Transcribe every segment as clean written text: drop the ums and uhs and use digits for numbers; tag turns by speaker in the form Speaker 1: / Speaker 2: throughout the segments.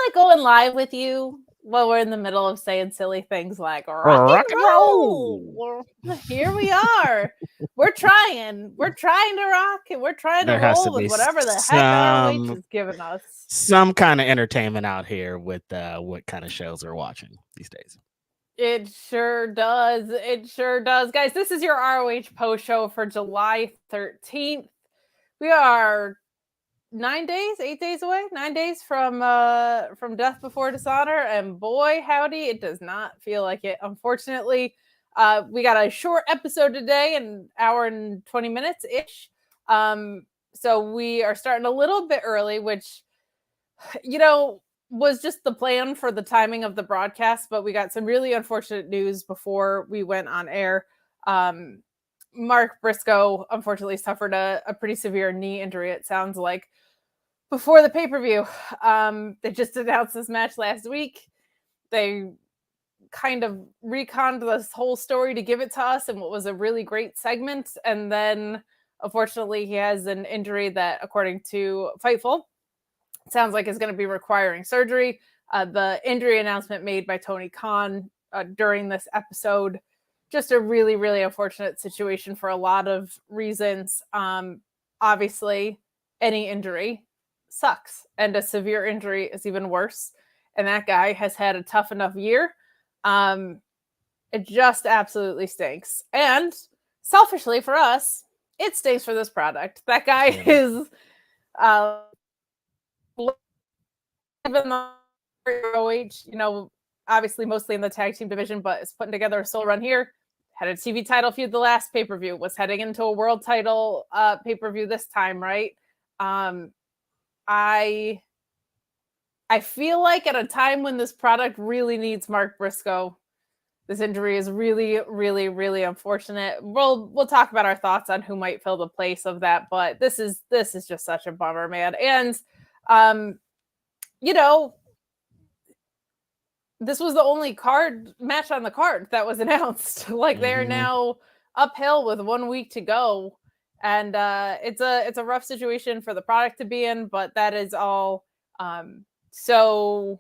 Speaker 1: like going live with you while we're in the middle of saying silly things like
Speaker 2: rock and roll.
Speaker 1: Here we are. We're trying to rock and we're trying to roll with whatever the heck ROH is giving us.
Speaker 2: Some kind of entertainment out here with what kind of shows we're watching these days.
Speaker 1: It sure does. It sure does. Guys, this is your ROH post show for July 13th. We are 8 days away, 9 days from Death Before Dishonor, and boy howdy, it does not feel like it. Unfortunately, we got a short episode today, an hour and 20 minutes ish. So we are starting a little bit early, which was just the plan for the timing of the broadcast, but we got some really unfortunate news before we went on air. Mark Briscoe unfortunately suffered a pretty severe knee injury, it sounds like, before the pay-per-view. They just announced this match last week. They kind of reconned this whole story to give it to us in what was a really great segment. And then, unfortunately, he has an injury that, according to Fightful, sounds like is going to be requiring surgery. The injury announcement made by Tony Khan during this episode, just a really, really unfortunate situation for a lot of reasons. Obviously, any injury sucks, and a severe injury is even worse. And that guy has had a tough enough year. It just absolutely stinks. And selfishly for us, it stinks for this product. That guy is even though ROH, obviously mostly in the tag team division, but is putting together a soul run here. Had a TV title feud the last pay-per-view, was heading into a world title pay-per-view this time, right? I feel like at a time when this product really needs Mark Briscoe, this injury is really, really, really unfortunate. We'll talk about our thoughts on who might fill the place of that, but this is just such a bummer, man. And this was the only match on the card that was announced. Like, they're now uphill with 1 week to go. And it's a rough situation for the product to be in, but that is all so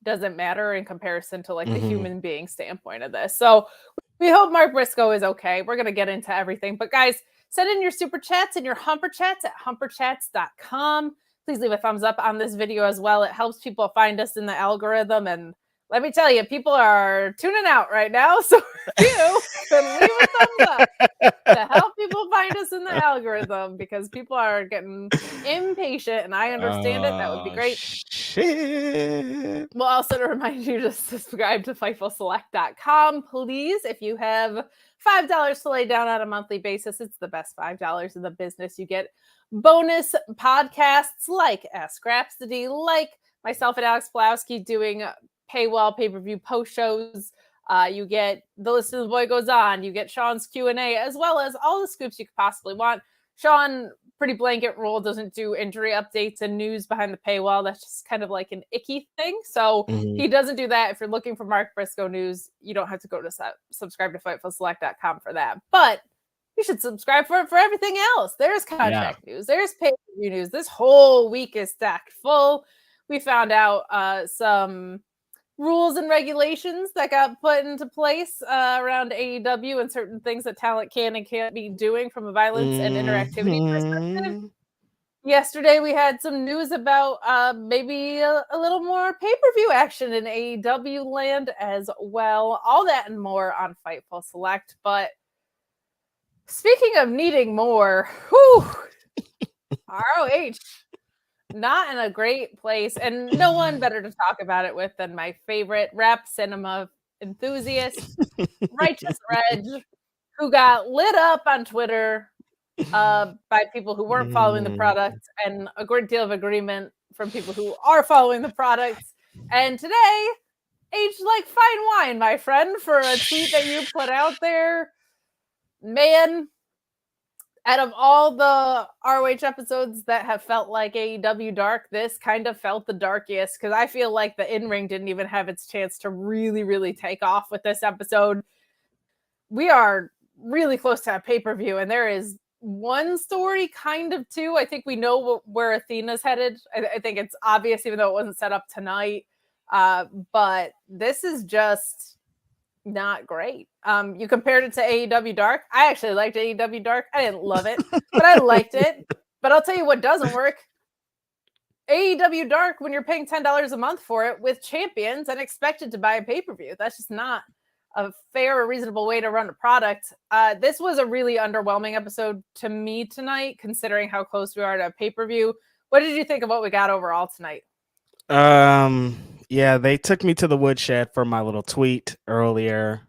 Speaker 1: doesn't matter in comparison to the human being standpoint of this. So we hope Mark Briscoe is okay. We're going to get into everything. But guys, send in your super chats and your humper chats at humperchats.com. Please leave a thumbs up on this video as well. It helps people find us in the algorithm. And let me tell you, people are tuning out right now. So you can leave a thumbs up to help people find us in the algorithm, because people are getting impatient, and I understand it. That would be great.
Speaker 2: Shit.
Speaker 1: We'll also remind you to subscribe to FightfulSelect.com, please. If you have $5 to lay down on a monthly basis, it's the best $5 in the business. You get bonus podcasts like Ask Rhapsody, like myself and Alex Pulowski doing paywall pay-per-view post shows. You get The List of the Boy Goes On. You get Shawn's Q&A, as well as all the scoops you could possibly want. Shawn, pretty blanket rule, doesn't do injury updates and news behind the paywall. That's just kind of like an icky thing. So he doesn't do that. If you're looking for Mark Briscoe news, you don't have to go to subscribe to FightfulSelect.com for that. But you should subscribe for everything else. There's contract news. There's pay-per-view news. This whole week is stacked full. We found out some rules and regulations that got put into place around AEW and certain things that talent can and can't be doing from a violence and interactivity perspective. Yesterday, we had some news about maybe a little more pay-per-view action in AEW land as well. All that and more on Fightful Select. But speaking of needing more, ROH, not in a great place, and no one better to talk about it with than my favorite rap cinema enthusiast, Righteous Reg, who got lit up on Twitter by people who weren't following the product, and a great deal of agreement from people who are following the product. And today, aged like fine wine, my friend, for a tweet that you put out there. Man, out of all the ROH episodes that have felt like AEW dark, this kind of felt the darkest, because I feel like the in-ring didn't even have its chance to really, really take off with this episode. We are really close to a pay-per-view, and there is one story, kind of two. I think we know where Athena's headed. I think it's obvious, even though it wasn't set up tonight. But this is just not great. You compared it to AEW Dark. I actually liked AEW Dark. I didn't love it, but I liked it. But I'll tell you what doesn't work. AEW Dark, when you're paying $10 a month for it with champions and expected to buy a pay-per-view. That's just not a fair or reasonable way to run a product. This was a really underwhelming episode to me tonight, considering how close we are to a pay-per-view. What did you think of what we got overall tonight?
Speaker 2: Yeah, they took me to the woodshed for my little tweet earlier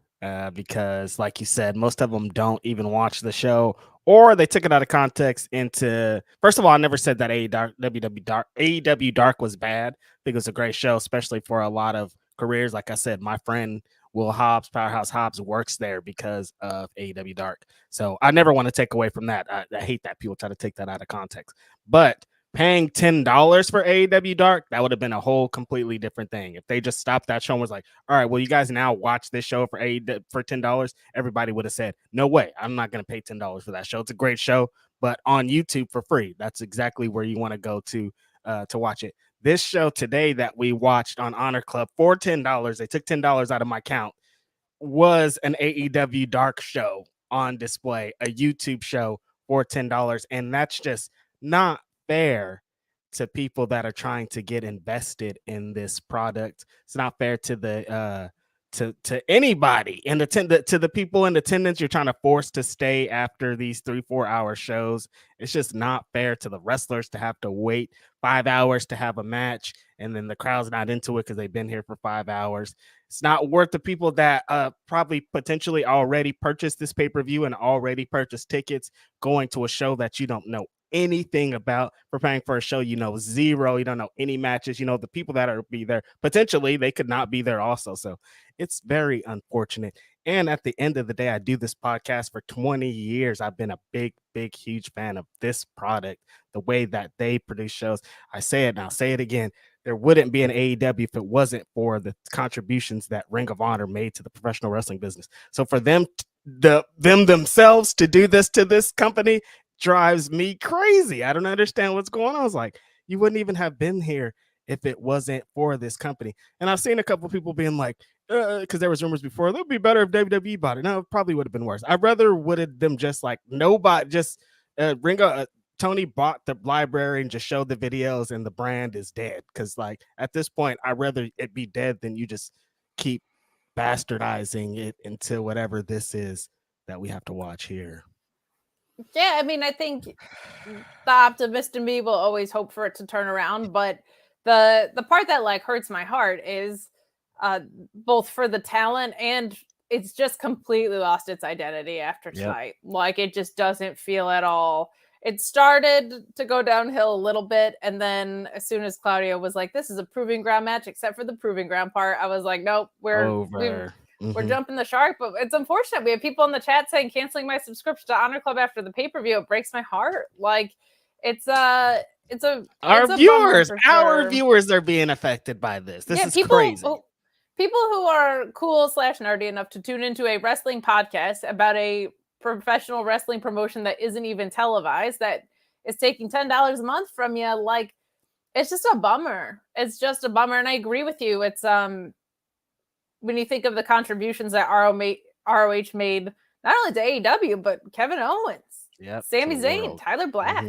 Speaker 2: because, like you said, most of them don't even watch the show, or they took it out of context into. First of all, I never said that AEW Dark was bad. I think it was a great show, especially for a lot of careers. Like I said, my friend Will Hobbs, Powerhouse Hobbs, works there because of AEW Dark. So I never want to take away from that. I hate that people try to take that out of context, but paying $10 for AEW Dark, that would have been a whole completely different thing. If they just stopped that show and was like, all right, well, you guys now watch this show for $10, everybody would have said, no way, I'm not going to pay $10 for that show. It's a great show, but on YouTube for free. That's exactly where you want to go to watch it. This show today that we watched on Honor Club for $10, they took $10 out of my account, was an AEW Dark show on display, a YouTube show for $10. And that's just not fair to people that are trying to get invested in this product. It's not fair to the to anybody and to the people in attendance you're trying to force to stay after these 3-4 hour shows. It's just not fair to the wrestlers to have to wait 5 hours to have a match, and then the crowd's not into it because they've been here for 5 hours. It's not worth the people that probably potentially already purchased this pay-per-view and already purchased tickets going to a show that you don't know anything about. Preparing for a show you know zero, you don't know any matches, you know the people that are be there potentially they could not be there also. So it's very unfortunate. And at the end of the day, I do this podcast for 20 years. I've been a big huge fan of this product, the way that they produce shows. I say it now, say it again, there wouldn't be an AEW if it wasn't for the contributions that Ring of Honor made to the professional wrestling business. So for them themselves to do this to this company drives me crazy. I don't understand what's going on. I was like, you wouldn't even have been here if it wasn't for this company. And I've seen a couple of people being like, because there was rumors before, it would be better if WWE bought it. No, it probably would have been worse. I'd rather would have them just like nobody, just Tony bought the library and just showed the videos and the brand is dead. Because like at this point, I'd rather it be dead than you just keep bastardizing it into whatever this is that we have to watch here.
Speaker 1: Yeah, I mean, I think the optimist in me will always hope for it to turn around, but the part that like hurts my heart is both for the talent and it's just completely lost its identity after tonight. Yep. Like it just doesn't feel at all. It started to go downhill a little bit, and then as soon as Claudio was like, "This is a proving ground match," except for the proving ground part, I was like, "Nope, we're jumping the shark." But it's unfortunate. We have people in the chat saying canceling my subscription to Honor Club after the pay-per-view. It breaks my heart. Like our
Speaker 2: viewers are being affected by this. This is crazy.
Speaker 1: People who are cool / nerdy enough to tune into a wrestling podcast about a professional wrestling promotion that isn't even televised, that is taking $10 a month from you, like it's just a bummer. It's just a bummer. And I agree with you. It's when you think of the contributions that ROH made not only to AEW but Kevin Owens, Sami Zayn, Tyler Black,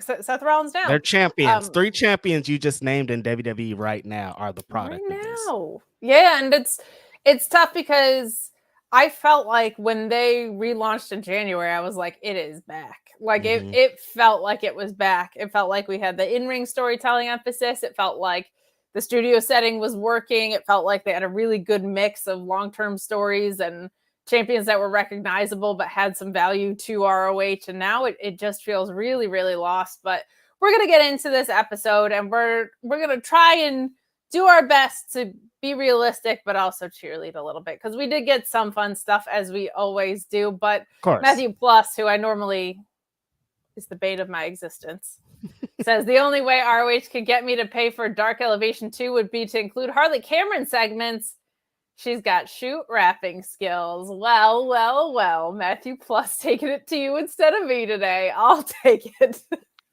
Speaker 1: Seth Rollins now.
Speaker 2: They're champions. 3 champions you just named in WWE right now are the product
Speaker 1: right
Speaker 2: of this.
Speaker 1: Now. Yeah, and it's tough because I felt like when they relaunched in January, I was like, it is back. Like it felt like it was back. It felt like we had the in-ring storytelling emphasis. It felt like the studio setting was working. It felt like they had a really good mix of long-term stories and champions that were recognizable but had some value to ROH. And now it just feels really, really lost. But we're going to get into this episode and we're going to try and do our best to be realistic, but also cheerlead a little bit because we did get some fun stuff as we always do. But Matthew Plus, who I normally is the bane of my existence, says the only way ROH could get me to pay for Dark Elevation 2 would be to include Harley Cameron segments. She's got shoot rapping skills. Well. Matthew Plus taking it to you instead of me today. I'll take it.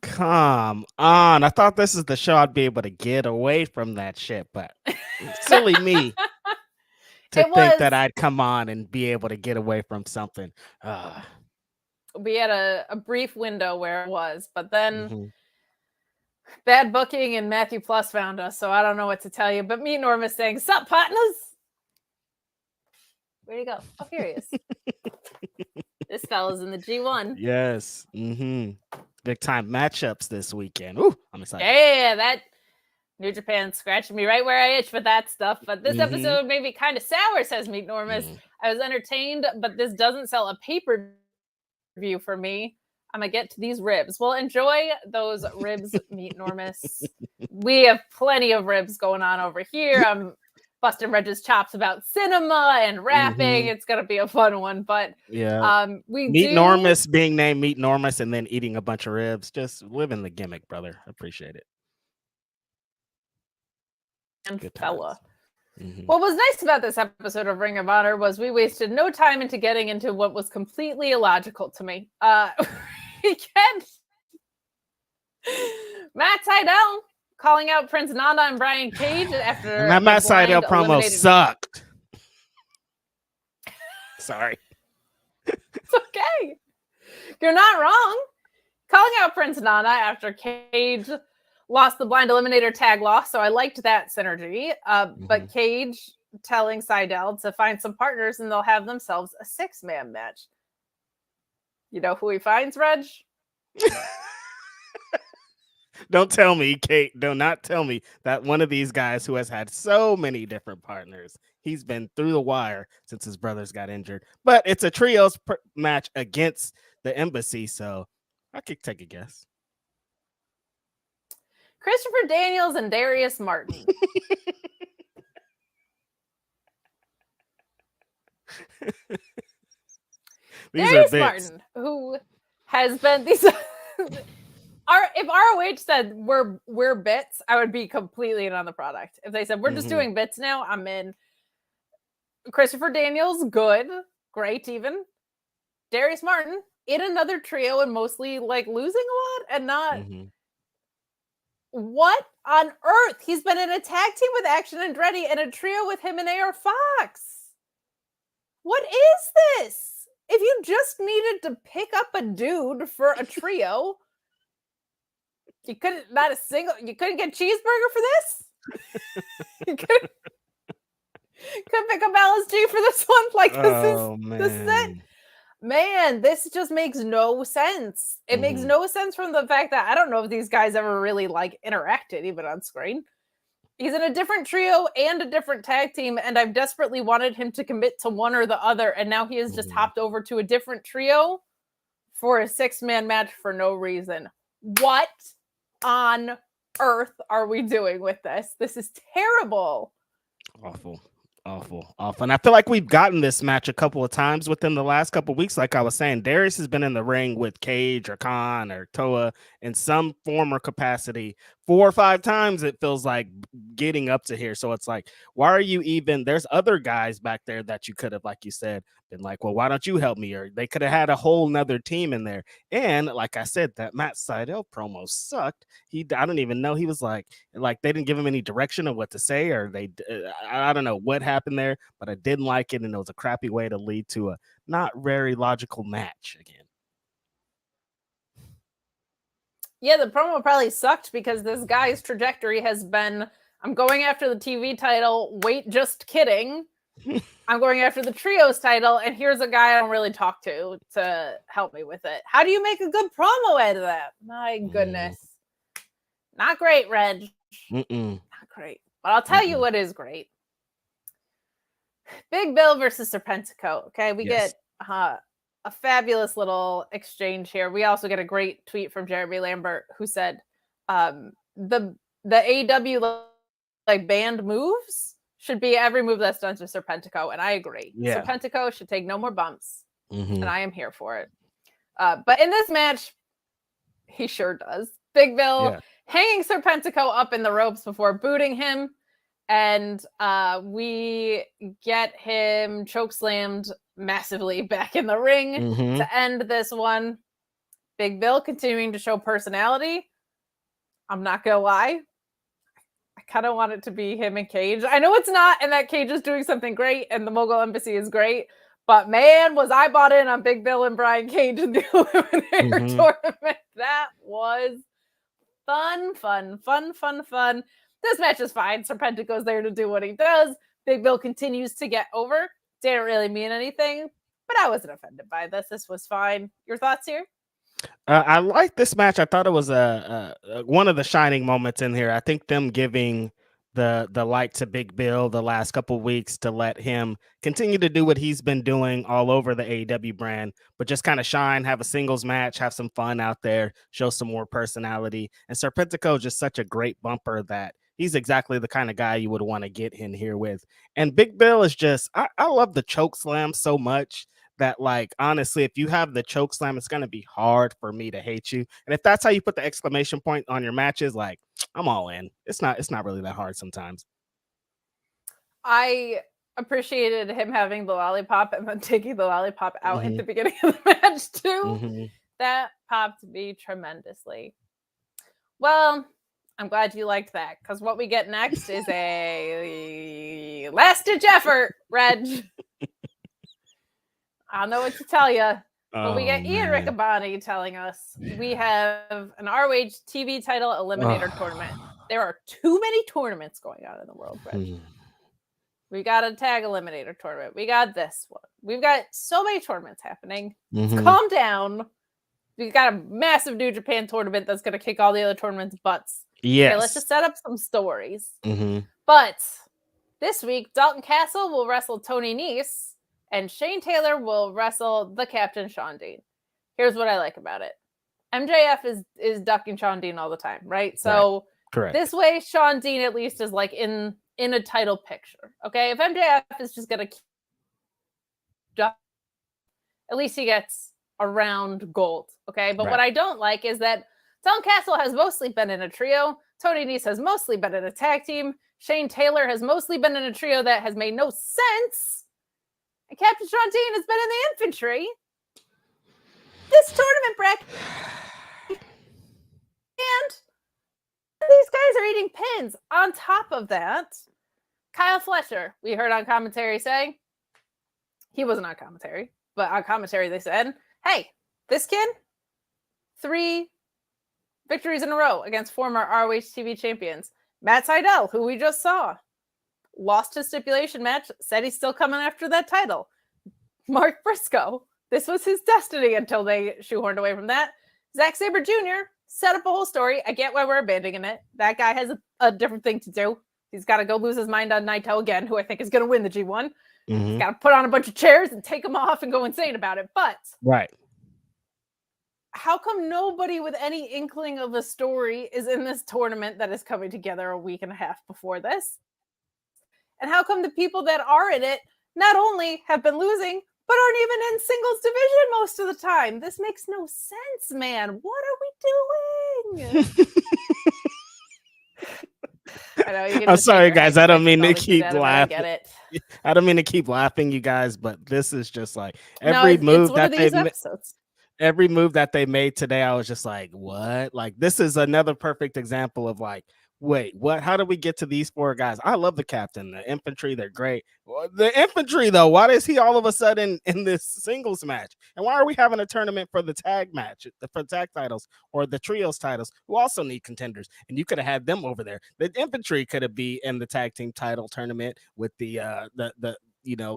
Speaker 2: Come on. I thought this is the show I'd be able to get away from that shit, but silly me to think that I'd come on and be able to get away from something.
Speaker 1: We had a brief window where it was, but then bad booking and Matthew Plus found us, so I don't know what to tell you. But me, Norma, saying, "Sup, partners?" Where'd he go? Oh, here he is. This fella's in the G1.
Speaker 2: Yes. Big time matchups this weekend. Ooh, I'm excited.
Speaker 1: Yeah, that New Japan scratching me right where I itch with that stuff. But this episode made me kind of sour, says Meet Normus. I was entertained, but this doesn't sell a pay-per-view for me. I'm going to get to these ribs. Well, enjoy those ribs, Meet Normus. We have plenty of ribs going on over here. I'm busting Reg's chops about cinema and rapping. It's going to be a fun one. But
Speaker 2: Meet Normus being named Meet Normus and then eating a bunch of ribs. Just living the gimmick, brother. Appreciate it.
Speaker 1: And fella. What was nice about this episode of Ring of Honor was we wasted no time into getting into what was completely illogical to me. We get Matt Sydal calling out Prince Nana and Brian Cage after
Speaker 2: and that Matt Sydal promo sucked. Sorry.
Speaker 1: It's okay. You're not wrong. Calling out Prince Nana after Cage lost the blind eliminator tag loss, so I liked that synergy. But Cage telling Sydal to find some partners and they'll have themselves a 6-man match. You know who he finds, Reg?
Speaker 2: Don't tell me, Kate. Do not tell me that one of these guys who has had so many different partners. He's been through the wire since his brothers got injured. But it's a trios match against the Embassy, so I could take a guess.
Speaker 1: Christopher Daniels and Darius Martin. Darius Martin, who has been these. If ROH said we're bits, I would be completely in on the product. If they said we're just doing bits now, I'm in. Christopher Daniels, good, great, even. Darius Martin in another trio and mostly like losing a lot and not. What on earth? He's been in a tag team with Action Andretti and a trio with him and AR Fox. What is this? If you just needed to pick up a dude for a trio, you couldn't get cheeseburger for this? You couldn't pick up LSG for this one? Like this is it. Man, this just makes no sense. It makes no sense from the fact that I don't know if these guys ever really like interacted even on screen. He's in a different trio and a different tag team, and I've desperately wanted him to commit to one or the other, and now he has just hopped over to a different trio for a 6-man match for no reason. What on earth are we doing with this? This is terrible.
Speaker 2: Awful. And I feel like we've gotten this match a couple of times within the last couple of weeks. Like I was saying, Darius has been in the ring with Cage or Khan or Toa in some form or capacity 4 or 5 times. It feels like getting up to here. So it's like, why are you even? There's other guys back there that you could have, like you said, been like, well, why don't you help me? Or they could have had a whole nother team in there. And like I said, that Matt Sydal promo sucked. I don't even know. He was like they didn't give him any direction of what to say, or I don't know what happened there, but I didn't like it. And it was a crappy way to lead to a not very logical match again.
Speaker 1: Yeah, the promo probably sucked because this guy's trajectory has been, I'm going after the TV title. Wait, just kidding. I'm going after the trios title, and here's a guy I don't really talk to help me with it. How do you make a good promo out of that? My goodness. Not great, Reg. Not great. But I'll tell you what is great. Big Bill versus Serpentico. Okay, we get a fabulous little exchange here. We also get a great tweet from Jeremy Lambert who said the AEW like banned moves should be every move that's done to Serpentico, and I agree. Yeah. Serpentico should take no more bumps, and I am here for it. But in this match, he sure does. Big Bill hanging Serpentico up in the ropes before booting him. And we get him chokeslammed massively back in the ring to end this one. Big Bill continuing to show personality. I'm not gonna lie, I kind of want it to be him and Cage. I know it's not, and that Cage is doing something great, and the Mogul Embassy is great. But man, was I bought in on Big Bill and Brian Cage in the Eliminator tournament. That was fun. This match is fine. Serpentico's there to do what he does. Big Bill continues to get over. Didn't really mean anything, but I wasn't offended by this. This was fine. Your thoughts here?
Speaker 2: I like this match. I thought it was one of the shining moments in here. I think them giving the light to Big Bill the last couple weeks to let him continue to do what he's been doing all over the AEW brand, but just kind of shine, have a singles match, have some fun out there, show some more personality. And Serpentico is just such a great bumper that he's exactly the kind of guy you would want to get in here with. And Big Bill is just, I love the choke slam so much that, like, honestly, if you have the choke slam, it's going to be hard for me to hate you. And if that's how you put the exclamation point on your matches, like, I'm all in. It's not really that hard sometimes.
Speaker 1: I appreciated him having the lollipop and then taking the lollipop out at the beginning of the match too. That popped me tremendously. Well, I'm glad you liked that, because what we get next is a last-ditch effort, Reg. I don't know what to tell you, but we get Ian Riccaboni telling us we have an ROH TV title eliminator tournament. There are too many tournaments going on in the world, Reg. We got a tag eliminator tournament. We got this one. We've got so many tournaments happening. Calm down. We've got a massive New Japan tournament that's going to kick all the other tournaments' butts.
Speaker 2: Yes.
Speaker 1: Okay, let's just set up some stories. But this week, Dalton Castle will wrestle Tony Nese, and Shane Taylor will wrestle the Captain Shawn Dean. Here's what I like about it. MJF is ducking Shawn Dean all the time, right? So
Speaker 2: correct.
Speaker 1: This way, Shawn Dean at least is like in a title picture. Okay, if MJF is just gonna duck, at least he gets around gold. Okay, but what I don't like is that Dalton Castle has mostly been in a trio. Tony Nese has mostly been in a tag team. Shane Taylor has mostly been in a trio that has made no sense. And Captain Shawn Dean has been in the infantry. This tournament bracket. And these guys are eating pins. On top of that, Kyle Fletcher, we heard on commentary saying, he wasn't on commentary, but on commentary they said, hey, this kid, 3 victories in a row against former ROH TV champions. Matt Sydal, who we just saw, lost his stipulation match, said he's still coming after that title. Mark Briscoe, this was his destiny until they shoehorned away from that. Zack Sabre Jr. set up a whole story. I get why we're abandoning it. That guy has a different thing to do. He's got to go lose his mind on Naito again, who I think is going to win the G1. He's got to put on a bunch of chairs and take them off and go insane about it. But how come nobody with any inkling of a story is in this tournament that is coming together a week and a half before this? And how come the people that are in it not only have been losing, but aren't even in singles division most of the time? This makes no sense, man. What are we doing? I know,
Speaker 2: I'm sorry, guys. I don't mean to keep laughing.
Speaker 1: I get it.
Speaker 2: I don't mean to keep laughing, you guys, but this is just like every move that they made today. I was just like, what? Like, this is another perfect example of like, wait, what? How did we get to these 4 guys? I love the captain, the infantry. They're great. Well, the infantry, though, why is he all of a sudden in this singles match? And why are we having a tournament for the tag match, for tag titles or the trios titles, who also need contenders? And you could have had them over there. The infantry could have been in the tag team title tournament with the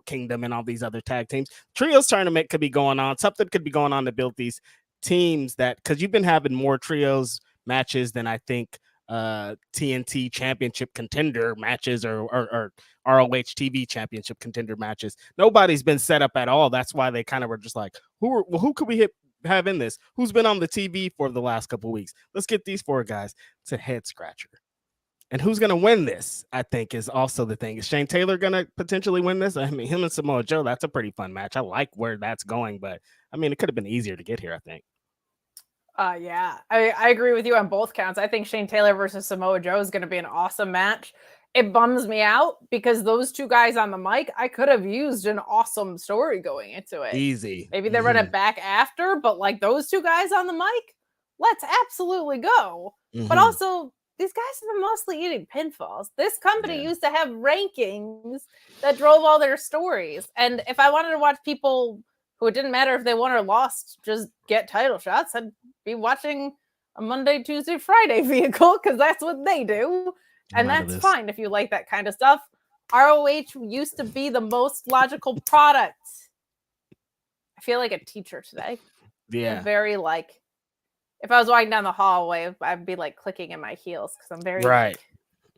Speaker 2: Kingdom and all these other tag teams. Trios tournament could be going on. Something could be going on to build these teams because you've been having more trios matches than I think TNT championship contender matches or ROH TV championship contender matches. Nobody's been set up at all. That's why they kind of were just like, who could we have in this? Who's been on the TV for the last couple of weeks? Let's get these 4 guys. It's a head scratcher. And who's going to win this, I think, is also the thing. Is Shane Taylor going to potentially win this? I mean, him and Samoa Joe, that's a pretty fun match. I like where that's going, but I mean, it could have been easier to get here, I think.
Speaker 1: Yeah, I agree with you on both counts. I think Shane Taylor versus Samoa Joe is going to be an awesome match. it bums me out because those two guys on the mic, I could have used an awesome story going into it.
Speaker 2: Easy.
Speaker 1: Maybe they run it back after, but like those two guys on the mic, let's absolutely go. But also, these guys have been mostly eating pinfalls. This company used to have rankings that drove all their stories. And if I wanted to watch people who it didn't matter if they won or lost, just get title shots, I'd be watching a Monday, Tuesday, Friday vehicle because that's what they do. And that's fine if you like that kind of stuff. ROH used to be the most logical product. I feel like a teacher today.
Speaker 2: Yeah.
Speaker 1: I'm very like, if I was walking down the hallway, I'd be like clicking in my heels because I'm very
Speaker 2: right.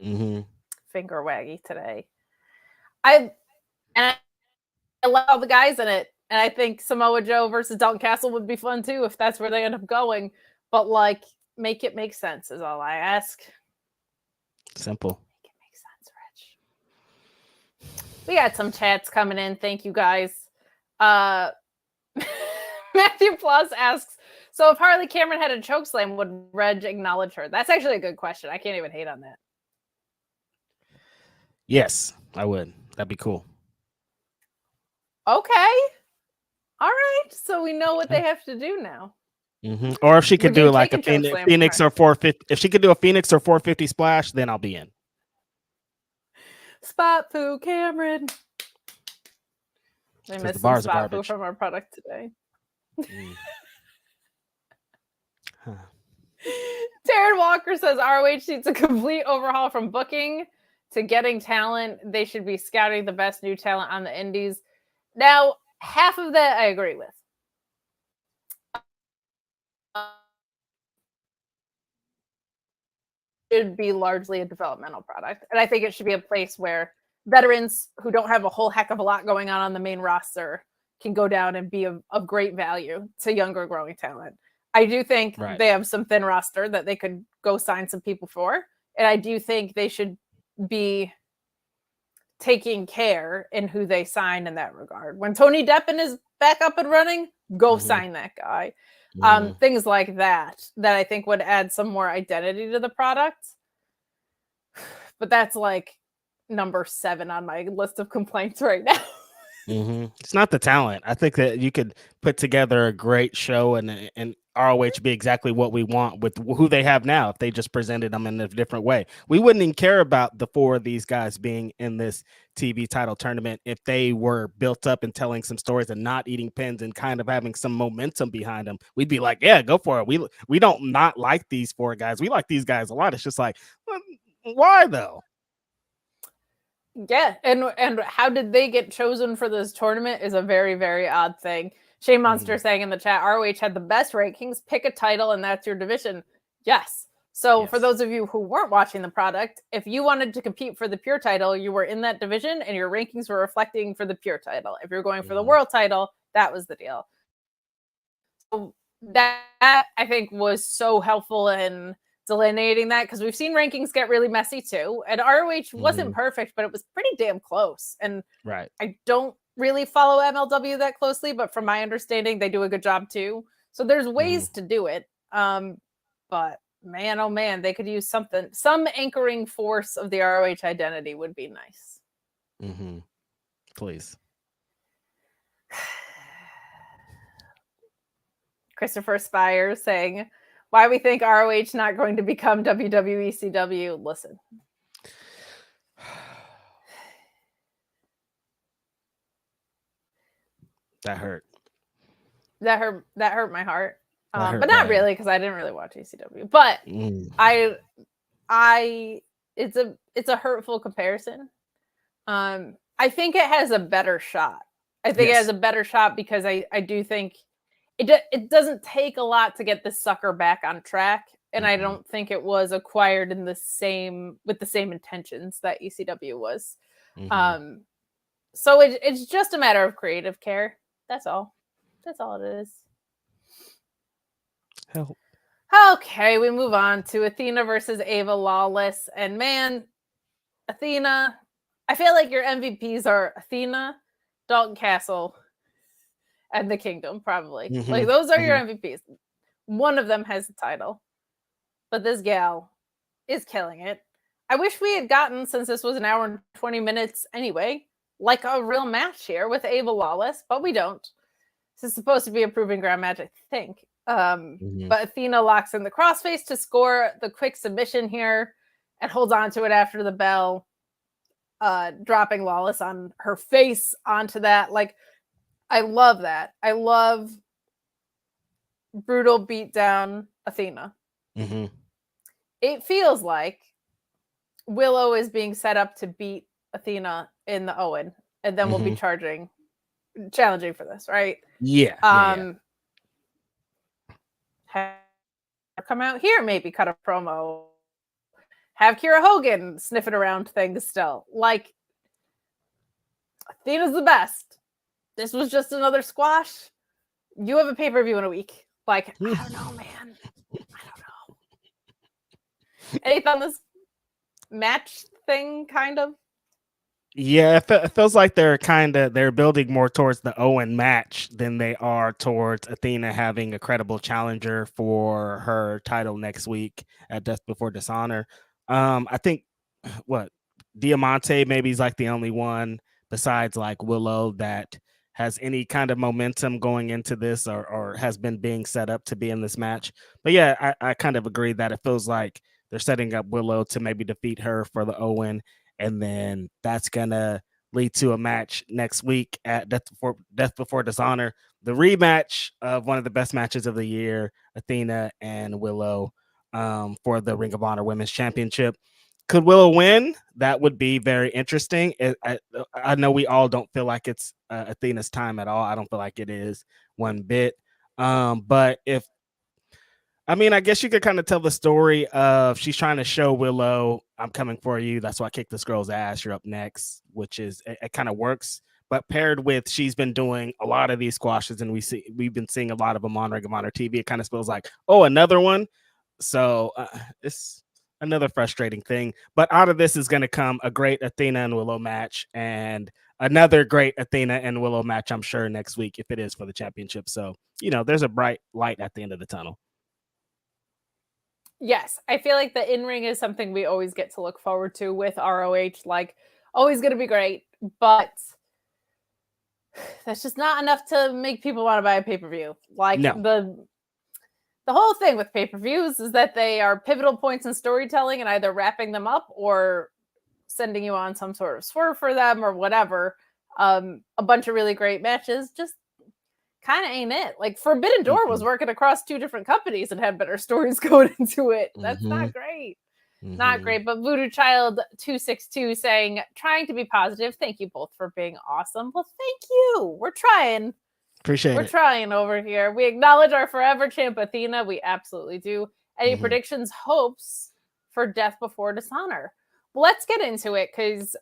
Speaker 1: Like, finger waggy today. I love all the guys in it. And I think Samoa Joe versus Dalton Castle would be fun too if that's where they end up going. But like, make it make sense is all I ask.
Speaker 2: Simple.
Speaker 1: Make it make sense, Rich. We got some chats coming in. Thank you guys. Matthew Plus asks, so if Harley Cameron had a chokeslam, would Reg acknowledge her? That's actually a good question. I can't even hate on that.
Speaker 2: Yes, I would. That'd be cool.
Speaker 1: Okay. All right. So we know what they have to do now.
Speaker 2: Or if she could do like a Phoenix or 450, if she could do a Phoenix or 450 splash, then I'll be in.
Speaker 1: Spot poo, Cameron. They missed some spot poo from our product today. Taryn Walker says ROH needs a complete overhaul from booking to getting talent. They should be scouting the best new talent on the indies. Now, half of that I agree with. Should be largely a developmental product. And I think it should be a place where veterans who don't have a whole heck of a lot going on the main roster can go down and be of great value to younger growing talent. I do think they have some thin roster that they could go sign some people for. And I do think they should be taking care in who they sign in that regard. When Tony Deppen is back up and running, go sign that guy. Things like that I think would add some more identity to the product. But that's like number 7 on my list of complaints right now.
Speaker 2: It's not the talent. I think that you could put together a great show and ROH be exactly what we want with who they have now if they just presented them in a different way. We wouldn't even care about the 4 of these guys being in this TV title tournament if they were built up and telling some stories and not eating pins and kind of having some momentum behind them. We'd be like, yeah, go for it. We don't not like these 4 guys. We like these guys a lot. It's just like, why though?
Speaker 1: Yeah, and how did they get chosen for this tournament is a very, very odd thing. Shane Monster saying in the chat, ROH had the best rankings, pick a title, and that's your division. Yes. So for those of you who weren't watching the product, if you wanted to compete for the pure title, you were in that division and your rankings were reflecting for the pure title. If you're going for the world title, that was the deal. So that I think was so helpful in delineating that because we've seen rankings get really messy too. And ROH wasn't perfect, but it was pretty damn close. And I don't really follow MLW that closely, but from my understanding, they do a good job too. So there's ways to do it. But man, oh man, they could use something. Some anchoring force of the ROH identity would be nice.
Speaker 2: Please.
Speaker 1: Christopher Spire saying, why we think ROH not going to become WWE CW. Listen.
Speaker 2: That hurt.
Speaker 1: That hurt my heart. But not really, because I didn't really watch ECW. But it's a hurtful comparison. I think it has a better shot. I think it has a better shot because I do think it doesn't take a lot to get this sucker back on track. And I don't think it was acquired with the same intentions that ECW was. So it's just a matter of creative care. That's all. That's all it is.
Speaker 2: Help.
Speaker 1: Okay, we move on to Athena versus Ava Lawless. And man, Athena, I feel like your MVPs are Athena, Dalton Castle, and the Kingdom, probably. Like those are your MVPs. One of them has the title. But this gal is killing it. I wish we had gotten, since this was an hour and 20 minutes anyway, like a real match here with Ava Lawless, but we don't. This is supposed to be a proving ground match, I think. But Athena locks in the crossface to score the quick submission here and holds on to it after the bell, dropping Lawless on her face onto that. Like, I love that. I love brutal beatdown Athena.
Speaker 2: Mm-hmm.
Speaker 1: It feels like Willow is being set up to beat Athena in the Owen, and then we'll be challenging for this, right?
Speaker 2: Yeah.
Speaker 1: Have come out here, maybe cut a promo. Have Kira Hogan sniffing around things still. Like, Athena's the best. This was just another squash. You have a pay-per-view in a week. Like, I don't know, man. I don't know. Anything on this match thing, kind of?
Speaker 2: Yeah, it feels like they're building more towards the Owen match than they are towards Athena having a credible challenger for her title next week at Death Before Dishonor. I think Diamante maybe is like the only one besides like Willow that has any kind of momentum going into this or has been being set up to be in this match. But yeah, I kind of agree that it feels like they're setting up Willow to maybe defeat her for the Owen. And then that's going to lead to a match next week at Death Before Dishonor, the rematch of one of the best matches of the year, Athena and Willow, for the Ring of Honor Women's Championship. Could Willow win? That would be very interesting. I know we all don't feel like it's Athena's time at all. I don't feel like it is one bit. But I guess you could kind of tell the story of she's trying to show Willow, I'm coming for you. That's why I kicked this girl's ass. You're up next, which is it kind of works. But paired with she's been doing a lot of these squashes, and we've been seeing a lot of them on Ring of Honor TV. It kind of feels like, oh, another one. So it's another frustrating thing. But out of this is going to come a great Athena and Willow match, and another great Athena and Willow match, I'm sure, next week if it is for the championship. So there's a bright light at the end of the tunnel.
Speaker 1: Yes, I feel like the in-ring is something we always get to look forward to with ROH. Like, always going to be great, but that's just not enough to make people want to buy a pay-per-view. Like,
Speaker 2: no.
Speaker 1: The whole thing with pay-per-views is that they are pivotal points in storytelling and either wrapping them up or sending you on some sort of swerve for them or whatever. A bunch of really great matches just kind of ain't it. Like, Forbidden Door was working across two different companies and had better stories going into it. That's not great. Not great. But Voodoo Child 262 saying, trying to be positive. Thank you both for being awesome. Well, thank you. We're trying.
Speaker 2: Appreciate it.
Speaker 1: We're trying over here. We acknowledge our forever champ Athena. We absolutely do. Any predictions, hopes for Death Before Dishonor? Well, let's get into it because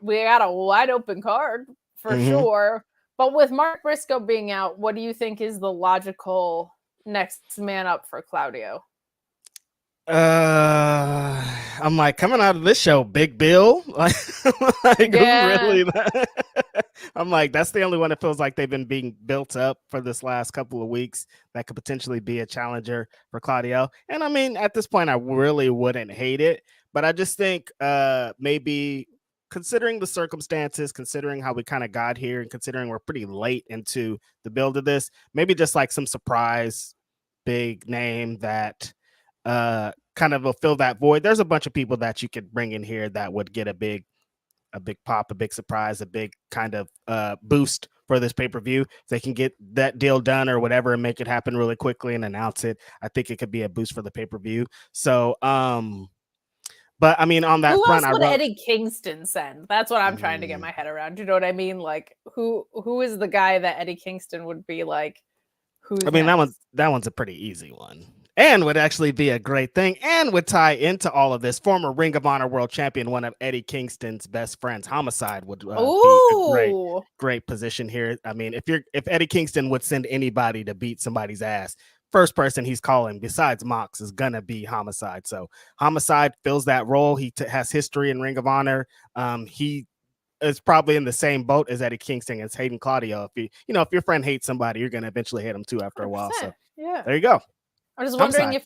Speaker 1: we got a wide open card for sure. But with Mark Briscoe being out, what do you think is the logical next man up for Claudio?
Speaker 2: I'm like, coming out of this show, Big Bill. Really? I'm like, that's the only one that feels like they've been being built up for this last couple of weeks that could potentially be a challenger for Claudio. And I mean, at this point, I really wouldn't hate it, but I just think maybe considering the circumstances, considering how we kind of got here, and considering we're pretty late into the build of this, maybe just like some surprise big name that kind of will fill that void. There's a bunch of people that you could bring in here that would get a big pop, a big surprise, a big kind of boost for this pay-per-view. If they can get that deal done or whatever and make it happen really quickly and announce it, I think it could be a boost for the pay-per-view. So but I mean, on that front,
Speaker 1: who else would Eddie Kingston send? That's what I'm trying to get my head around. Do you know what I mean? Like, who is the guy that Eddie Kingston would be like? Who's? I mean,
Speaker 2: next? that one's a pretty easy one, and would actually be a great thing, and would tie into all of this. Former Ring of Honor World Champion, one of Eddie Kingston's best friends, Homicide, would be a great position here. I mean, if Eddie Kingston would send anybody to beat somebody's ass, first person he's calling besides Mox is gonna be Homicide. So Homicide fills that role. He has history in Ring of Honor. He is probably in the same boat as Eddie Kingston as hating Claudio. If your friend hates somebody, you're gonna eventually hate him too after a while. So
Speaker 1: yeah,
Speaker 2: there you go.
Speaker 1: I'm just wondering if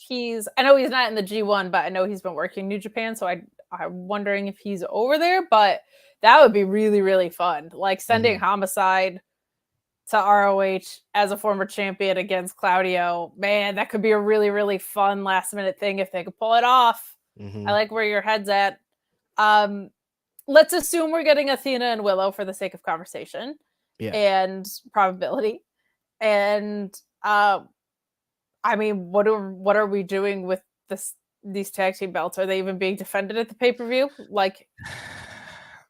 Speaker 1: I know he's not in the G1, but I know he's been working New Japan, so I'm wondering if he's over there, but that would be really, really fun. Like sending Homicide to ROH as a former champion against Claudio. Man, that could be a really, really fun last minute thing if they could pull it off. I like where your head's at. Let's assume we're getting Athena and Willow for the sake of conversation and probability. And I mean, what are we doing with these tag team belts? Are they even being defended at the pay-per-view? Like,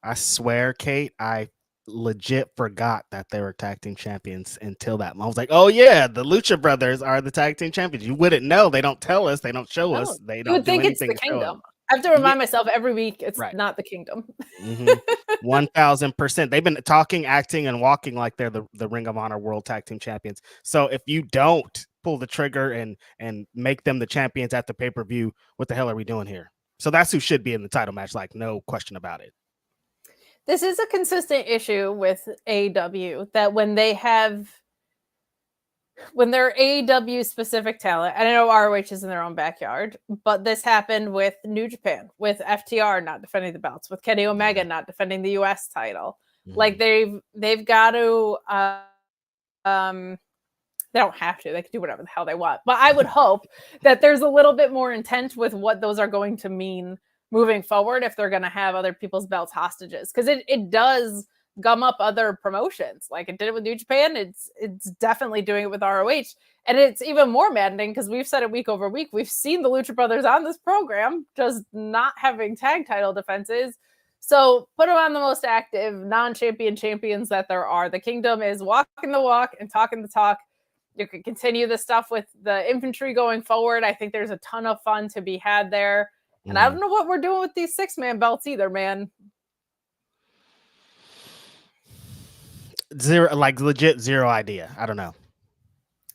Speaker 2: I swear, Kate, I legit forgot that they were tag team champions until that moment. I was like, oh yeah, the Lucha Brothers are the tag team champions. You wouldn't know. They don't tell us. They don't show us. They don't do anything.
Speaker 1: It's the Kingdom. I have to remind myself every week it's not the Kingdom.
Speaker 2: 1000%. They've been talking, acting, and walking like they're the Ring of Honor World Tag Team Champions. So if you don't pull the trigger and make them the champions at the pay-per-view, what the hell are we doing here? So that's who should be in the title match, like no question about it.
Speaker 1: This is a consistent issue with AEW that when they're AEW specific talent, and I know ROH is in their own backyard, but this happened with New Japan, with FTR not defending the belts, with Kenny Omega not defending the US title. Like they've got to they don't have to, they can do whatever the hell they want. But I would hope that there's a little bit more intent with what those are going to mean moving forward if they're going to have other people's belts hostages, because it does gum up other promotions. Like it did it with New Japan, it's definitely doing it with ROH, and it's even more maddening because we've said it week over week. We've seen the Lucha Brothers on this program just not having tag title defenses. So put them on the most active non-champion champions that there are. The Kingdom is walking the walk and talking the talk. You can continue this stuff with the infantry going forward. I think there's a ton of fun to be had there. And I don't know what we're doing with these 6-man belts either, man.
Speaker 2: Legit zero idea. I don't know.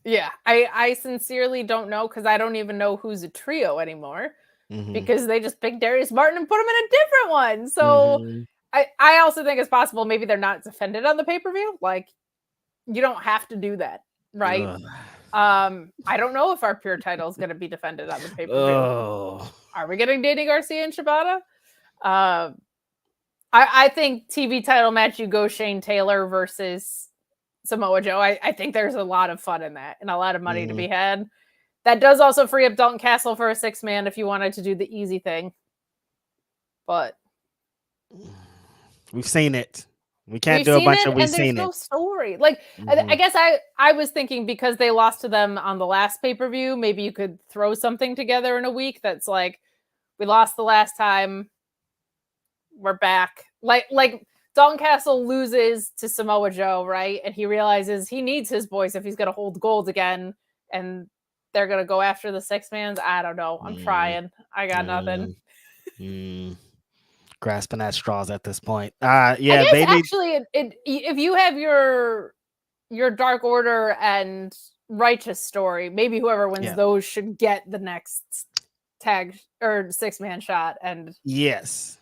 Speaker 1: Yeah, I sincerely don't know, because I don't even know who's a trio anymore, because they just picked Darius Martin and put him in a different one. So I also think it's possible maybe they're not defended on the pay-per-view. Like, you don't have to do that, right? I don't know if our pure title is going to be defended on the pay-per-view. Are we getting Danny Garcia and Shibata? I think TV title match, you go Shane Taylor versus Samoa Joe. I think there's a lot of fun in that and a lot of money to be had. That does also free up Dalton Castle for a 6-man if you wanted to do the easy thing. But
Speaker 2: we've seen it. We can't do a bunch of we've seen it.
Speaker 1: And there's no story. Like, I guess I was thinking because they lost to them on the last pay-per-view, maybe you could throw something together in a week that's like, we lost the last time, we're back. Like Dalton Castle loses to Samoa Joe, right? And he realizes he needs his voice if he's going to hold gold again. And they're going to go after the 6-mans. I don't know. I'm trying. I got nothing.
Speaker 2: Grasping at straws at this point. Yeah,
Speaker 1: they actually, if you have your Dark Order and Righteous story, maybe whoever wins those should get the next tag or 6-man shot and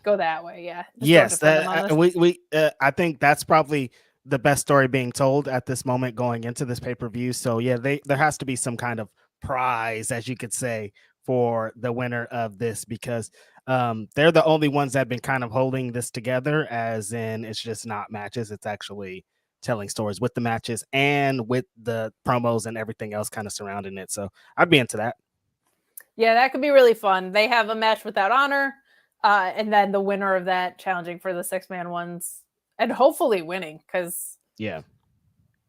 Speaker 1: go that way.
Speaker 2: I think that's probably the best story being told at this moment going into this pay-per-view. So yeah, there has to be some kind of prize, as you could say, for the winner of this, because they're the only ones that have been kind of holding this together, as in it's just not matches, it's actually telling stories with the matches and with the promos and everything else kind of surrounding it. So I'd be into that.
Speaker 1: Yeah, that could be really fun. They have a match without honor, and then the winner of that challenging for the 6-man ones and hopefully winning, because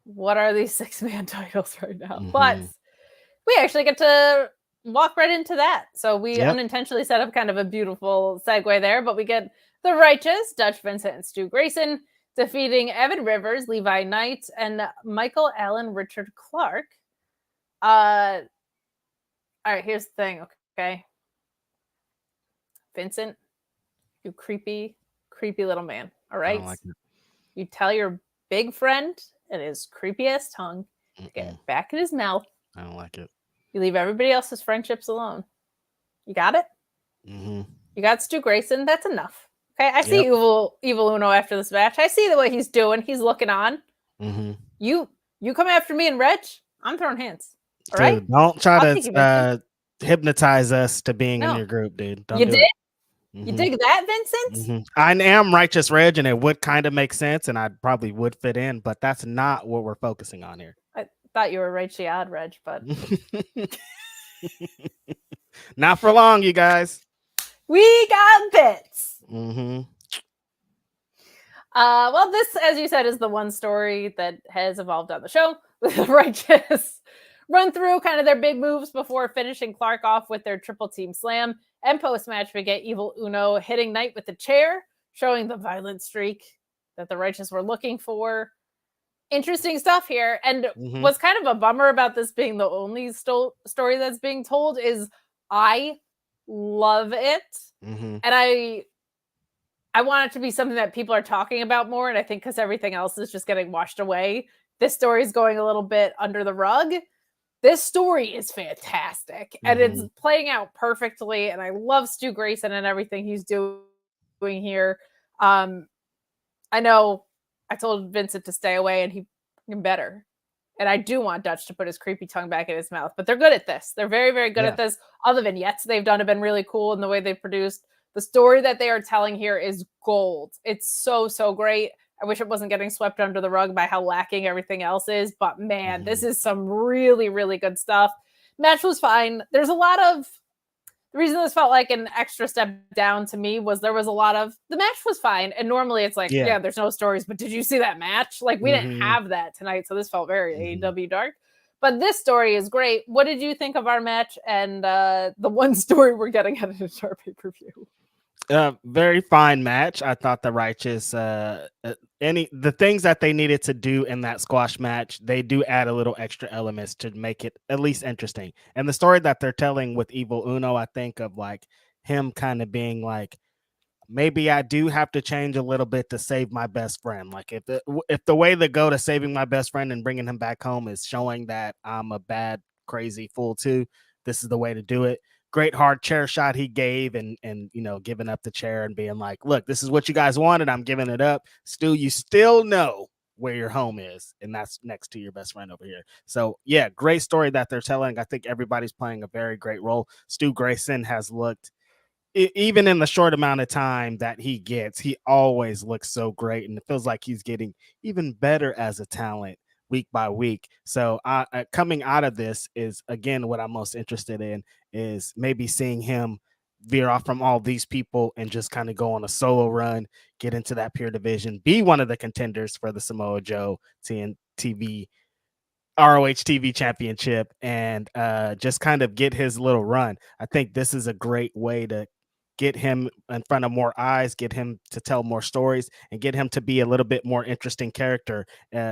Speaker 1: what are these 6-man titles right now? But we actually get to walk right into that. So we unintentionally set up kind of a beautiful segue there, but we get the Righteous, Dutch Vincent and Stu Grayson, defeating Evan Rivers, Levi Knight, and Michael Allen Richard Clark. All right, here's the thing, okay? Vincent, you creepy little man, all right? I don't like it. You tell your big friend and his creepy-ass tongue to get it back in his mouth.
Speaker 2: I don't like it.
Speaker 1: You leave everybody else's friendships alone. You got it? You got Stu Grayson. That's enough. Okay, I see Evil Uno after this match. I see the way he's doing. He's looking on. You come after me and Reg, I'm throwing hands. All right.
Speaker 2: Dude, don't try
Speaker 1: I'll take you, Vincent.
Speaker 2: to hypnotise us to being in
Speaker 1: No.
Speaker 2: your group, dude. Don't
Speaker 1: You
Speaker 2: do
Speaker 1: did?
Speaker 2: it.
Speaker 1: You dig that, Vincent?
Speaker 2: I am Righteous Reg, and it would kind of make sense, and I probably would fit in, but that's not what we're focusing on here.
Speaker 1: I thought you were Rachel Odd Reg, but
Speaker 2: not for long, you guys.
Speaker 1: We got bits.
Speaker 2: Mm-hmm.
Speaker 1: Well, this, as you said, is the one story that has evolved on the show. The Righteous run through kind of their big moves before finishing Clark off with their triple team slam. And post-match, we get Evil Uno hitting Knight with the chair, showing the violent streak that the Righteous were looking for. Interesting stuff here. And what's kind of a bummer about this being the only story that's being told is I love it. And I want it to be something that people are talking about more. And I think because everything else is just getting washed away, this story is going a little bit under the rug. This story is fantastic, and it's playing out perfectly, and I love Stu Grayson and everything he's doing here. I know I told Vincent to stay away, and he better. And I do want Dutch to put his creepy tongue back in his mouth, but they're good at this. They're very, very good at this. All the vignettes they've done have been really cool, and the way they've produced. The story that they are telling here is gold. It's so, so great. I wish it wasn't getting swept under the rug by how lacking everything else is. But man, this is some really, really good stuff. Match was fine. There's a lot of... The reason this felt like an extra step down to me was there was a lot of... The match was fine. And normally it's like, yeah there's no stories. But did you see that match? Like, we didn't have that tonight. So this felt very AEW dark. But this story is great. What did you think of our match and the one story we're getting at our pay-per-view?
Speaker 2: Very fine match. I thought the Righteous, the things that they needed to do in that squash match, they do add a little extra elements to make it at least interesting. And the story that they're telling with Evil Uno, I think of like him kind of being like, maybe I do have to change a little bit to save my best friend. Like if the way to go to saving my best friend and bringing him back home is showing that I'm a bad, crazy fool too, this is the way to do it. Great hard chair shot he gave and giving up the chair and being like, look, this is what you guys wanted. I'm giving it up. Still, you still know where your home is, and that's next to your best friend over here. So yeah, great story that they're telling. I think everybody's playing a very great role. Stu Grayson has looked, even in the short amount of time that he gets, he always looks so great, and it feels like he's getting even better as a talent week by week. So coming out of this is, again, what I'm most interested in is maybe seeing him veer off from all these people and just kind of go on a solo run, get into that pure division, be one of the contenders for the Samoa Joe ROH TV championship, and just kind of get his little run. I think this is a great way to get him in front of more eyes, get him to tell more stories, and get him to be a little bit more interesting character.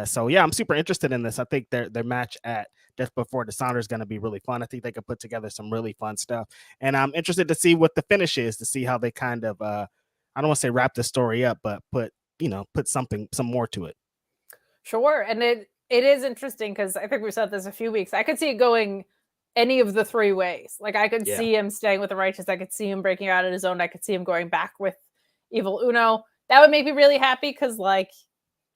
Speaker 2: So yeah, I'm super interested in this. I think their match at Death Before Dishonor is going to be really fun. I think they could put together some really fun stuff, and I'm interested to see what the finish is, to see how they kind of I don't want to say wrap the story up, but put some more to it.
Speaker 1: Sure. And it is interesting because I think we said this a few weeks. I could see it going any of the three ways. Like, I could see him staying with the Righteous. I could see him breaking out on his own. I could see him going back with Evil Uno. That would make me really happy because, like,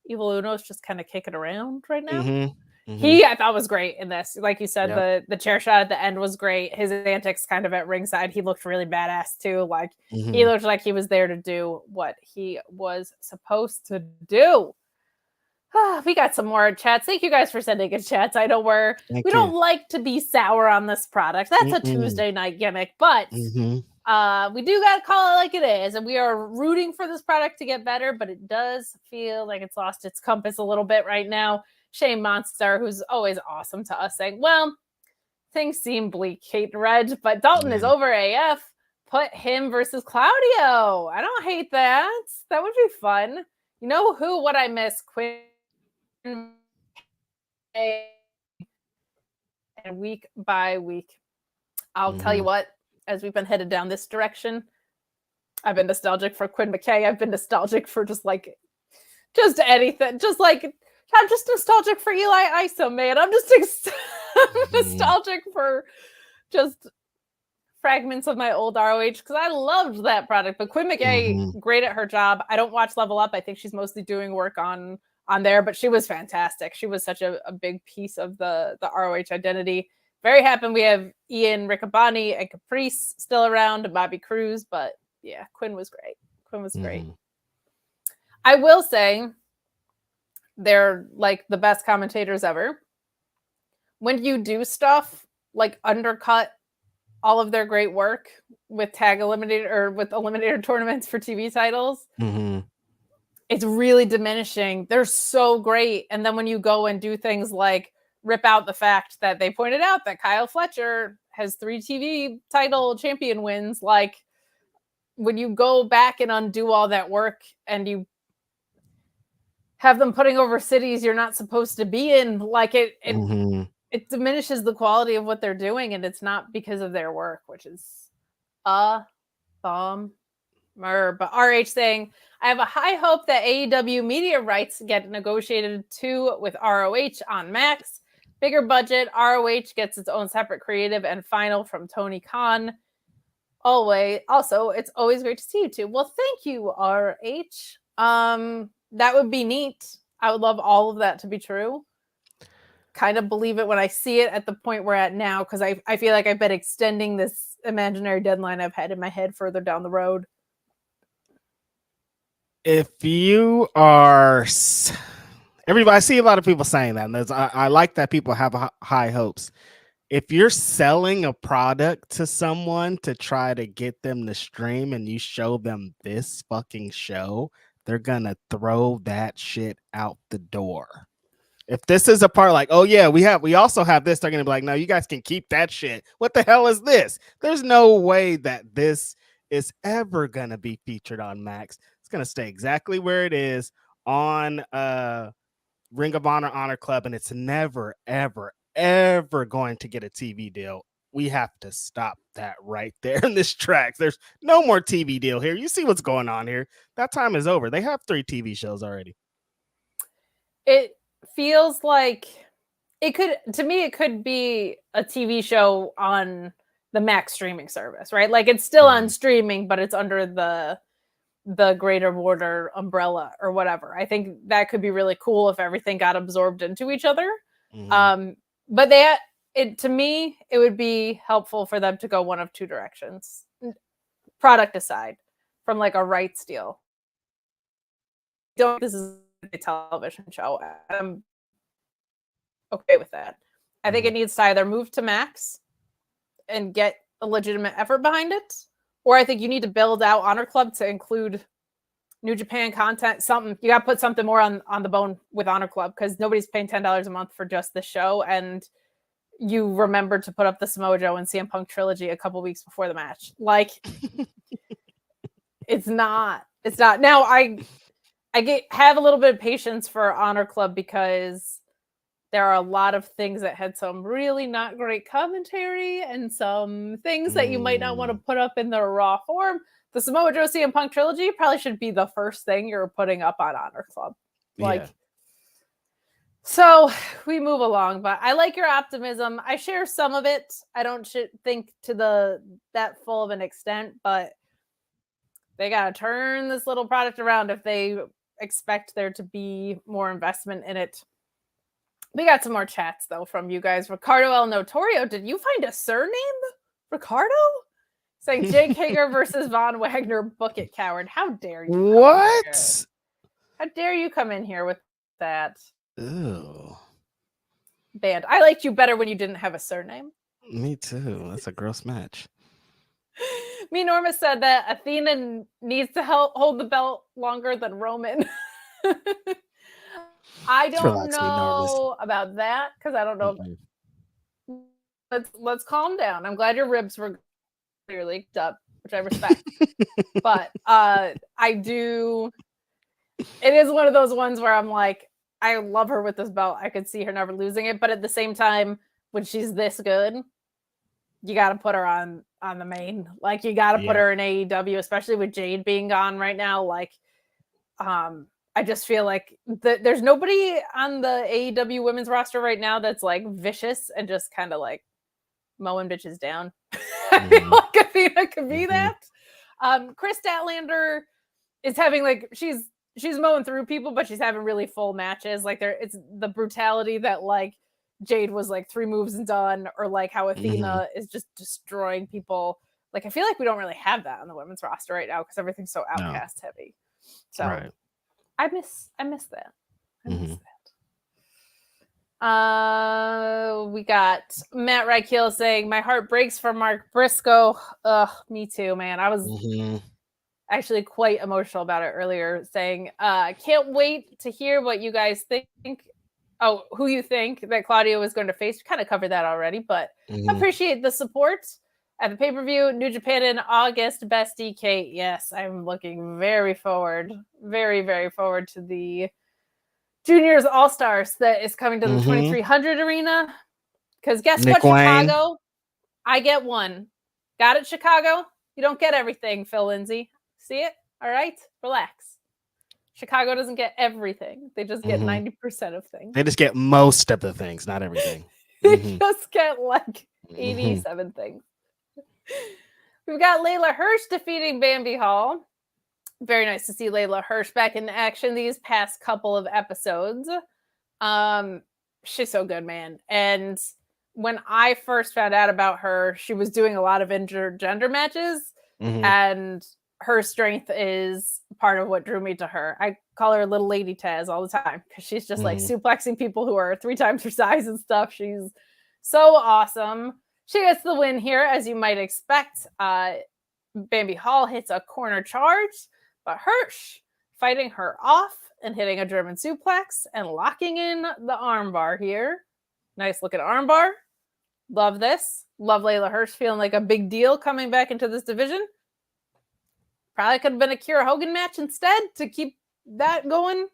Speaker 1: Evil Uno is just kind of kicking around right now. He, I thought, was great in this. Like you said, the chair shot at the end was great. His antics kind of at ringside, he looked really badass too. Like, he looked like he was there to do what he was supposed to do. We got some more chats. Thank you guys for sending in chats. I know we don't like to be sour on this product. That's a Tuesday night gimmick, but we do got to call it like it is. And we are rooting for this product to get better, but it does feel like it's lost its compass a little bit right now. Shane Monster, who's always awesome to us, saying, well, things seem bleak, Kate and Reg, but Dalton is over AF. Put him versus Claudio. I don't hate that. That would be fun. You know what I miss? Quinn. And week by week, I'll tell you what, as we've been headed down this direction, I've been nostalgic for Quinn McKay. I've been nostalgic for just anything. I'm just nostalgic for Eli Isom, man. I'm just nostalgic for just fragments of my old ROH because I loved that product. But Quinn McKay, great at her job. I don't watch Level Up. I think she's mostly doing work on there, but she was fantastic. She was such a big piece of the ROH identity. very happy we have Ian Riccaboni and Caprice still around and Bobby Cruz, but yeah, Quinn was great. I will say they're like the best commentators ever. When you do stuff like undercut all of their great work with tag eliminator or with eliminator tournaments for TV titles, it's really diminishing. They're so great. And then when you go and do things like rip out the fact that they pointed out that Kyle Fletcher has 3 TV title champion wins, like when you go back and undo all that work and you have them putting over cities you're not supposed to be in, like it diminishes the quality of what they're doing, and it's not because of their work, which is a bummer. But RH saying, I have a high hope that AEW media rights get negotiated too with ROH on Max. Bigger budget, ROH gets its own separate creative and final from Tony Khan. Also, it's always great to see you two. Well, thank you, RH. That would be neat. I would love all of that to be true. Kind of believe it when I see it at the point we're at now, because I feel like I've been extending this imaginary deadline I've had in my head further down the road.
Speaker 2: If you are... Everybody, I see a lot of people saying that. And I like that people have high hopes. If you're selling a product to someone to try to get them to stream and you show them this fucking show, they're gonna throw that shit out the door. If this is a part like, oh yeah, we also have this, they're gonna be like, no, you guys can keep that shit. What the hell is this? There's no way that this is ever gonna be featured on Max. It's gonna stay exactly where it is on Ring of Honor Club, and it's never, ever, ever going to get a TV deal. We have to stop that right there in this track. There's no more TV deal here. You see what's going on here. That time is over. They have 3 TV shows already.
Speaker 1: It feels like it could be a TV show on the Max streaming service, right? Like it's still on streaming, but it's under the Greater Border umbrella or whatever. I think that could be really cool if everything got absorbed into each other. But to me, it would be helpful for them to go one of 2 directions, product aside, from like a rights deal. This is a television show. I'm okay with that. I think it needs to either move to Max and get a legitimate effort behind it, or I think you need to build out Honor Club to include New Japan content. Something you got to put something more on the bone with Honor Club, because nobody's paying $10 a month for just the show, and you remembered to put up the Samoa Joe and CM Punk trilogy a couple weeks before the match. Like, it's not. Now I have a little bit of patience for Honor Club because there are a lot of things that had some really not great commentary and some things that you might not want to put up in the raw form. The Samoa Joe CM Punk trilogy probably should be the first thing you're putting up on Honor Club. So we move along, but I like your optimism. I share some of it. I don't think to that full of an extent, but they got to turn this little product around if they expect there to be more investment in it. We got some more chats, though, from you guys. Ricardo El Notorio, did you find a surname? Ricardo? Saying Jake Hager versus Von Wagner, book it, coward. How dare you?
Speaker 2: What?
Speaker 1: How dare you come in here with that?
Speaker 2: Ew.
Speaker 1: Band. I liked you better when you didn't have a surname.
Speaker 2: Me too. That's a gross match.
Speaker 1: Me Norma said that Athena needs to hold the belt longer than Roman. I don't know about that, because I don't know. Let's calm down. I'm glad your ribs were clearly leaked up, which I respect. But I do. It is one of those ones where I'm like, I love her with this belt. I could see her never losing it. But at the same time, when she's this good, you got to put her on the main. Like, you got to put her in AEW, especially with Jade being gone right now. Like, I just feel like there's nobody on the AEW women's roster right now that's like vicious and just kind of like mowing bitches down. I feel like Athena could be that. Chris Statlander is having like she's mowing through people, but she's having really full matches. Like it's the brutality that like Jade was like 3 moves and done, or like how Athena is just destroying people. Like I feel like we don't really have that on the women's roster right now because everything's so outcast heavy. So I miss that. I miss that. We got Matt Reichel saying, "My heart breaks for Mark Briscoe." Ugh, me too, man. I was actually quite emotional about it earlier, saying, "Can't wait to hear what you guys think. Oh, who you think that Claudio is going to face." We kind of covered that already, but appreciate the support at the pay-per-view. New Japan in August. Best DK. Yes, I'm looking very, very forward to the Juniors All-Stars that is coming to the 2300 arena. Because guess what, Chicago? I get one. Got it, Chicago? You don't get everything, Phil Lindsay. See it? All right? Relax. Chicago doesn't get everything. They just get 90% of things.
Speaker 2: They just get most of the things, not everything.
Speaker 1: They just get like 87 things. We've got Leyla Hirsch defeating Bambi Hall. Very nice to see Leyla Hirsch back in action these past couple of episodes. She's so good, man. And when I first found out about her, she was doing a lot of intergender matches, and her strength is part of what drew me to her. I call her Little Lady Taz all the time because she's just like suplexing people who are 3 times her size and stuff. She's so awesome. She gets the win here, as you might expect. Bambi Hall hits a corner charge, but Hirsch fighting her off and hitting a German suplex and locking in the armbar here. Nice looking armbar. Love this. Love Leyla Hirsch feeling like a big deal coming back into this division. Probably could have been a Kiera Hogan match instead to keep that going.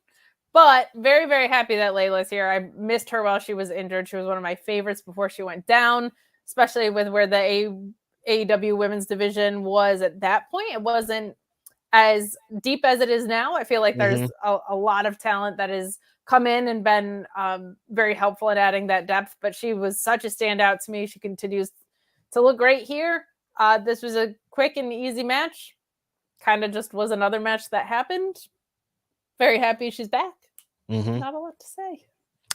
Speaker 1: But very, very happy that Layla's here. I missed her while she was injured. She was one of my favorites before she went down, especially with where the AEW women's division was at that point. It wasn't as deep as it is now. I feel like there's a lot of talent that has come in and been very helpful in adding that depth. But she was such a standout to me. She continues to look great here. This was a quick and easy match. Kind of just was another match that happened. Very happy she's back. Not a lot to say.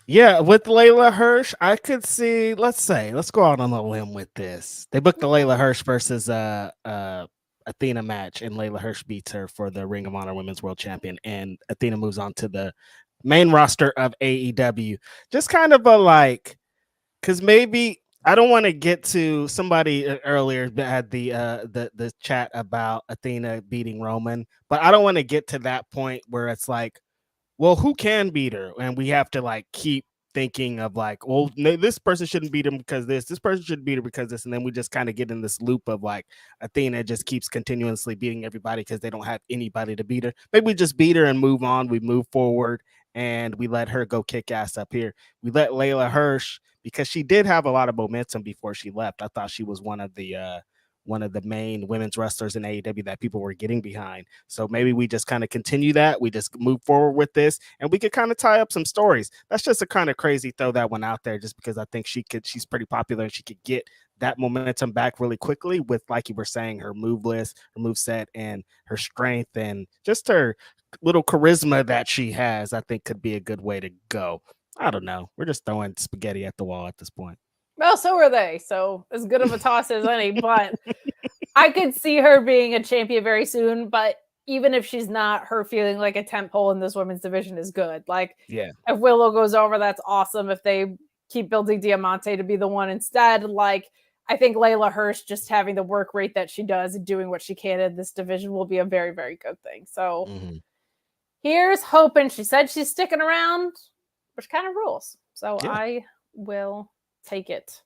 Speaker 2: Yeah, with Leyla Hirsch, I could see, let's go out on a limb with this. They booked the Leyla Hirsch versus Athena match, and Leyla Hirsch beats her for the Ring of Honor Women's World Champion, and Athena moves on to the main roster of AEW. Just kind of a like, because maybe I don't want to get to somebody earlier that had the chat about Athena beating Roman, but I don't want to get to that point where it's like, well, who can beat her? And we have to like keep thinking of like, well, this person shouldn't beat him because this person shouldn't beat her because this. And then we just kind of get in this loop of like Athena just keeps continuously beating everybody because they don't have anybody to beat her. Maybe we just beat her and move on. We move forward and we let her go kick ass up here. We let Leyla Hirsch, because she did have a lot of momentum before she left. I thought she was one of the main women's wrestlers in AEW that people were getting behind. So maybe we just kind of continue that. We just move forward with this and we could kind of tie up some stories. That's just a kind of crazy throw that one out there just because I think she's pretty popular and she could get that momentum back really quickly with, like you were saying, her move list, her move set, and her strength and just her little charisma that she has. I think could be a good way to go. I don't know. We're just throwing spaghetti at the wall at this point.
Speaker 1: Well, so are they. So as good of a toss as any, but I could see her being a champion very soon. But even if she's not, her feeling like a tentpole in this women's division is good. Like, if Willow goes over, that's awesome. If they keep building Diamante to be the one instead, like, I think Leyla Hirsch just having the work rate that she does and doing what she can in this division will be a very, very good thing. So here's hoping. She said she's sticking around, which kind of rules. So I will take it.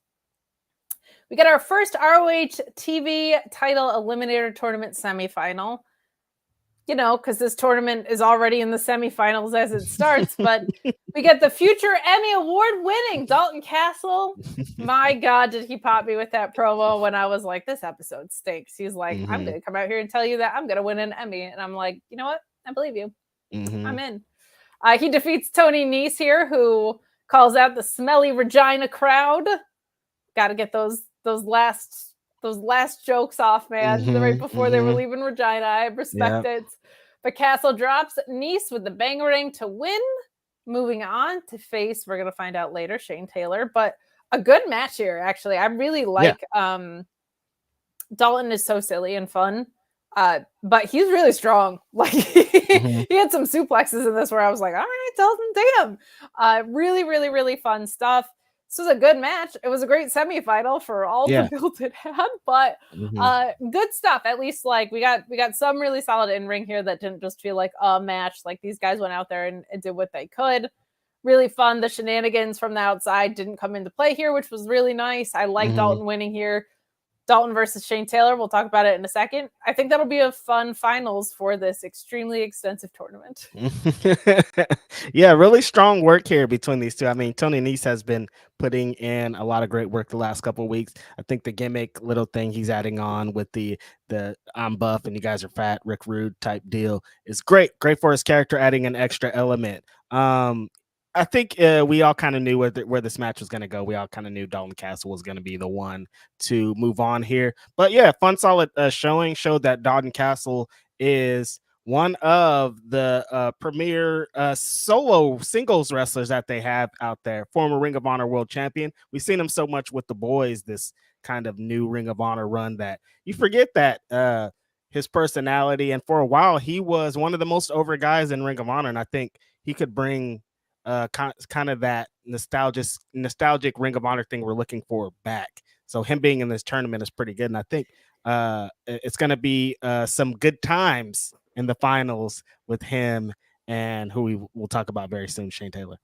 Speaker 1: We got our first ROH TV title eliminator tournament semifinal. You know, because this tournament is already in the semifinals as it starts, but we get the future Emmy Award winning Dalton Castle. My God, did he pop me with that promo when I was like, this episode stinks. He's like, I'm going to come out here and tell you that I'm going to win an Emmy. And I'm like, you know what? I believe you. I'm in. He defeats Tony Nese here, who calls out the smelly Regina crowd. Got to get those last jokes off, man. Right before they were leaving Regina. I respect it. But Castle drops Nese with the bang ring to win. Moving on to face, we're going to find out later, Shane Taylor, but a good match here, actually. I really like Dalton is so silly and fun, but he's really strong. Like he had some suplexes in this where I was like, all right, Dalton, damn. Really, really, really fun stuff. This was a good match. It was a great semifinal for all the build it had, but good stuff. At least like we got some really solid in-ring here that didn't just feel like a match. Like these guys went out there and did what they could. Really fun. The shenanigans from the outside didn't come into play here, which was really nice. I like Dalton winning here. Dalton versus Shane Taylor. We'll talk about it in a second. I think that'll be a fun finals for this extremely extensive tournament.
Speaker 2: Yeah, really strong work here between these two. I mean, Tony Nese has been putting in a lot of great work the last couple of weeks. I think the gimmick little thing he's adding on with the I'm buff and you guys are fat, Rick Rude type deal is great. Great for his character, adding an extra element. I think we all kind of knew where this match was going to go. We all kind of knew Dalton Castle was going to be the one to move on here. But yeah, fun, solid showed that Dalton Castle is one of the premier solo singles wrestlers that they have out there. Former Ring of Honor World Champion. We've seen him so much with the boys, this kind of new Ring of Honor run, that you forget that his personality. And for a while, he was one of the most over guys in Ring of Honor. And I think he could bring kind of that nostalgic Ring of Honor thing we're looking for back. So him being in this tournament is pretty good. And I think it's going to be some good times in the finals with him and who we will talk about very soon, Shane Taylor.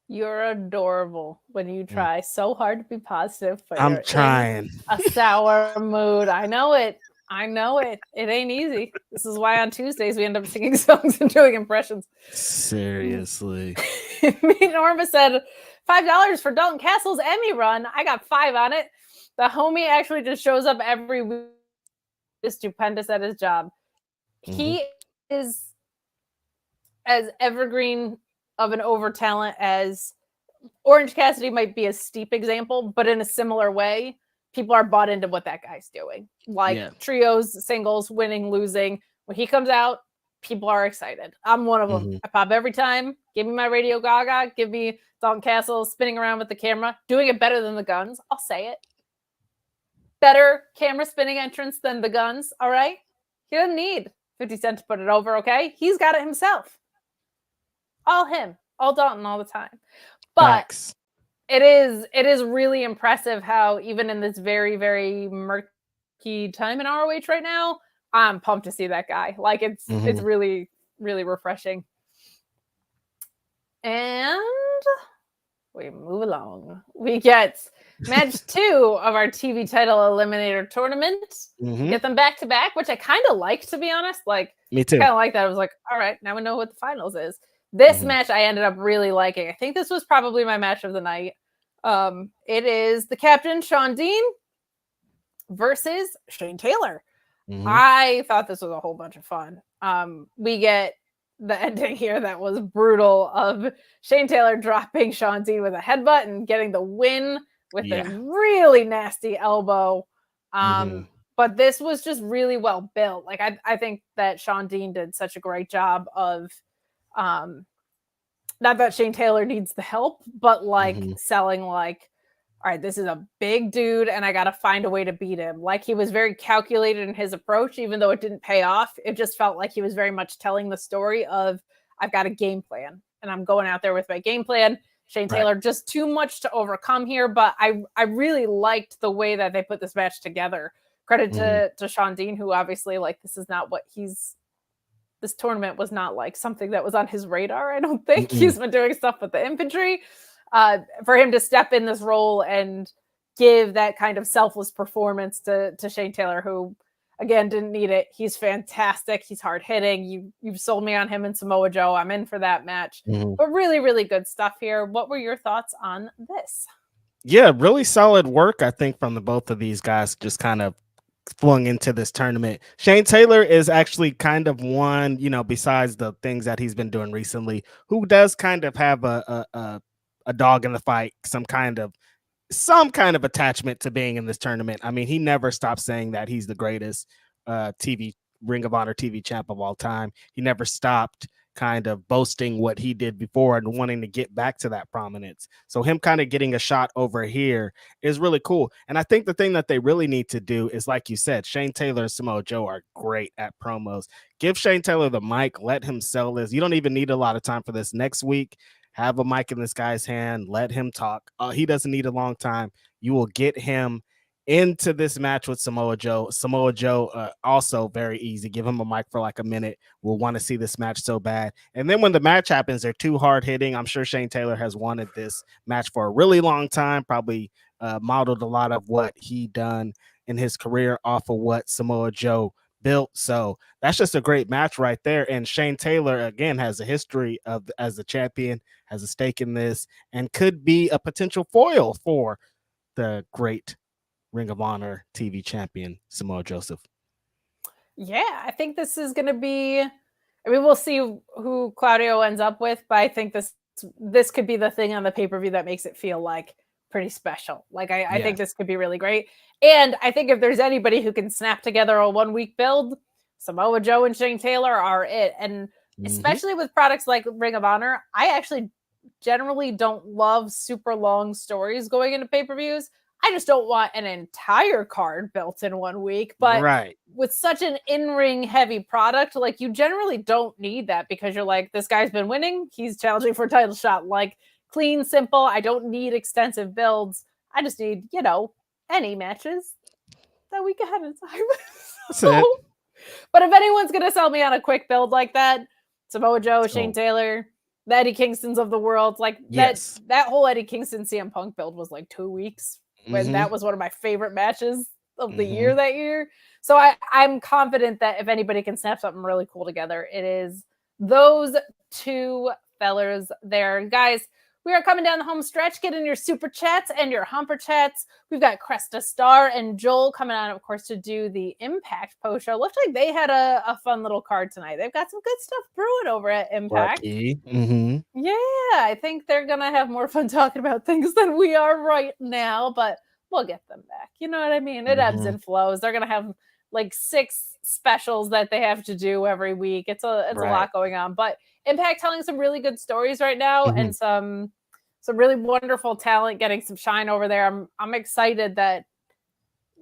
Speaker 1: You're adorable when you try so hard to be positive, but
Speaker 2: I'm trying.
Speaker 1: A sour mood. I know it. It ain't easy. This is why on Tuesdays we end up singing songs and doing impressions.
Speaker 2: Seriously.
Speaker 1: Me Norma said $5 for Dalton Castle's Emmy run. I got 5 on it. The homie actually just shows up every week. Is stupendous at his job. He is as evergreen of an over talent as Orange Cassidy might be a steep example, but in a similar way. People are bought into what that guy's doing. Like trios, singles, winning, losing. When he comes out, people are excited. I'm one of them. I pop every time. Give me my Radio Gaga. Give me Dalton Castle spinning around with the camera. Doing it better than the Guns. I'll say it. Better camera spinning entrance than the Guns. All right? He doesn't need 50 Cent to put it over, okay? He's got it himself. All him. All Dalton all the time. But... Facts. It is really impressive how even in this very, very murky time in ROH right now, I'm pumped to see that guy. Like it's really, really refreshing. And we move along. We get match 2 of our TV title eliminator tournament. Get them back to back, which I kind of like, to be honest. Like,
Speaker 2: me too.
Speaker 1: Kind of like that. I was like, all right, now we know what the finals is. This match I ended up really liking. I think this was probably my match of the night. It is the captain, Shawn Dean, versus Shane Taylor. I thought this was a whole bunch of fun. We get the ending here that was brutal of Shane Taylor dropping Shawn Dean with a headbutt and getting the win with a really nasty elbow. But this was just really well built. Like I think that Shawn Dean did such a great job of not that Shane Taylor needs the help, but like selling like, all right, this is a big dude and I got to find a way to beat him. Like he was very calculated in his approach, even though it didn't pay off. It just felt like he was very much telling the story of I've got a game plan and I'm going out there with my game plan. Shane Taylor, just too much to overcome here, but I really liked the way that they put this match together. Credit to Shawn Dean, who obviously like this is not what this tournament was not like something that was on his radar. I don't think he's been doing stuff with the infantry. For him to step in this role and give that kind of selfless performance to Shane Taylor, who again didn't need it. He's fantastic. He's hard hitting. You've sold me on him and Samoa Joe. I'm in for that match. But really, really good stuff here. What were your thoughts on this?
Speaker 2: Yeah, really solid work, I think, from the both of these guys. Just kind of flung into this tournament. Shane Taylor is actually kind of one, besides the things that he's been doing recently, who does kind of have a dog in the fight, some kind of attachment to being in this tournament. I mean, he never stops saying that he's the greatest TV Ring of Honor TV champ of all time. He never stopped kind of boasting what he did before and wanting to get back to that prominence. So him kind of getting a shot over here is really cool. And I think the thing that they really need to do is, like you said, Shane Taylor and Samoa Joe are great at promos. Give Shane Taylor the mic, let him sell this. You don't even need a lot of time for this. Next week, have a mic in this guy's hand, let him talk. He doesn't need a long time. You will get him into this match with Samoa Joe. Samoa Joe, also very easy. Give him a mic for like a minute. We'll want to see this match so bad. And then when the match happens, they're too hard hitting. I'm sure Shane Taylor has wanted this match for a really long time, probably modeled a lot of what he done in his career off of what Samoa Joe built. So that's just a great match right there. And Shane Taylor, again, has a history of as a champion, has a stake in this, and could be a potential foil for the great Ring of Honor TV champion Samoa Joseph.
Speaker 1: Yeah, I think this is going to be, I mean, we'll see who Claudio ends up with, but I think this could be the thing on the pay-per-view that makes it feel like pretty special. Like I think this could be really great. And I think if there's anybody who can snap together a 1 week build, Samoa Joe and Shane Taylor are it. And especially with products like Ring of Honor, I actually generally don't love super long stories going into pay-per-views. I just don't want an entire card built in 1 week. But with such an in-ring heavy product, like you generally don't need that because you're like, this guy's been winning. He's challenging for a title shot. Like clean, simple. I don't need extensive builds. I just need, any matches that week ahead of time. But if anyone's going to sell me on a quick build like that, Samoa Joe, Shane Taylor, the Eddie Kingstons of the world, like that whole Eddie Kingston CM Punk build was like 2 weeks. When that was one of my favorite matches of the year that year. So I'm confident that if anybody can snap something really cool together, it is those two fellers there. Guys, we are coming down the home stretch. Get in your super chats and your humper chats. We've got Cresta Star and Joel coming on, of course, to do the Impact post show. Looks like they had a fun little card tonight. They've got some good stuff brewing over at Impact. Yeah, I think they're going to have more fun talking about things than we are right now, but we'll get them back. You know what I mean? It ebbs and flows. They're going to have like 6 specials that they have to do every week. It's a lot going on, but Impact telling some really good stories right now and some really wonderful talent getting some shine over there. I'm excited that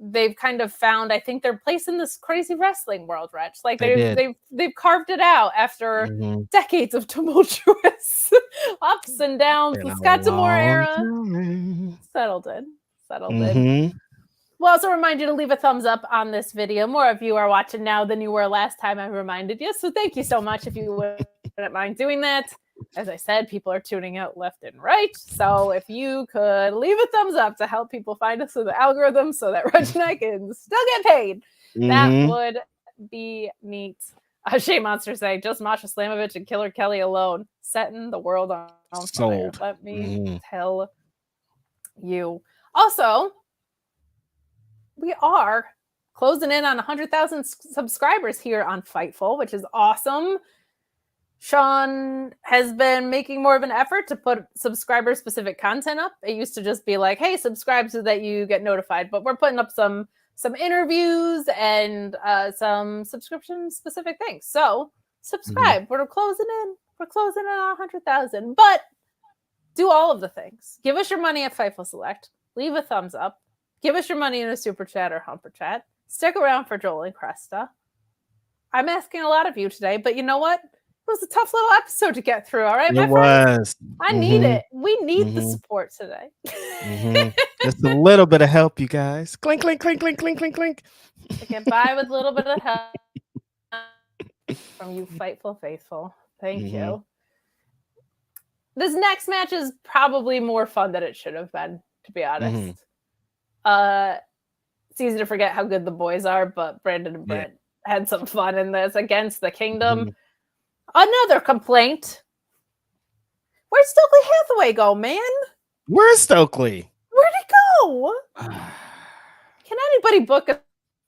Speaker 1: they've kind of found, I think, their place in this crazy wrestling world, Rich. Like they've carved it out after decades of tumultuous ups and downs. The Scott D'Amore era settled in. We'll also remind you to leave a thumbs up on this video. More of you are watching now than you were last time I reminded you. So thank you so much if you wouldn't mind doing that. As I said, people are tuning out left and right. So if you could leave a thumbs up to help people find us in the algorithm so that Reg and I can still get paid, that would be neat. Shea Monster saying, just Masha Slamovich and Killer Kelly alone, setting the world on fire. Let me tell you. Also, we are closing in on 100,000 subscribers here on Fightful, which is awesome. Shawn has been making more of an effort to put subscriber-specific content up. It used to just be like, hey, subscribe so that you get notified. But we're putting up some interviews and some subscription-specific things. So subscribe. We're closing in. We're closing in on 100,000. But do all of the things. Give us your money at Fightful Select. Leave a thumbs up. Give us your money in a super chat or humper chat. Stick around for Joel and Cresta. I'm asking a lot of you today, but you know what? It was a tough little episode to get through. All right, my friends? I need it. We need the support today.
Speaker 2: Just a little bit of help, you guys. Clink, clink, clink, clink, clink, clink, clink.
Speaker 1: I get by with a little bit of help from you Fightful faithful. Thank you. This next match is probably more fun than it should have been, to be honest. It's easy to forget how good the boys are, but Brandon and Brent had some fun in this against the Kingdom. Another complaint. Where'd Stokely Hathaway go, man?
Speaker 2: Where's Stokely?
Speaker 1: Where'd he go? Can anybody book a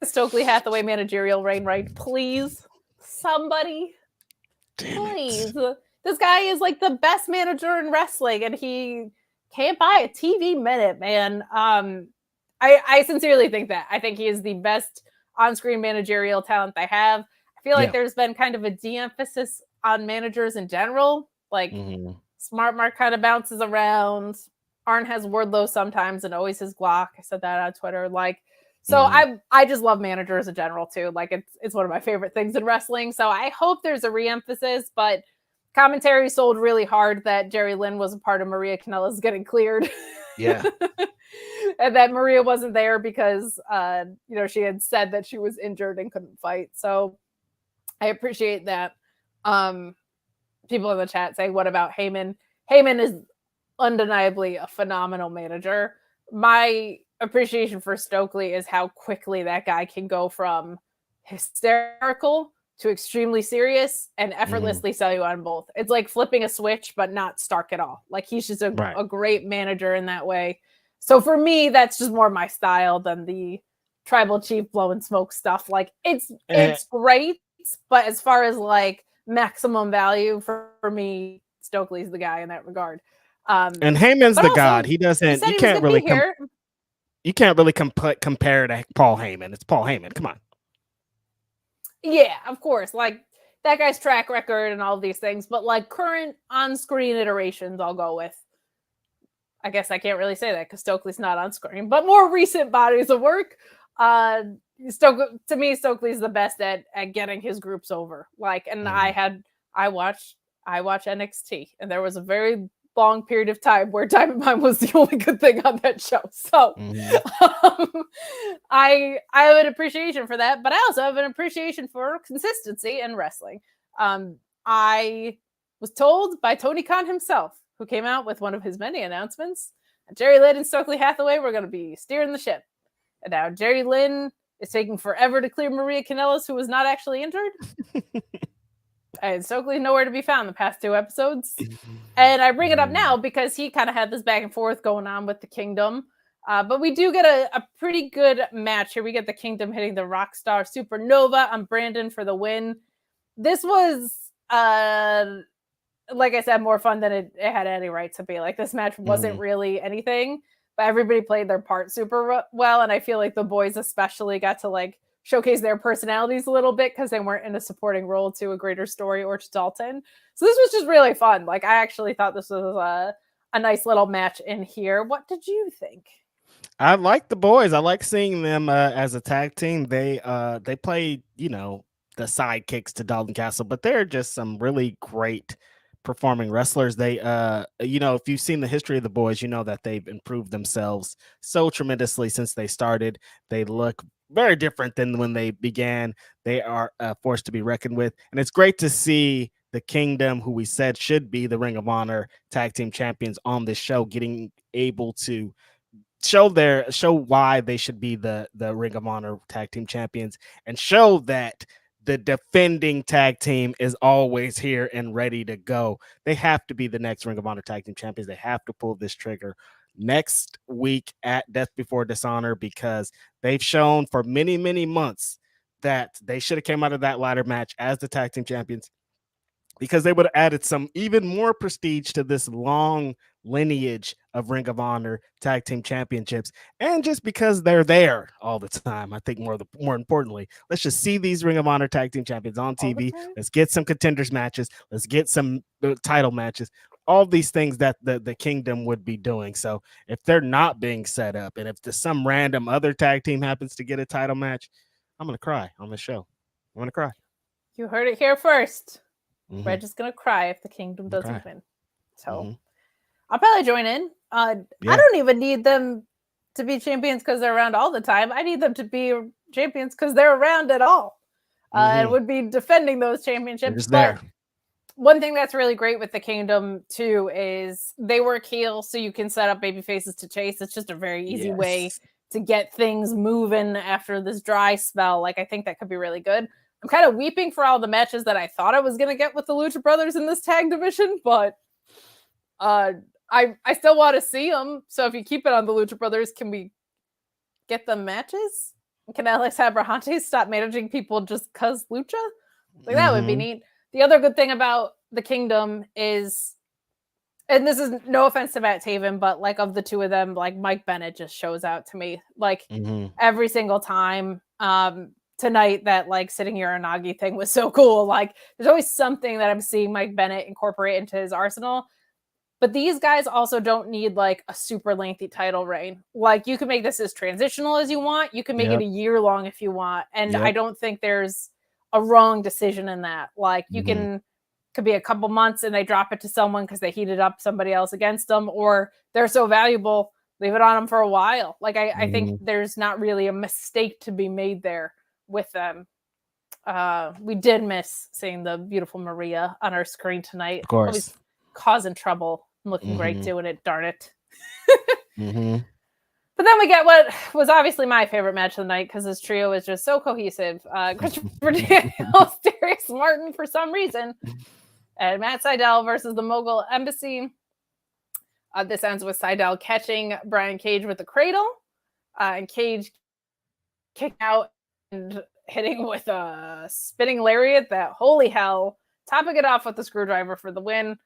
Speaker 1: Stokely Hathaway managerial reign right? Please? Somebody? Please. This guy is like the best manager in wrestling, and he can't buy a TV minute, man. I sincerely think that. I think he is the best on-screen managerial talent they have. I feel like there's been kind of a de-emphasis on managers in general. Like Smart Mark kind of bounces around. Arn has Wardlow sometimes and always his Glock. I said that on Twitter. Like, so I just love managers in general too. Like it's one of my favorite things in wrestling. So I hope there's a re-emphasis, but commentary sold really hard that Jerry Lynn was a part of Maria Kanellis getting cleared.
Speaker 2: Yeah.
Speaker 1: And that Maria wasn't there because, she had said that she was injured and couldn't fight. So I appreciate that. People in the chat say, what about Heyman? Heyman is undeniably a phenomenal manager. My appreciation for Stokely is how quickly that guy can go from hysterical to extremely serious and effortlessly sell you on both. It's like flipping a switch, but not Stark at all. Like he's just a great manager in that way. So for me, that's just more my style than the tribal chief blowing smoke stuff. Like it's great, but as far as like maximum value for me, Stokely's the guy in that regard.
Speaker 2: And Heyman's the god. He doesn't. You can't really compare to Paul Heyman. It's Paul Heyman. Come on.
Speaker 1: Yeah, of course. Like that guy's track record and all of these things, but like current on-screen iterations, I'll go with. I guess I can't really say that because Stokely's not on screen, but more recent bodies of work. To me, Stokely's the best at getting his groups over. Like, and I watch NXT, and there was a very long period of time where Diamond Mine was the only good thing on that show. So I have an appreciation for that, but I also have an appreciation for consistency in wrestling. I was told by Tony Khan himself, who came out with one of his many announcements, Jerry Lynn and Stokely Hathaway were going to be steering the ship. And now Jerry Lynn is taking forever to clear Maria Kanellis, who was not actually injured. And Stokely nowhere to be found the past 2 episodes. And I bring it up now because he kind of had this back and forth going on with the Kingdom. But we do get a pretty good match here. We get the Kingdom hitting the Rockstar Supernova on Brandon for the win. This was, like I said, more fun than it had any right to be. Like this match wasn't really anything, but everybody played their part super well. And I feel like the boys especially got to like showcase their personalities a little bit because they weren't in a supporting role to a greater story or to Dalton. So this was just really fun. Like I actually thought this was a nice little match in here. What did you think?
Speaker 2: I like the boys. I like seeing them as a tag team. They play, the sidekicks to Dalton Castle, but they're just some really great performing wrestlers. They if you've seen the history of the boys, you know that they've improved themselves so tremendously since they started. They look very different than when they began. They are a force to be reckoned with, and it's great to see the Kingdom, who we said should be the Ring of Honor tag team champions, on this show, getting able to show why they should be the Ring of Honor tag team champions, and show that the defending tag team is always here and ready to go. They have to be the next Ring of Honor tag team champions. They have to pull this trigger next week at Death Before Dishonor, because they've shown for many, many months that they should have came out of that ladder match as the tag team champions, because they would have added some even more prestige to this long lineage of Ring of Honor tag team championships. And just because they're there all the time, I think more importantly, let's just see these Ring of Honor tag team champions on TV. Let's get some contenders matches. Let's get some title matches. All these things that the Kingdom would be doing. So if they're not being set up, and if some random other tag team happens to get a title match, I'm going to cry on the show. I'm going to cry.
Speaker 1: You heard it here first. Reg is going to cry if the Kingdom doesn't win. So I'll probably join in. I don't even need them to be champions because they're around all the time. I need them to be champions because they're around at all. And would be defending those championships. But one thing that's really great with the Kingdom too is they work heel, so you can set up baby faces to chase. It's just a very easy way to get things moving after this dry spell. Like I think that could be really good. I'm kind of weeping for all the matches that I thought I was going to get with the Lucha Brothers in this tag division, but I still want to see them. So if you keep it on the Lucha Brothers, can we get them matches? Can Alex Abrahantes stop managing people just because Lucha? Like that would be neat. The other good thing about the Kingdom is, and this is no offense to Matt Taven, but like of the two of them, like Mike Bennett just shows out to me like every single time. tonight that like sitting Uranagi thing was so cool. Like there's always something that I'm seeing Mike Bennett incorporate into his arsenal. But these guys also don't need like a super lengthy title reign. Like you can make this as transitional as you want. You can make it a year long if you want. And I don't think there's a wrong decision in that. Like you could be a couple months and they drop it to someone because they heated up somebody else against them, or they're so valuable, leave it on them for a while. Like I think there's not really a mistake to be made there with them. We did miss seeing the beautiful Maria on our screen tonight.
Speaker 2: Of course.
Speaker 1: Always causing trouble. Looking great doing it, darn it. But then we get what was obviously my favorite match of the night because this trio is just so cohesive. Christopher Daniels, Darius Martin for some reason, and Matt Sydal versus the Mogul Embassy. This ends with Sydal catching Brian Cage with the cradle, and Cage kicking out and hitting with a spinning lariat that, holy hell, topping it off with the screwdriver for the win.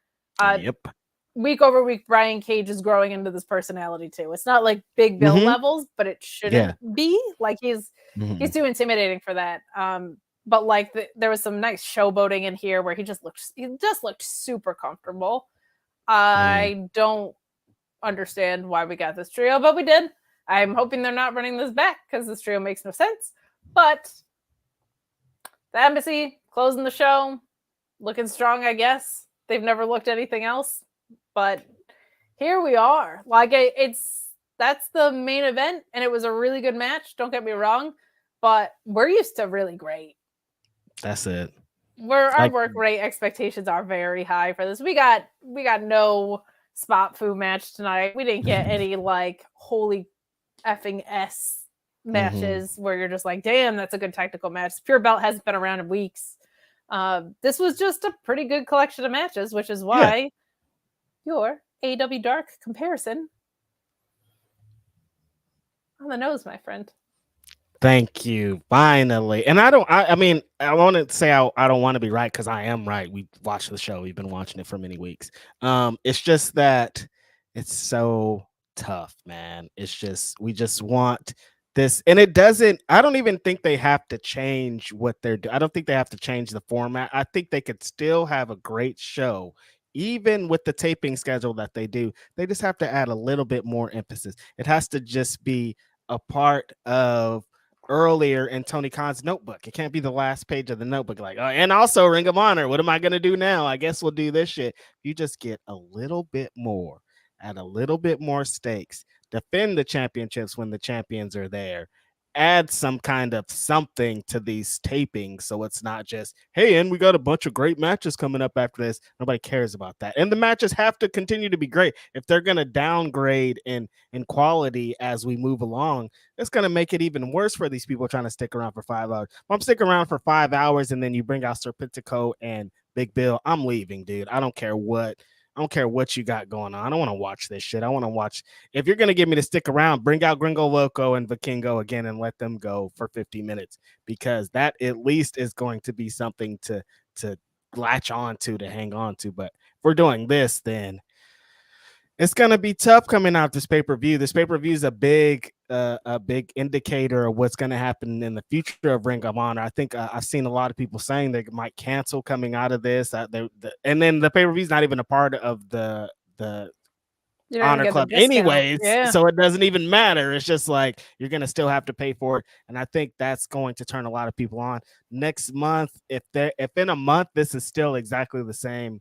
Speaker 1: Week over week, Brian Cage is growing into this personality too. It's not like Big Bill levels, but it shouldn't be. Like he's too intimidating for that. But like there was some nice showboating in here where he just looked super comfortable. I don't understand why we got this trio, but we did. I'm hoping they're not running this back because this trio makes no sense. But the Embassy closing the show, looking strong, I guess. They've never looked anything else. But here we are. Like that's the main event, and it was a really good match. Don't get me wrong, but we're used to really great.
Speaker 2: That's it.
Speaker 1: Our work rate expectations are very high for this. We got no spot food match tonight. We didn't get any like holy effing S matches where you're just like, damn, that's a good technical match. Pure Belt hasn't been around in weeks. This was just a pretty good collection of matches, which is why your AEW Dark comparison on the nose, my friend.
Speaker 2: Thank you. Finally. And I mean, I want to say I don't want to be right because I am right. We watched the show. We've been watching it for many weeks. It's just that it's so tough, man. It's just, we just want this. And I don't even think they have to change what they're doing. I don't think they have to change the format. I think they could still have a great show. Even with the taping schedule that they do, they just have to add a little bit more emphasis. It has to just be a part of earlier in Tony Khan's notebook. It can't be the last page of the notebook. Like, oh, and also Ring of Honor. What am I going to do now? I guess we'll do this shit. You just get a little bit more, add a little bit more stakes, defend the championships when the champions are there, add some kind of something to these tapings so it's not just, hey, and we got a bunch of great matches coming up after this. Nobody cares about that. And the matches have to continue to be great. If they're going to downgrade in quality as we move along, it's going to make it even worse for these people trying to stick around for 5 hours. If I'm sticking around for 5 hours and then you bring out Serpentico and Big Bill, I'm leaving, dude. I don't care what you got going on. I don't want to watch this shit. I want to watch. If you're going to get me to stick around, bring out Gringo Loco and Vikingo again and let them go for 50 minutes, because that at least is going to be something to latch on to hang on to. But if we're doing this, then it's going to be tough coming out this pay-per-view. This pay-per-view is a big indicator of what's going to happen in the future of Ring of Honor. I think I've seen a lot of people saying they might cancel coming out of this. And then the pay-per-view is not even a part of the Honor Club anyways. Yeah. So it doesn't even matter. It's just like you're going to still have to pay for it. And I think that's going to turn a lot of people on. Next month, if in a month this is still exactly the same,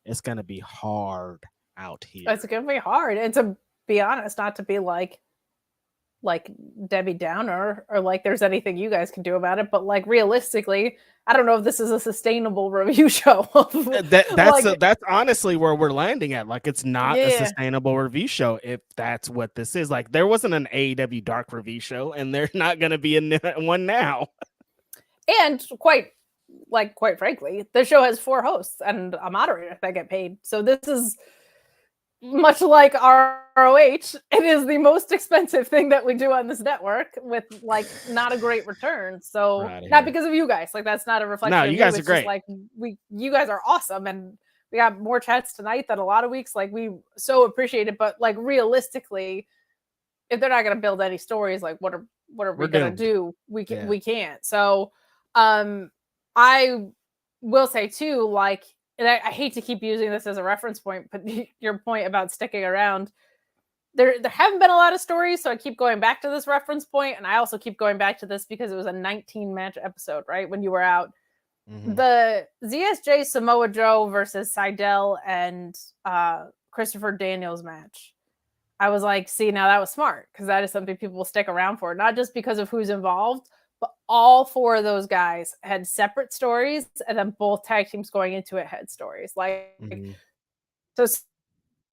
Speaker 2: it's going to be hard out here.
Speaker 1: It's going to be hard. And to be honest, not to be like Debbie Downer or like there's anything you guys can do about it, but like realistically, I don't know if this is a sustainable review show.
Speaker 2: That's honestly where we're landing at. Like it's not a sustainable review show if that's what this is. Like there wasn't an AEW Dark review show, and there's not going to be one now.
Speaker 1: And quite frankly, the show has 4 hosts and a moderator that get paid. So this is much like ROH, it is the most expensive thing that we do on this network with like not a great return. So not because of you guys, like that's not a reflection.
Speaker 2: No, you guys are great.
Speaker 1: Like you guys are awesome, and we got more chats tonight than a lot of weeks. Like we so appreciate it, but like realistically, if they're not going to build any stories, like what what are we
Speaker 2: We're
Speaker 1: gonna
Speaker 2: doomed.
Speaker 1: do? We can't. So I will say too, like, and I hate to keep using this as a reference point, but your point about sticking around, there haven't been a lot of stories, so I keep going back to this reference point, and I also keep going back to this because it was a 19 match episode, right? When you were out. The ZSJ Samoa Joe versus Sydal and Christopher Daniels match. I was like, see, now that was smart, because that is something people will stick around for, not just because of who's involved, but all four of those guys had separate stories, and then both tag teams going into it had stories. Like, so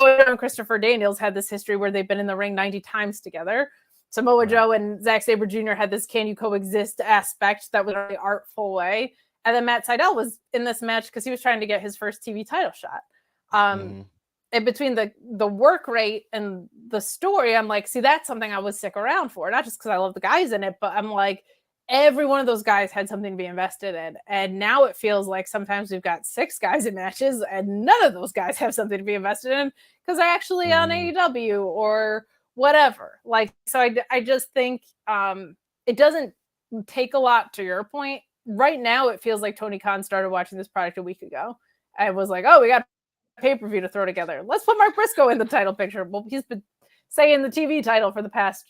Speaker 1: and Christopher Daniels had this history where they've been in the ring 90 times together. Samoa Joe and Zack Sabre Jr. had this can you coexist aspect that was a really artful way. And then Matt Sydal was in this match because he was trying to get his first TV title shot. And between the work rate and the story, I'm like, see, that's something I would stick around for. Not just because I love the guys in it, but I'm like, every one of those guys had something to be invested in. And now it feels like sometimes we've got 6 guys in matches and none of those guys have something to be invested in because they're actually on AEW or whatever. Like, so I just think it doesn't take a lot, to your point. Right now, it feels like Tony Khan started watching this product a week ago and was like, oh, we got a pay-per-view to throw together. Let's put Mark Briscoe in the title picture. Well, he's been saying the TV title for the past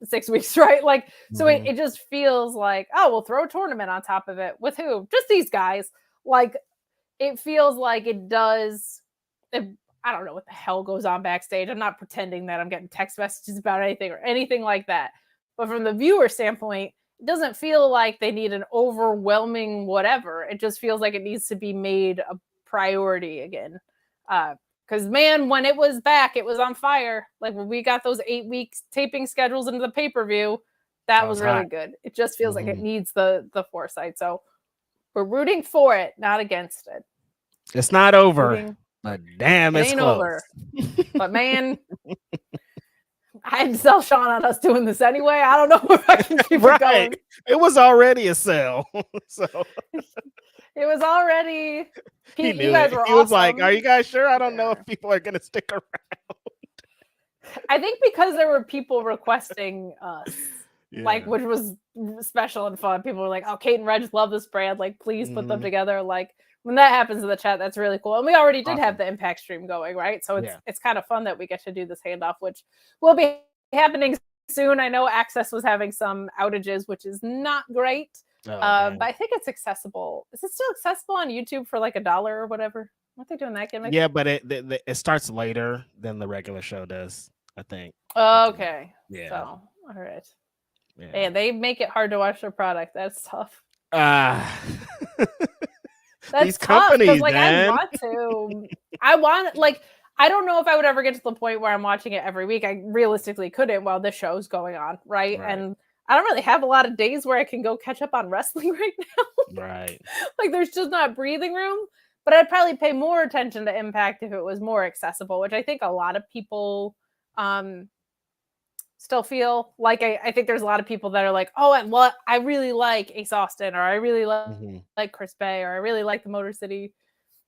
Speaker 1: 6 weeks, right? Like, so it just feels like, oh, we'll throw a tournament on top of it. With who? Just these guys. Like, it feels like it does. I don't know what the hell goes on backstage. I'm not pretending that I'm getting text messages about anything or anything like that. But from the viewer standpoint, it doesn't feel like they need an overwhelming whatever. It just feels like it needs to be made a priority again. Because, man, when it was back, it was on fire. Like, when we got those 8 weeks taping schedules into the pay-per-view, that was really good. It just feels like it needs the foresight. So we're rooting for it, not against it.
Speaker 2: It's not over, but damn, it's
Speaker 1: ain't
Speaker 2: close.
Speaker 1: Over. But, man, I had to sell Shawn on us doing this anyway. I don't know if I can keep it going.
Speaker 2: It was already a sell. So
Speaker 1: it was already.
Speaker 2: You guys were awesome. Was like, "Are you guys sure? I don't know if people are going to stick around."
Speaker 1: I think because there were people requesting us, like, which was special and fun. People were like, "Oh, Kate and Reg love this brand. Like, please put them together." Like, when that happens in the chat, that's really cool. And we already did have the Impact stream going, right? So it's kind of fun that we get to do this handoff, which will be happening soon. I know Access was having some outages, which is not great. But I think it's accessible. Is it still accessible on YouTube for like $1 or whatever? Aren't they doing that gimmick?
Speaker 2: Yeah, but it starts later than the regular show does, I think.
Speaker 1: Okay.
Speaker 2: Yeah.
Speaker 1: So, all right. Yeah, they make it hard to watch their product. That's tough. That's
Speaker 2: these
Speaker 1: tough,
Speaker 2: companies,
Speaker 1: like,
Speaker 2: man.
Speaker 1: I want, like, I don't know if I would ever get to the point where I'm watching it every week. I realistically couldn't while this show's going on, right? And I don't really have a lot of days where I can go catch up on wrestling right now.
Speaker 2: Right.
Speaker 1: Like, there's just not breathing room. But I'd probably pay more attention to Impact if it was more accessible, which I think a lot of people still feel. Like, I think there's a lot of people that are like, oh, I really like Ace Austin, or I really like Chris Bay, or I really like the Motor City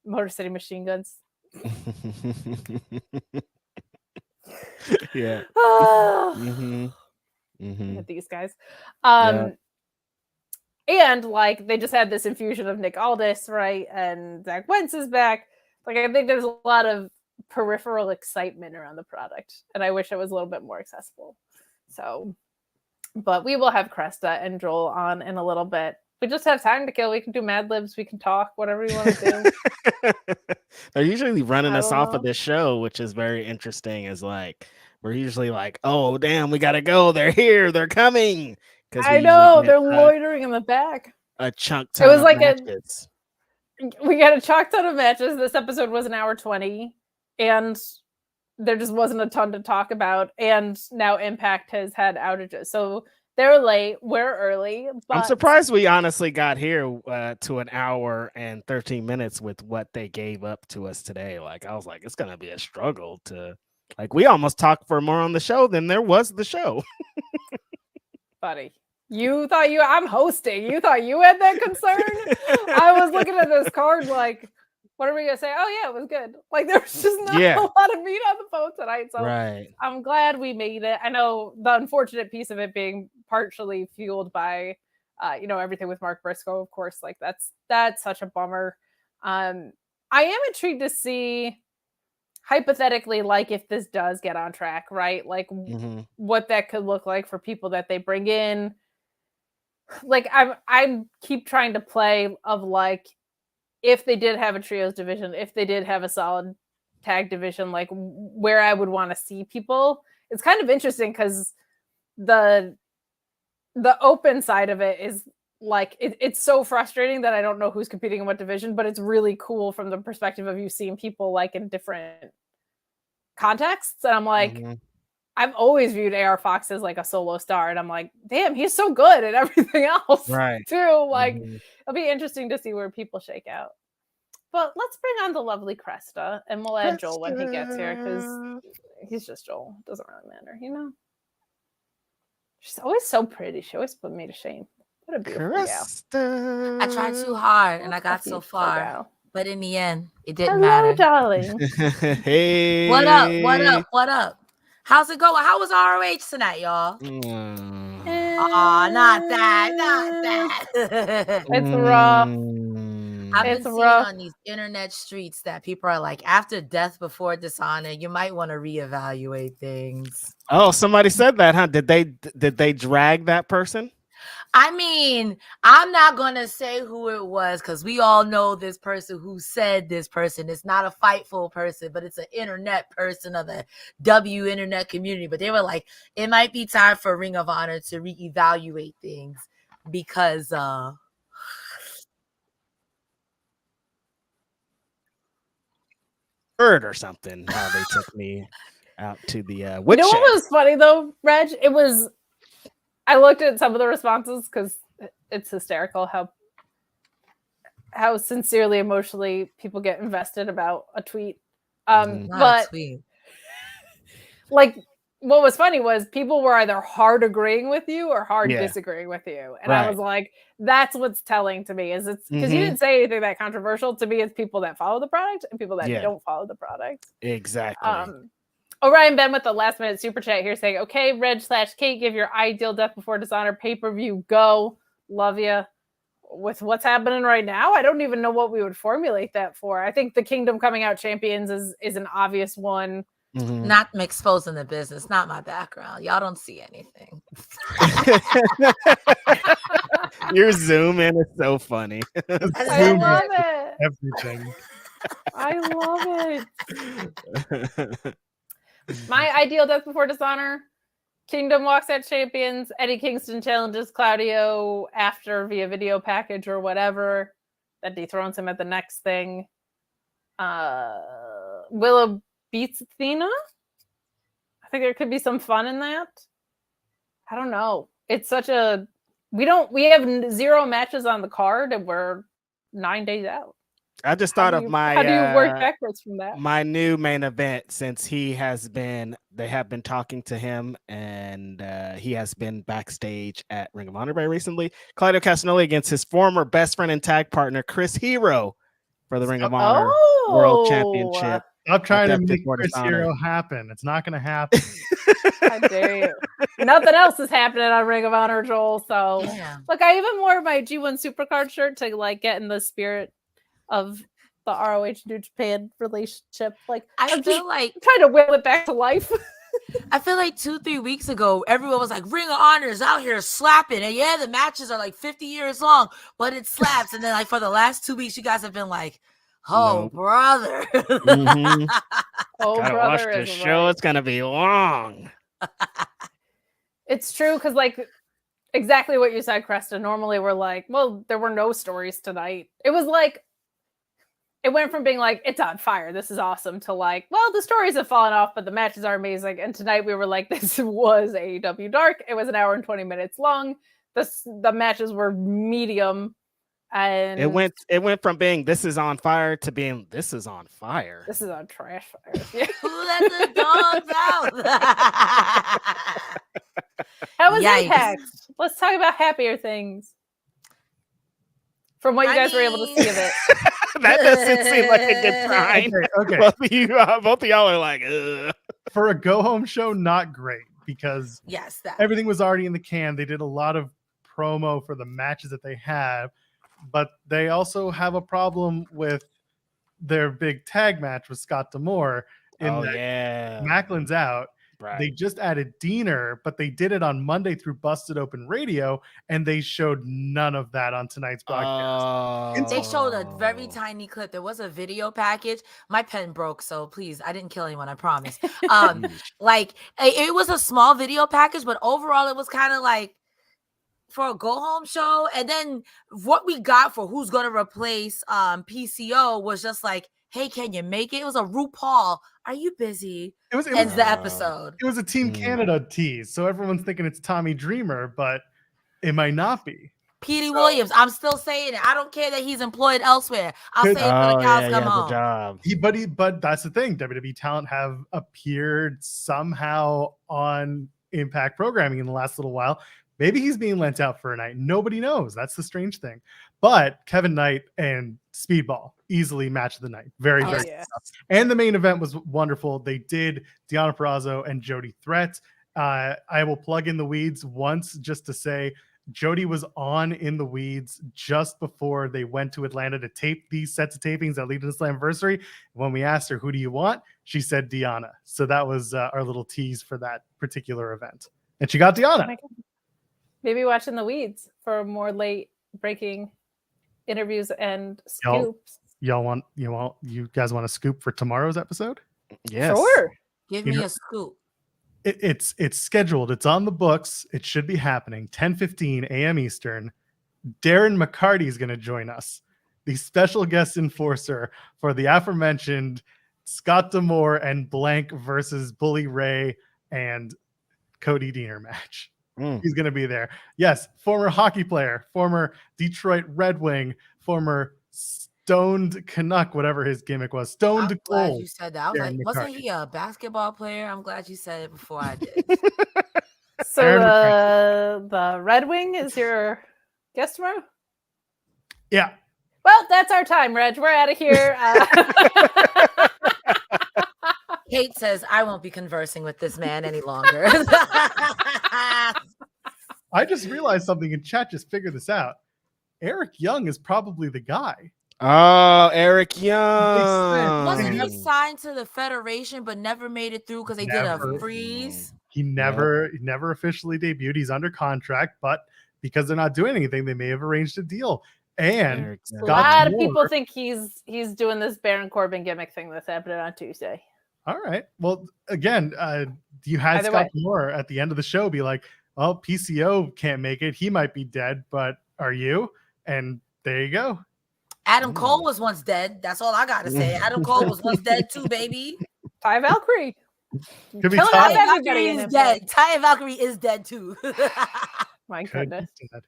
Speaker 1: Machine Guns.
Speaker 2: Yeah.
Speaker 1: These guys. And, like, they just had this infusion of Nick Aldis, right? And Zach Wentz is back. Like, I think there's a lot of peripheral excitement around the product. And I wish it was a little bit more accessible. So, but we will have Cresta and Joel on in a little bit. We just have time to kill. We can do Mad Libs. We can talk, whatever you want to do.
Speaker 2: They're usually running us off of this show, which is very interesting. Is like, we're usually like, oh, damn, we got to go. They're here. They're coming.
Speaker 1: I know. They're loitering in the back.
Speaker 2: A chunk ton of matches.
Speaker 1: We got a chunk ton of matches. This episode was 1 hour 20. And there just wasn't a ton to talk about. And now Impact has had outages. So they're late. We're early. But
Speaker 2: I'm surprised we honestly got here to 1 hour and 13 minutes with what they gave up to us today. Like, I was like, it's going to be a struggle to, like, we almost talked for more on the show than there was the show.
Speaker 1: Buddy, you thought I'm hosting. You thought you had that concern? I was looking at this card like, what are we going to say? Oh, yeah, it was good. Like, there's just not a lot of meat on the bone tonight. So I'm glad we made it. I know the unfortunate piece of it being partially fueled by, everything with Mark Briscoe, of course. Like that's such a bummer. I am intrigued to see, hypothetically, like if this does get on track, right? Like what that could look like for people that they bring in. Like I keep trying to play of like, if they did have a trios division, if they did have a solid tag division, like where I would want to see people. It's kind of interesting because the open side of it is like it's so frustrating that I don't know who's competing in what division, but it's really cool from the perspective of you seeing people like in different contexts. And I'm like, I've always viewed AR Fox as like a solo star, and I'm like, damn, he's so good at everything else,
Speaker 2: right?
Speaker 1: Too. Like, it'll be interesting to see where people shake out. But let's bring on the lovely Cresta, and we'll add Joel when he gets here because he's just Joel. It doesn't really matter, She's always so pretty. She always put me to shame. What a beautiful gal.
Speaker 3: I tried too hard, and I got so far. But in the end, it didn't
Speaker 1: Hello,
Speaker 3: matter.
Speaker 1: Darling.
Speaker 2: Hey.
Speaker 3: What up? What up? What up? How's it going? How was ROH tonight, y'all? Oh, not that.
Speaker 1: It's rough.
Speaker 3: I've been seeing on these internet streets that people are like, after death before dishonor, you might want to reevaluate things.
Speaker 2: Oh, somebody said that, huh? Did they drag that person?
Speaker 3: I mean, I'm not going to say who it was because we all know this person who said this person. It's not a Fightful person, but it's an internet person of the W internet community. But they were like, it might be time for Ring of Honor to reevaluate things because
Speaker 2: or something. How they took me out to the
Speaker 1: what was funny though, Reg? I looked at some of the responses because it's hysterical how sincerely, emotionally people get invested about a tweet. But like, what was funny was people were either hard agreeing with you or hard disagreeing with you, and I was like, "That's what's telling to me is it's because you didn't say anything that controversial. To me, it's people that follow the product and people that don't follow the product."
Speaker 2: Exactly.
Speaker 1: Orion Ben with the last minute super chat here saying, okay, Reg/Kate, give your ideal Death Before Dishonor pay-per-view go. Love you. With what's happening right now, I don't even know what we would formulate that for. I think the Kingdom coming out champions is an obvious one.
Speaker 3: Not exposing the business, not my background. Y'all don't see anything.
Speaker 2: Your zoom in is so funny.
Speaker 1: I love it.
Speaker 4: Everything.
Speaker 1: I love it. My ideal Death Before Dishonor: Kingdom walks out champions, Eddie Kingston challenges Claudio after via video package or whatever, that dethrones him at the next thing. Willow beats Athena. I think there could be some fun in that. I don't know. It's such a we have 0 matches on the card and we're 9 days out.
Speaker 2: I just thought of
Speaker 1: how do you work backwards from that?
Speaker 2: My new main event, since they have been talking to him and he has been backstage at Ring of Honor very recently. Claudio Castagnoli against his former best friend and tag partner, Chris Hero, for the Ring of Honor World Championship.
Speaker 4: Stop trying to make Chris Hero happen. It's not going to happen.
Speaker 1: How dare you? Nothing else is happening on Ring of Honor, Joel. So, look, I even wore my G1 Supercard shirt to like get in the spirit of the ROH New Japan relationship. Like,
Speaker 3: I feel like
Speaker 1: trying to will it back to life.
Speaker 3: I feel like 2-3 weeks ago, everyone was like, Ring of Honor is out here slapping. And yeah, the matches are like 50 years long, but it slaps. And then like for the last 2 weeks, you guys have been like, brother.
Speaker 1: Oh,
Speaker 2: gotta
Speaker 1: brother.
Speaker 2: Watch the show. Right. It's going to be long.
Speaker 1: It's true. Cause like exactly what you said, Cresta. Normally we're like, well, there were no stories tonight. It was like, it went from being like, it's on fire, this is awesome, to like, well, the stories have fallen off, but the matches are amazing. And tonight we were like, this was AEW Dark. It was an hour and 20 minutes long. The matches were medium. And
Speaker 2: it went from being this is on fire to being this is on fire.
Speaker 1: This is on trash fire. Yeah.
Speaker 3: Who let the dogs out?
Speaker 1: How was Impact? Let's talk about happier things. From what you guys were able to see of it.
Speaker 2: That doesn't seem like a good sign.
Speaker 4: Okay.
Speaker 2: Both of y'all are like, ugh.
Speaker 4: For a go-home show, not great. because
Speaker 3: yes, that.
Speaker 4: everything was already in the can. They did a lot of promo for the matches that they have, but they also have a problem with their big tag match with Scott D'Amore. Macklin's out.
Speaker 2: Right.
Speaker 4: They just added Diener, but they did it on Monday through Busted Open Radio, and they showed none of that on tonight's broadcast.
Speaker 3: They showed a very tiny clip. There was a video package. My pen broke, so please, I didn't kill anyone, I promise. Like, it was a small video package, but overall, it was kind of like for a go-home show. And then what we got for who's going to replace PCO was just like, hey, can you make it? It was a RuPaul. Are you busy?
Speaker 4: It was
Speaker 3: the episode.
Speaker 4: It was a Team Canada tease, so everyone's thinking it's Tommy Dreamer, but it might not be.
Speaker 3: Petey Williams. I'm still saying it. I don't care that he's employed elsewhere. I'll say it till the cows come home.
Speaker 2: Job.
Speaker 4: But that's the thing. WWE talent have appeared somehow on Impact programming in the last little while. Maybe he's being lent out for a night. Nobody knows. That's the strange thing. But Kevin Knight and Speedball easily match of the night. Very good. And the main event was wonderful. They did Deonna Purrazzo and Jody Threat. I will plug in the weeds once just to say Jody was on In the Weeds just before they went to Atlanta to tape these sets of tapings that lead to the Slammiversary. When we asked her, who do you want? She said Deonna. So that was our little tease for that particular event. And she got Deonna.
Speaker 1: Maybe watch In the Weeds for more late breaking interviews and scoops.
Speaker 4: You guys want a scoop for tomorrow's episode?
Speaker 2: Yes.
Speaker 1: Sure.
Speaker 3: Give me a scoop.
Speaker 4: It's scheduled. It's on the books. It should be happening 10:15 a.m. Eastern. Darren McCarty is going to join us, the special guest enforcer for the aforementioned Scott D'Amore and Blank versus Bully Ray and Cody Deaner match. He's going to be there. Yes, former hockey player, former Detroit Red Wing, former Stoned Canuck, whatever his gimmick was. Stoned
Speaker 3: I'm
Speaker 4: Gold.
Speaker 3: glad you said that. I was like, wasn't he a basketball player? I'm glad you said it before I did.
Speaker 1: So the Red Wing is your guest tomorrow?
Speaker 4: Yeah.
Speaker 1: Well, that's our time, Reg. We're out of here.
Speaker 3: Kate says, I won't be conversing with this man any longer.
Speaker 4: I just realized something in chat. Just figured this out. Eric Young is probably the guy.
Speaker 2: Oh, Eric Young.
Speaker 3: Wasn't he signed to the Federation but never made it through because they did a freeze?
Speaker 4: He never officially debuted. He's under contract, but because they're not doing anything, they may have arranged a deal. And
Speaker 1: a lot of people think he's doing this Baron Corbin gimmick thing that's happening on Tuesday.
Speaker 4: All right. Well, again, you had
Speaker 1: Either
Speaker 4: Scott
Speaker 1: way.
Speaker 4: Moore at the end of the show be like, well, PCO can't make it. He might be dead, but are you? And there you go.
Speaker 3: Adam Cole was once dead. That's all I got to say. Adam Cole was once dead too, baby.
Speaker 1: Ty Valkyrie.
Speaker 4: Could be
Speaker 1: Killing
Speaker 4: Ty-
Speaker 1: off everybody in
Speaker 3: is
Speaker 1: him.
Speaker 3: dead. Ty Valkyrie is dead too.
Speaker 1: My
Speaker 4: could
Speaker 1: goodness.
Speaker 4: be dead.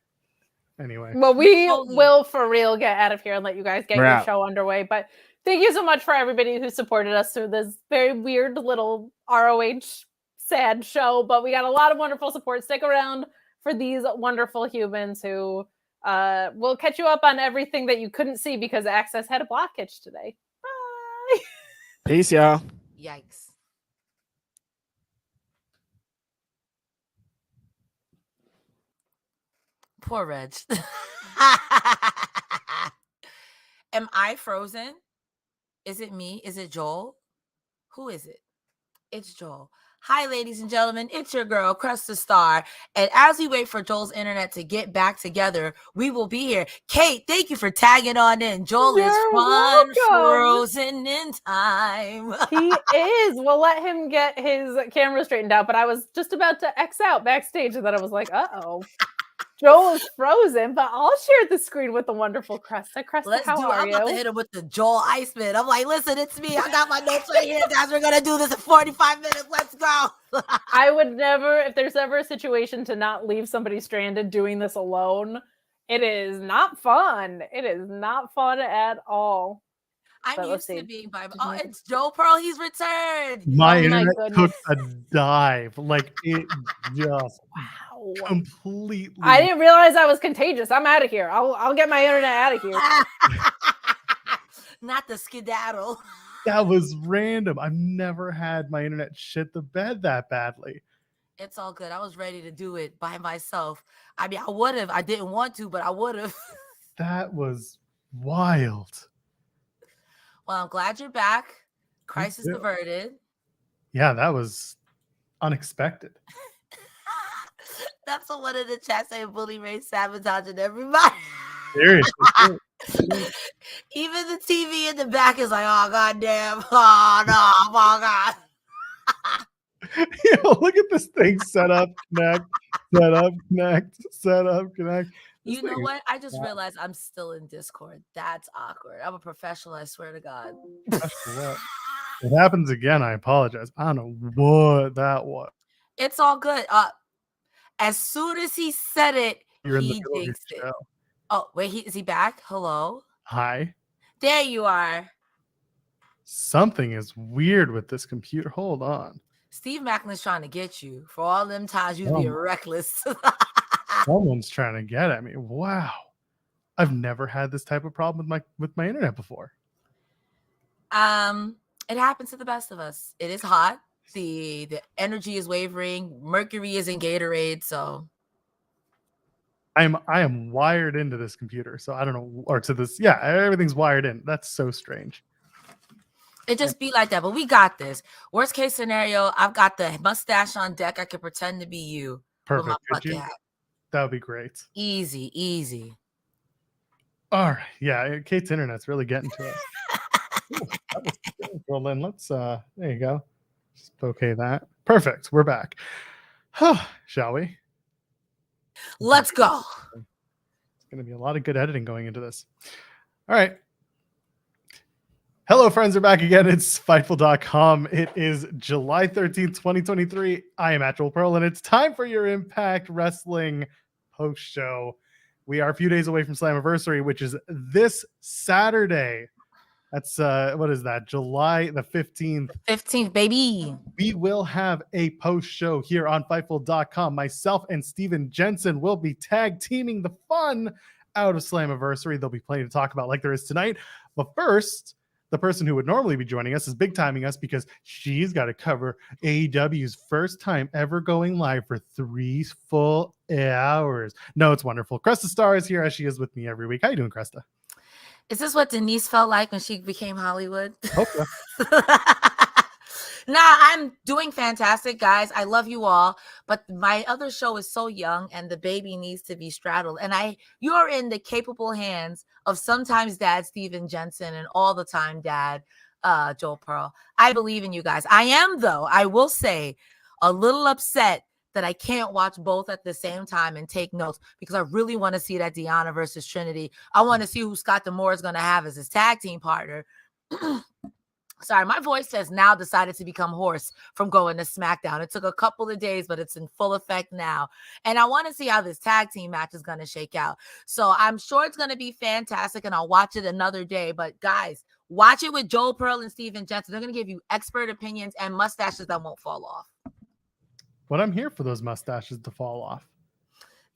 Speaker 4: Anyway.
Speaker 1: Well, we will for real get out of here and let you guys get your
Speaker 2: out.
Speaker 1: show underway. But thank you so much for everybody who supported us through this very weird little ROH sad show. But we got a lot of wonderful support. Stick around for these wonderful humans who will catch you up on everything that you couldn't see because Access had a blockage today. Bye.
Speaker 2: Peace, y'all.
Speaker 3: Yikes. Poor Reg. Am I frozen? Is it me? Is it Joel? Who is it? It's Joel. Hi, ladies and gentlemen. It's your girl, Cresta Star. And as we wait for Joel's internet to get back together, we will be here. Kate, thank you for tagging on in. Joel is fun, frozen in time.
Speaker 1: He is. We'll let him get his camera straightened out. But I was just about to X out backstage, and then I was like, uh-oh. Joel is frozen, but I'll share the screen with the wonderful Cresta. Cresta, how are
Speaker 3: I'm
Speaker 1: you?
Speaker 3: about to hit him with the Joel Iceman. I'm like, listen, it's me. I got my notes right here, guys. We're gonna do this in 45 minutes. Let's go.
Speaker 1: I would never, if there's ever a situation to not leave somebody stranded doing this alone, it is not fun. It is not fun at all.
Speaker 3: I'm used to being by. Oh, it's Joe Pearl. He's returned.
Speaker 4: My internet took a dive. Like it just completely.
Speaker 1: I didn't realize I was contagious. I'm out of here. I'll get my internet out of here.
Speaker 3: Not the skedaddle.
Speaker 4: That was random. I've never had my internet shit the bed that badly.
Speaker 3: It's all good. I was ready to do it by myself. I mean, I would have. I didn't want to, but I would have.
Speaker 4: That was wild.
Speaker 3: Well, I'm glad you're back. Crisis
Speaker 4: too.
Speaker 3: averted.
Speaker 4: Yeah, that was unexpected.
Speaker 3: That's what one in the chat saying Bully Ray sabotaging everybody.
Speaker 4: Seriously.
Speaker 3: Even the TV in the back is like, oh, goddamn. Oh, no. Oh, God.
Speaker 4: Yo, look at this thing. Set up, connect, set up, connect, set up, connect.
Speaker 3: You know what? I just realized I'm still in Discord. That's awkward. I'm a professional, I swear to God.
Speaker 4: What? If it happens again, I apologize. I don't know what that was.
Speaker 3: It's all good. As soon as he said it,
Speaker 4: You're in the
Speaker 3: he
Speaker 4: middle of your
Speaker 3: jinxed it.
Speaker 4: show.
Speaker 3: Oh, wait, is he back? Hello?
Speaker 4: Hi.
Speaker 3: There you are.
Speaker 4: Something is weird with this computer. Hold on.
Speaker 3: Steve Macklin's trying to get you for all them times you being reckless.
Speaker 4: Someone's trying to get at me. Wow. I've never had this type of problem with my internet before.
Speaker 3: It happens to the best of us. It is hot. The energy is wavering. Mercury is in Gatorade, so
Speaker 4: I am wired into this computer, so I don't know, or to this. Yeah, everything's wired in. That's so strange.
Speaker 3: it just be like that. But we got this. Worst case scenario, I've got the mustache on deck. I could pretend to be you.
Speaker 4: Perfect.
Speaker 3: With my
Speaker 4: Could you?
Speaker 3: bucket hat.
Speaker 4: That would be great.
Speaker 3: Easy.
Speaker 4: All right. Yeah, Kate's internet's really getting to us. Well, then let's there you go. Just okay that. Perfect. We're back. Shall we?
Speaker 3: Let's go.
Speaker 4: It's going to be a lot of good editing going into this. All right. Hello, friends. We're back again. It's Fightful.com. It is July 13th, 2023. I am at Joel Pearl, and it's time for your Impact Wrestling post-show. We are a few days away from Slammiversary, which is this Saturday. That's, what is that? July the 15th.
Speaker 3: 15th, baby.
Speaker 4: We will have a post-show here on Fightful.com. Myself and Steven Jensen will be tag teaming the fun out of Slammiversary. There'll be plenty to talk about like there is tonight. But first, the person who would normally be joining us is big timing us because she's got to cover AEW's first time ever going live for 3 full hours. No, it's wonderful. Cresta Star is here as she is with me every week. How you doing, Cresta?
Speaker 3: Is this what Denise felt like when she became Hollywood?
Speaker 4: Okay.
Speaker 3: Nah, I'm doing fantastic, guys. I love you all, but my other show is so young and the baby needs to be straddled. And you're in the capable hands of sometimes Dad Steven Jensen and all the time Dad Joel Pearl. I believe in you guys. I am, though, I will say, a little upset that I can't watch both at the same time and take notes because I really want to see that Deonna versus Trinity. I want to see who Scott D'Amore is going to have as his tag team partner. Sorry, my voice has now decided to become hoarse from going to SmackDown. It took a couple of days, but it's in full effect now. And I want to see how this tag team match is going to shake out. So I'm sure it's going to be fantastic, and I'll watch it another day. But guys, watch it with Joel Pearl and Steven Jensen. They're going to give you expert opinions and mustaches that won't fall off.
Speaker 4: But I'm here for those mustaches to fall off.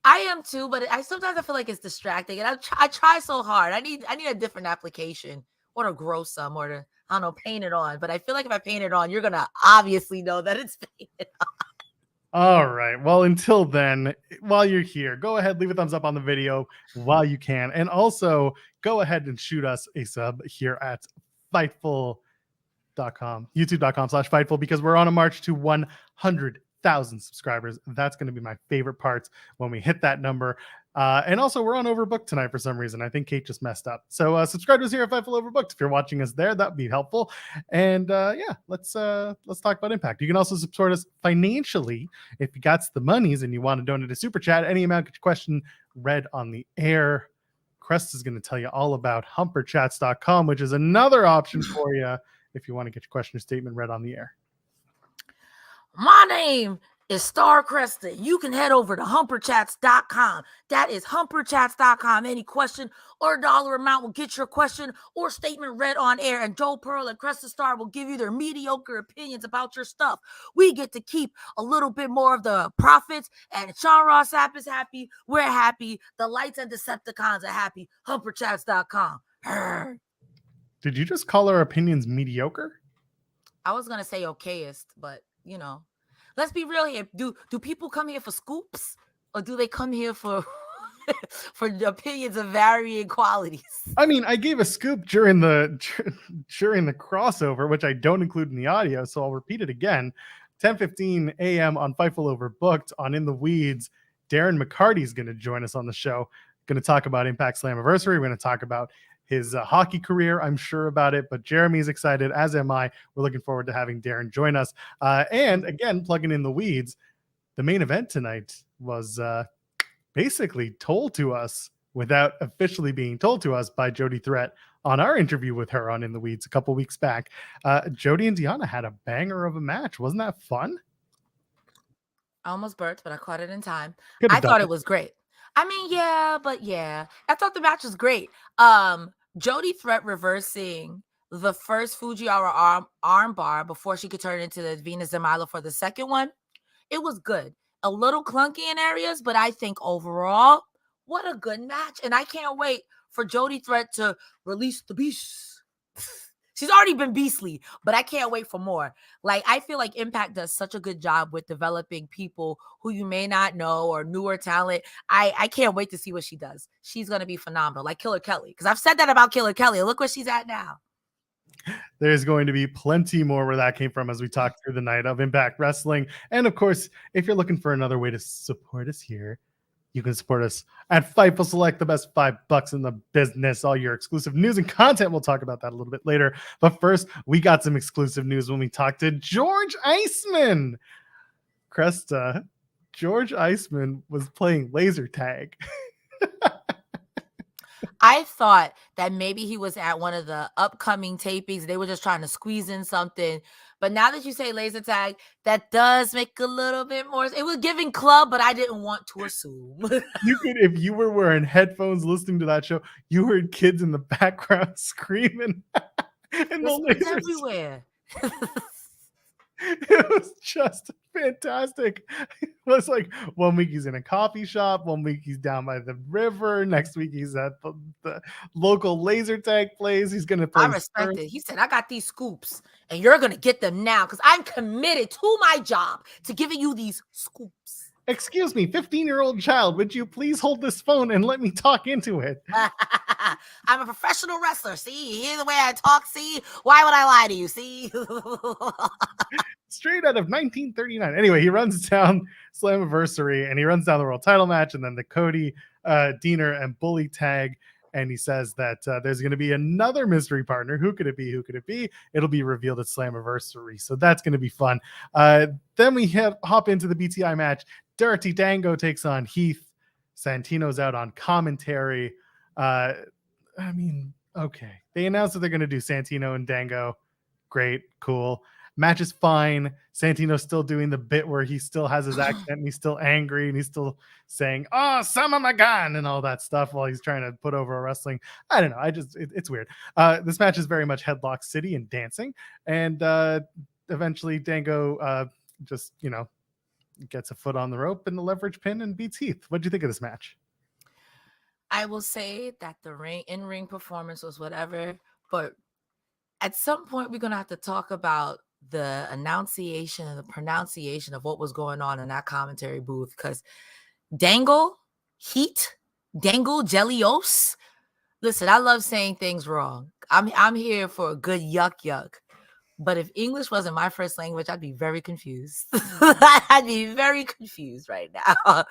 Speaker 3: I am too, but sometimes I feel like it's distracting. And I try so hard. I need a different application or to grow some or to, I don't know, paint it on. But I feel like if I paint it on, you're going to obviously know that it's painted on.
Speaker 4: All right. Well, until then, while you're here, go ahead, leave a thumbs up on the video while you can. And also go ahead and shoot us a sub here at Fightful.com, youtube.com/Fightful, because we're on a march to 100,000 subscribers. That's going to be my favorite part when we hit that number. And also, we're on Overbooked tonight for some reason. I think Kate just messed up. So subscribe to us here at Fightful Overbooked. If you're watching us there, that'd be helpful. And yeah, let's talk about Impact. You can also support us financially if you got the monies and you want to donate a super chat. Any amount, get your question read on the air. Crest is going to tell you all about humperchats.com, which is another option for you if you want to get your question or statement read on the air.
Speaker 3: My name is Star Cresta. You can head over to humperchats.com. That is humperchats.com. Any question or dollar amount will get your question or statement read on air, and Joel Pearl and Cresta Star will give you their mediocre opinions about your stuff. We get to keep a little bit more of the profits, and Sean Ross Sapp is happy. We're happy. The Lights and Decepticons are happy. Humperchats.com.
Speaker 4: Did you just call our opinions mediocre?
Speaker 3: I was going to say okayest, but you know. let's be real here. Do people come here for scoops, or do they come here for for opinions of varying qualities?
Speaker 4: I mean, I gave a scoop during the crossover, which I don't include in the audio, so I'll repeat it again. 10:15 a.m. on Fightful Overbooked on In the Weeds. Darren McCarty is going to join us on the show. Going to talk about Impact Slammiversary. We're going to talk about his hockey career. I'm sure about it, but Jeremy's excited, as am I. We're looking forward to having Darren join us. And again, plugging in the weeds, the main event tonight was basically told to us without officially being told to us by Jody Threat on our interview with her on In the Weeds a couple weeks back. Jody and Deonna had a banger of a match. Wasn't that fun?
Speaker 3: I almost burped, but I caught it in time.
Speaker 4: Could've
Speaker 3: I
Speaker 4: done
Speaker 3: thought
Speaker 4: it.
Speaker 3: it was great. I mean, yeah. I thought the match was great. Jody Threat reversing the first Fujiwara arm bar before she could turn into the Venus de Milo for the second one. It was good. A little clunky in areas, but I think overall, what a good match. And I can't wait for Jody Threat to release the beast. She's already been beastly, but I can't wait for more. Like, I feel like Impact does such a good job with developing people who you may not know or newer talent. I can't wait to see what she does. She's going to be phenomenal, like Killer Kelly. Because I've said that about Killer Kelly. Look where she's at now.
Speaker 4: There's going to be plenty more where that came from as we talk through the night of Impact Wrestling. And of course, if you're looking for another way to support us here, you can support us at Fightful Select, the best $5 in the business. All your exclusive news and content. We'll talk about that a little bit later. But first, we got some exclusive news when we talked to George Iceman. Cresta, George Iceman was playing laser tag.
Speaker 3: I thought that maybe he was at one of the upcoming tapings. They were just trying to squeeze in something. But now that you say laser tag, that does make a little bit more. It was giving club, but I didn't want to assume.
Speaker 4: You could, if you were wearing headphones listening to that show, you heard kids in the background screaming. And the
Speaker 3: It's
Speaker 4: lasers
Speaker 3: everywhere.
Speaker 4: It was just fantastic. It was like 1 week he's in a coffee shop, 1 week he's down by the river, next week he's at the local laser tag place. He's gonna play.
Speaker 3: I respect it. He said, I got these scoops and you're gonna get them now because I'm committed to my job to giving you these scoops.
Speaker 4: Excuse me, 15-year-old child, would you please hold this phone and let me talk into it?
Speaker 3: I'm a professional wrestler. See, you hear the way I talk. See, why would I lie to you? See,
Speaker 4: Straight out of 1939. Anyway, he runs down Slammiversary and he runs down the world title match and then the Cody, Diener, and Bully tag. And he says that there's going to be another mystery partner. Who could it be? Who could it be? It'll be revealed at Slammiversary. So that's going to be fun. Then we hop into the BTI match. Dirty Dango takes on Heath. Santino's out on commentary. I mean, okay. They announced that they're going to do Santino and Dango. Great, cool. Match is fine. Santino's still doing the bit where he still has his accent and he's still angry and he's still saying, oh, some of my gun and all that stuff while he's trying to put over a wrestling. I don't know. It's weird. This match is very much Headlock City and dancing. And eventually Dango just, gets a foot on the rope and the leverage pin and beats Heath. What do you think of this match?
Speaker 3: I will say that the in-ring performance was whatever, but at some point we're going to have to talk about the enunciation and the pronunciation of what was going on in that commentary booth, because Dangle, Heat, Dangle, Jellios. Listen, I love saying things wrong. I'm here for a good yuck. But if English wasn't my first language, I'd be very confused. I'd be very confused right now.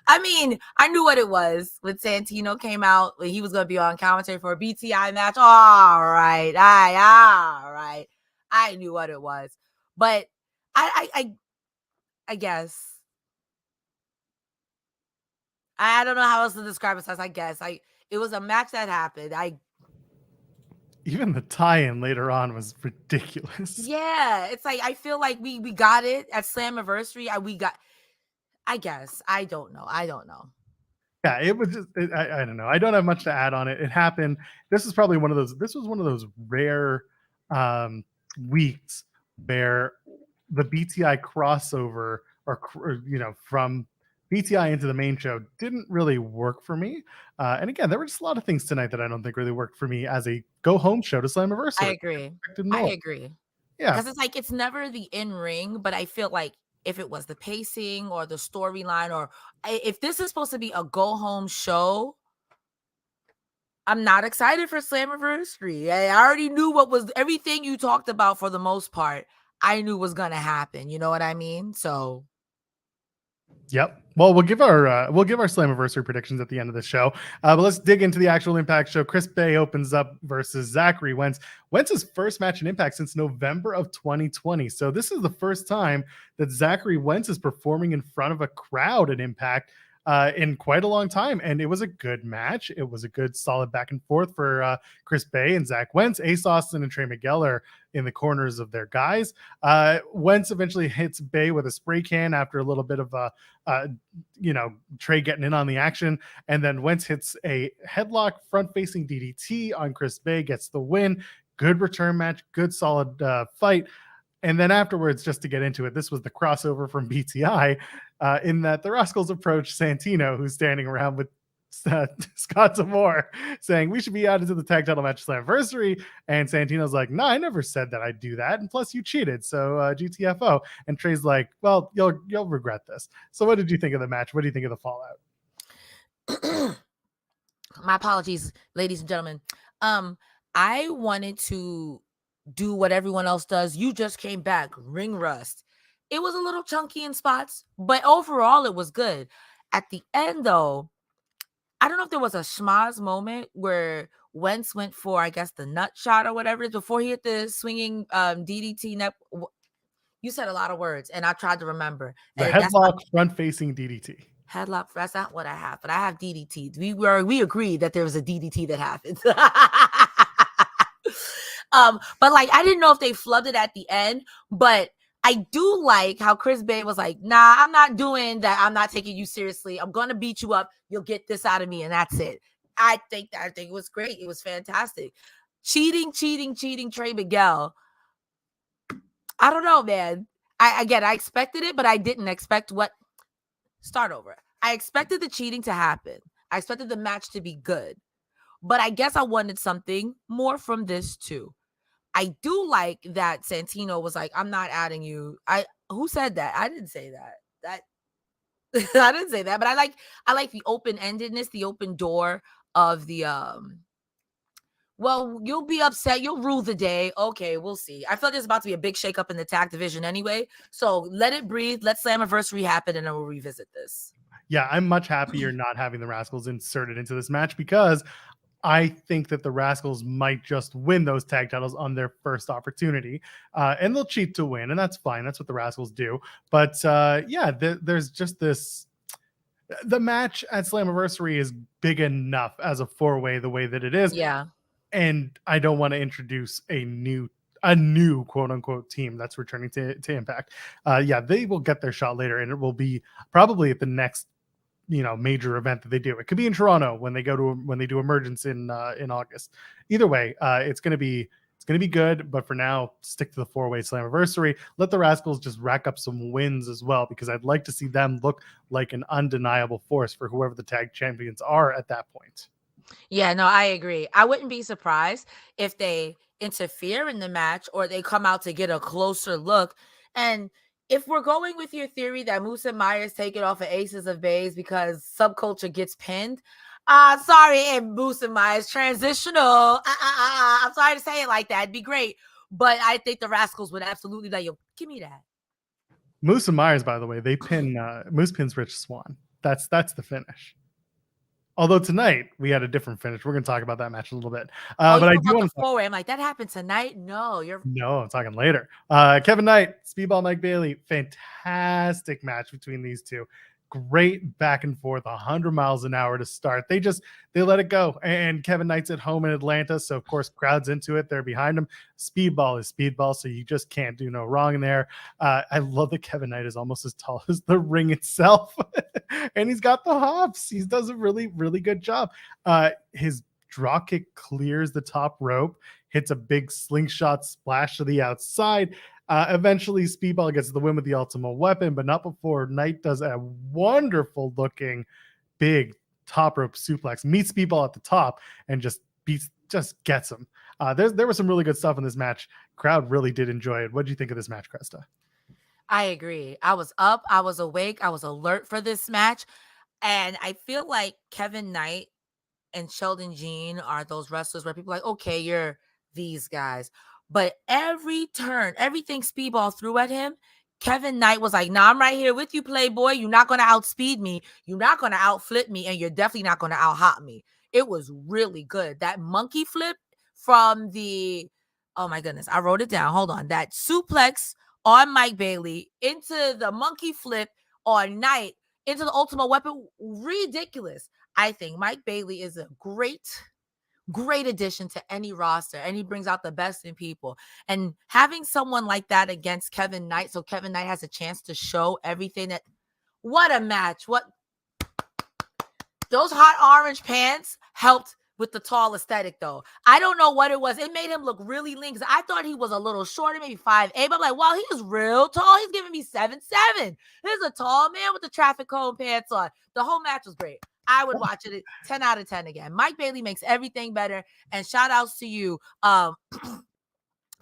Speaker 3: I mean, I knew what it was when Santino came out. When he was going to be on commentary for a BTI match. All right. I knew what it was. But I guess. I don't know how else to describe it. I guess. It was a match that happened.
Speaker 4: Even the tie-in later on was ridiculous.
Speaker 3: Yeah, it's like I feel like we got it at Slammiversary. I guess. I don't know.
Speaker 4: Yeah, it was just I don't know. I don't have much to add on it. It happened. This was one of those rare weeks where the BTI crossover or from BTI into the main show didn't really work for me. And again, there were just a lot of things tonight that I don't think really worked for me as a go-home show to Slammiversary.
Speaker 3: I agree.
Speaker 4: Yeah.
Speaker 3: Because it's like, it's never the in-ring, but I feel like if it was the pacing or the storyline, or if this is supposed to be a go home show, I'm not excited for Slammiversary. I already knew what was everything you talked about for the most part. I knew was gonna happen. You know what I mean? So,
Speaker 4: yep. Well, we'll give our Slammiversary predictions at the end of the show. But let's dig into the actual Impact show. Chris Bay opens up versus Zachary Wentz. Wentz's first match in Impact since November of 2020. So this is the first time that Zachary Wentz is performing in front of a crowd at Impact in quite a long time. And it was a good match. It was a good, solid back and forth for Chris Bay and Zach Wentz. Ace Austin and Trey Miguel are in the corners of their guys. Wentz eventually hits Bay with a spray can after a little bit of Trey getting in on the action. And then Wentz hits a headlock front-facing DDT on Chris Bay, gets the win. Good return match, good solid fight. And then afterwards, just to get into it, this was the crossover from BTI in that the Rascals approach Santino, who's standing around with Scott D'Amore, saying we should be added to the tag title match Slammiversary. And Santino's like, no, I never said that I'd do that. And plus you cheated. So GTFO. And Trey's like, well, you'll regret this. So what did you think of the match? What do you think of the fallout?
Speaker 3: My apologies, ladies and gentlemen. I wanted to do what everyone else does. You just came back, ring rust. It was a little chunky in spots, but overall it was good. At the end, though, I don't know if there was a schmaz moment where Wentz went for, I guess, the nut shot or whatever before he hit the swinging DDT net. You said a lot of words, and I tried to remember.
Speaker 4: The headlock front-facing DDT.
Speaker 3: Headlock. That's not what I have, but I have DDT. We agreed that there was a DDT that happened. But like, I didn't know if they flubbed it at the end, but I do like how Chris Bay was like, nah, I'm not doing that. I'm not taking you seriously. I'm going to beat you up. You'll get this out of me. And that's it. I think it was great. It was fantastic. Cheating, Trey Miguel. I don't know, man. I expected it, but I didn't expect start over. I expected the cheating to happen. I expected the match to be good, but I guess I wanted something more from this too. I do like that Santino was like, I'm not adding you. Who said that? I didn't say that. I didn't say that, but I like the open-endedness, the open door of the well, you'll be upset, you'll rule the day. Okay, we'll see. I feel like there's about to be a big shakeup in the tag division anyway. So let it breathe, let Slammiversary happen, and then we'll revisit this.
Speaker 4: Yeah, I'm much happier not having the Rascals inserted into this match because I think that the Rascals might just win those tag titles on their first opportunity, and they'll cheat to win, and that's fine. That's what the Rascals do. But there's just this. The match at Slammiversary is big enough as a four-way the way that it is.
Speaker 3: Yeah,
Speaker 4: and I don't want to introduce a new quote unquote team that's returning to Impact. They will get their shot later, and it will be probably at the next major event that they do. It could be in Toronto when they do Emergence in August. Either way, it's gonna be good, but for now, stick to the four-way Slammiversary. Let the Rascals just rack up some wins as well, because I'd like to see them look like an undeniable force for whoever the tag champions are at that point.
Speaker 3: Yeah, no, I agree. I wouldn't be surprised if they interfere in the match or they come out to get a closer look. And if we're going with your theory that Moose and Myers take it off of Aces of Bays because subculture gets pinned, sorry, and Moose and Myers transitional. I'm sorry to say it like that. It'd be great. But I think the Rascals would absolutely let you give me that.
Speaker 4: Moose and Myers, by the way, they pin Moose pins Rich Swann. That's the finish. Although tonight we had a different finish. We're going to talk about that match a little bit. But I do want to
Speaker 3: forward. I'm like, that happened tonight? No,
Speaker 4: I'm talking later. Kevin Knight, Speedball Mike Bailey, fantastic match between these two. Great back and forth, 100 miles an hour to start. They let it go. And Kevin Knight's at home in Atlanta, so of course crowd's into it. They're behind him. Speedball is speedball, so you just can't do no wrong there. I love that Kevin Knight is almost as tall as the ring itself. And he's got the hops. He does a really, really good job. His draw kick clears the top rope, hits a big slingshot splash to the outside. Eventually, Speedball gets the win with the Ultimate Weapon, but not before Knight does a wonderful looking big top rope suplex, meets Speedball at the top, and just gets him. There was some really good stuff in this match. Crowd really did enjoy it. What did you think of this match, Cresta?
Speaker 3: I agree. I was up, I was awake, I was alert for this match. And I feel like Kevin Knight and Sheldon Jean are those wrestlers where people are like, okay, you're these guys. But every turn, everything Speedball threw at him, Kevin Knight was like, nah, I'm right here with you, Playboy. You're not going to outspeed me. You're not going to outflip me. And you're definitely not going to out-hop me. It was really good. That monkey flip from the, oh my goodness, I wrote it down. Hold on. That suplex on Mike Bailey into the monkey flip on Knight into the Ultimate Weapon, ridiculous. I think Mike Bailey is a great addition to any roster, and he brings out the best in people. And having someone like that against Kevin Knight, so Kevin Knight has a chance to show everything that, what a match. What those hot orange pants helped with the tall aesthetic, though. I don't know what it was. It made him look really lean because I thought he was a little shorter, maybe 5'8", but I'm like, wow, he is real tall. He's giving me 7'7". He's a tall man with the traffic cone pants on. The whole match was great. I would watch it 10 out of 10 again. Mike Bailey makes everything better. And shout outs to you.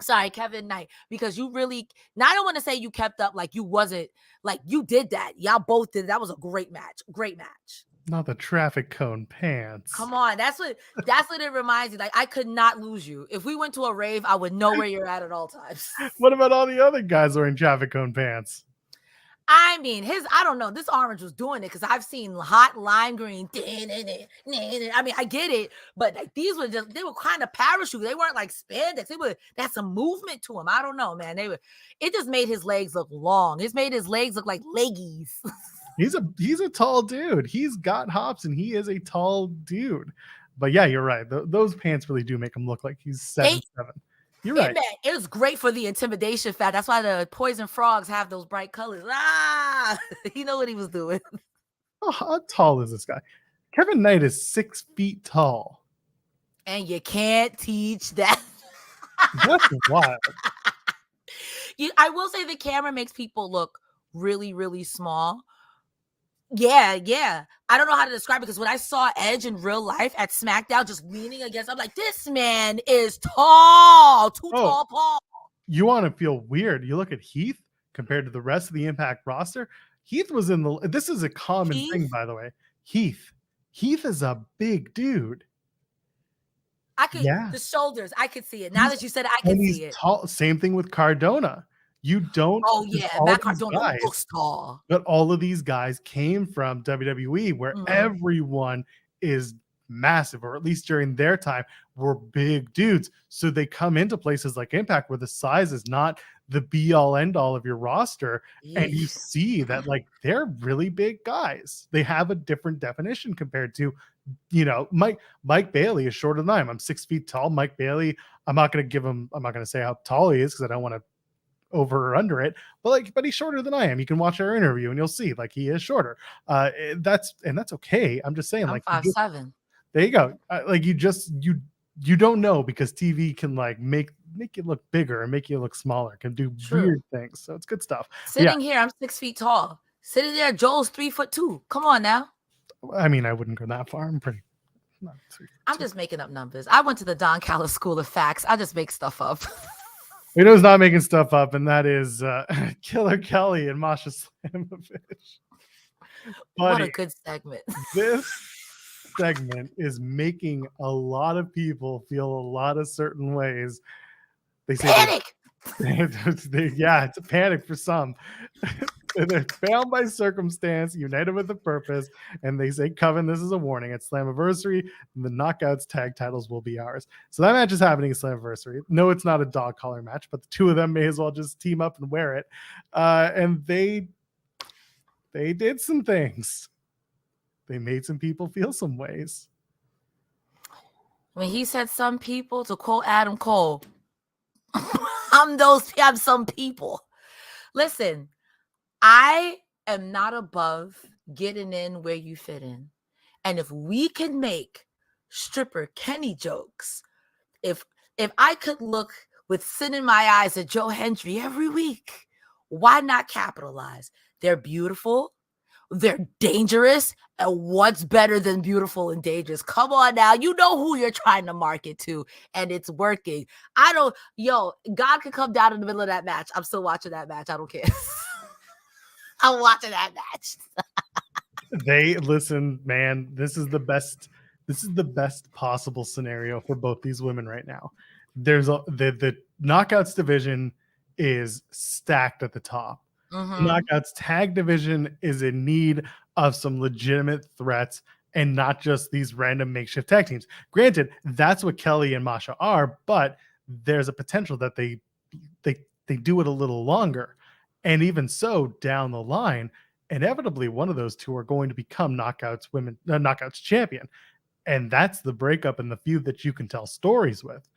Speaker 3: Sorry, Kevin Knight, because you really, now I don't want to say you kept up like you wasn't, like you did that. Y'all both did. That was a great match. Great match.
Speaker 4: Not the traffic cone pants.
Speaker 3: Come on. That's what it reminds me. Like, I could not lose you. If we went to a rave, I would know where you're at all times.
Speaker 4: What about all the other guys wearing traffic cone pants?
Speaker 3: I mean, I don't know. This orange was doing it because I've seen hot lime green. I mean, I get it, but like these were they were kind of parachute. They weren't like spandex. That's some movement to them. I don't know, man. It just made his legs look long. It's made his legs look like leggies.
Speaker 4: He's a tall dude. He's got hops and he is a tall dude. But yeah, you're right. Those pants really do make him look like he's 7'7". You're right.
Speaker 3: It was great for the intimidation factor. That's why the poison frogs have those bright colors. You know what he was doing.
Speaker 4: Oh, how tall is this guy? Kevin Knight is 6 feet tall.
Speaker 3: And you can't teach that.
Speaker 4: That's wild.
Speaker 3: I will say the camera makes people look really, really small. Yeah. I don't know how to describe it because when I saw Edge in real life at SmackDown just leaning against, I'm like, this man is tall. Tall, Paul. You
Speaker 4: want to feel weird. You look at Heath compared to the rest of the Impact roster. Heath was this is a common thing, by the way. Heath is a big dude.
Speaker 3: The shoulders, I could see it. Now that you said it, I can see it.
Speaker 4: Tall. Same thing with Cardona. You don't.
Speaker 3: Oh yeah, Matt Cardona looks tall.
Speaker 4: But all of these guys came from WWE, where everyone is massive, or at least during their time, were big dudes. So they come into places like Impact, where the size is not the be-all, end-all of your roster, and you see that like they're really big guys. They have a different definition compared to, Mike Bailey is shorter than I am. I'm 6 feet tall. Mike Bailey, I'm not going to say how tall he is because I don't want to over or under it, but he's shorter than I am. You can watch our interview and you'll see like he is shorter. That's okay. I'm just saying,
Speaker 3: I'm
Speaker 4: like
Speaker 3: 5'7".
Speaker 4: There you go. Like you don't know, because TV can like make you look bigger and make you look smaller, can do weird things. So it's good stuff.
Speaker 3: Sitting here, I'm 6 feet tall. Sitting there, Joel's 3'2". Come on now.
Speaker 4: I mean, I wouldn't go that far.
Speaker 3: I'm just making up numbers. I went to the Don Callis School of Facts. I just make stuff up.
Speaker 4: You know who's not making stuff up, and that is Killer Kelly and Masha Slamovich.
Speaker 3: What a good segment.
Speaker 4: This segment is making a lot of people feel a lot of certain ways. They say
Speaker 3: panic.
Speaker 4: It's a panic for some. They're bound by circumstance, united with a purpose, and they say, Coven, this is a warning. At Slammiversary, the Knockouts tag titles will be ours. So that match is happening at Slammiversary. No, it's not a dog collar match, but the two of them may as well just team up and wear it. And they did some things. They made some people feel some ways.
Speaker 3: When he said some people, to quote Adam Cole, I'm some people. Listen, I am not above getting in where you fit in. And if we can make stripper Kenny jokes, if I could look with sin in my eyes at Joe Hendry every week, why not capitalize? They're beautiful. They're dangerous. And what's better than beautiful and dangerous? Come on now. You know who you're trying to market to, and it's working. God could come down in the middle of that match. I'm still watching that match. I don't care. I'm watching that match.
Speaker 4: They listen, man. This is the best possible scenario for both these women right now. There's the knockouts division is stacked at the top.
Speaker 3: Mm-hmm.
Speaker 4: The knockouts tag division is in need of some legitimate threats and not just these random makeshift tag teams. Granted, that's what Kelly and Masha are, but there's a potential that they do it a little longer. And even so, down the line, inevitably one of those two are going to become knockouts champion. And that's the breakup and the feud that you can tell stories with.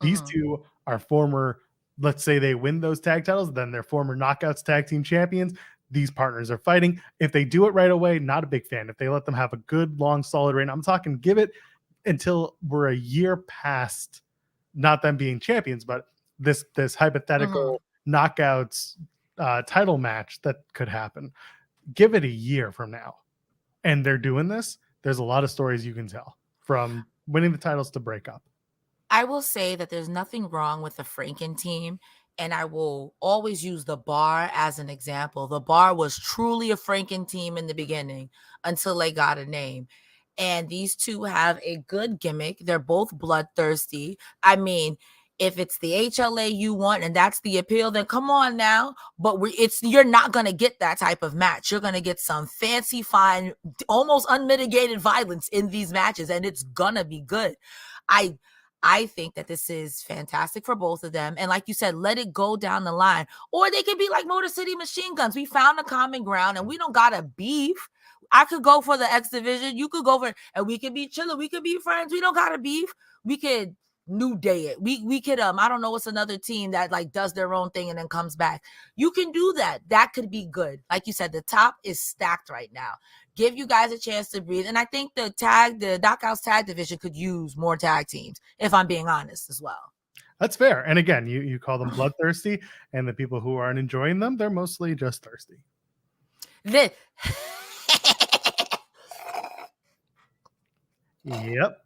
Speaker 4: These two are former, let's say they win those tag titles, then they're former knockouts tag team champions. These partners are fighting. If they do it right away, not a big fan. If they let them have a good, long, solid reign, I'm talking give it until we're a year past not them being champions, but this hypothetical knockouts title match that could happen. Give it a year from now. And they're doing this. There's a lot of stories you can tell from winning the titles to break up.
Speaker 3: I will say that there's nothing wrong with the Franken team, and I will always use the Bar as an example. The Bar was truly a Franken team in the beginning until they got a name. And these two have a good gimmick. They're both bloodthirsty. I mean, if it's the HLA you want and that's the appeal, then come on now. But you're not going to get that type of match. You're going to get some fancy, fine, almost unmitigated violence in these matches, and it's going to be good. I think that this is fantastic for both of them. And like you said, let it go down the line. Or they could be like Motor City Machine Guns. We found a common ground and we don't got to beef. I could go for the X division. You could go for it. And we could be chilling. We could be friends. We don't got to beef. We could New Day it. We could, I don't know what's another team that like does their own thing and then comes back. You can do that. That could be good. Like you said, the top is stacked right now. Give you guys a chance to breathe. And I think the knockouts tag division could use more tag teams, if I'm being honest as well.
Speaker 4: That's fair. And again, you call them bloodthirsty, and the people who aren't enjoying them, they're mostly just thirsty. Yep.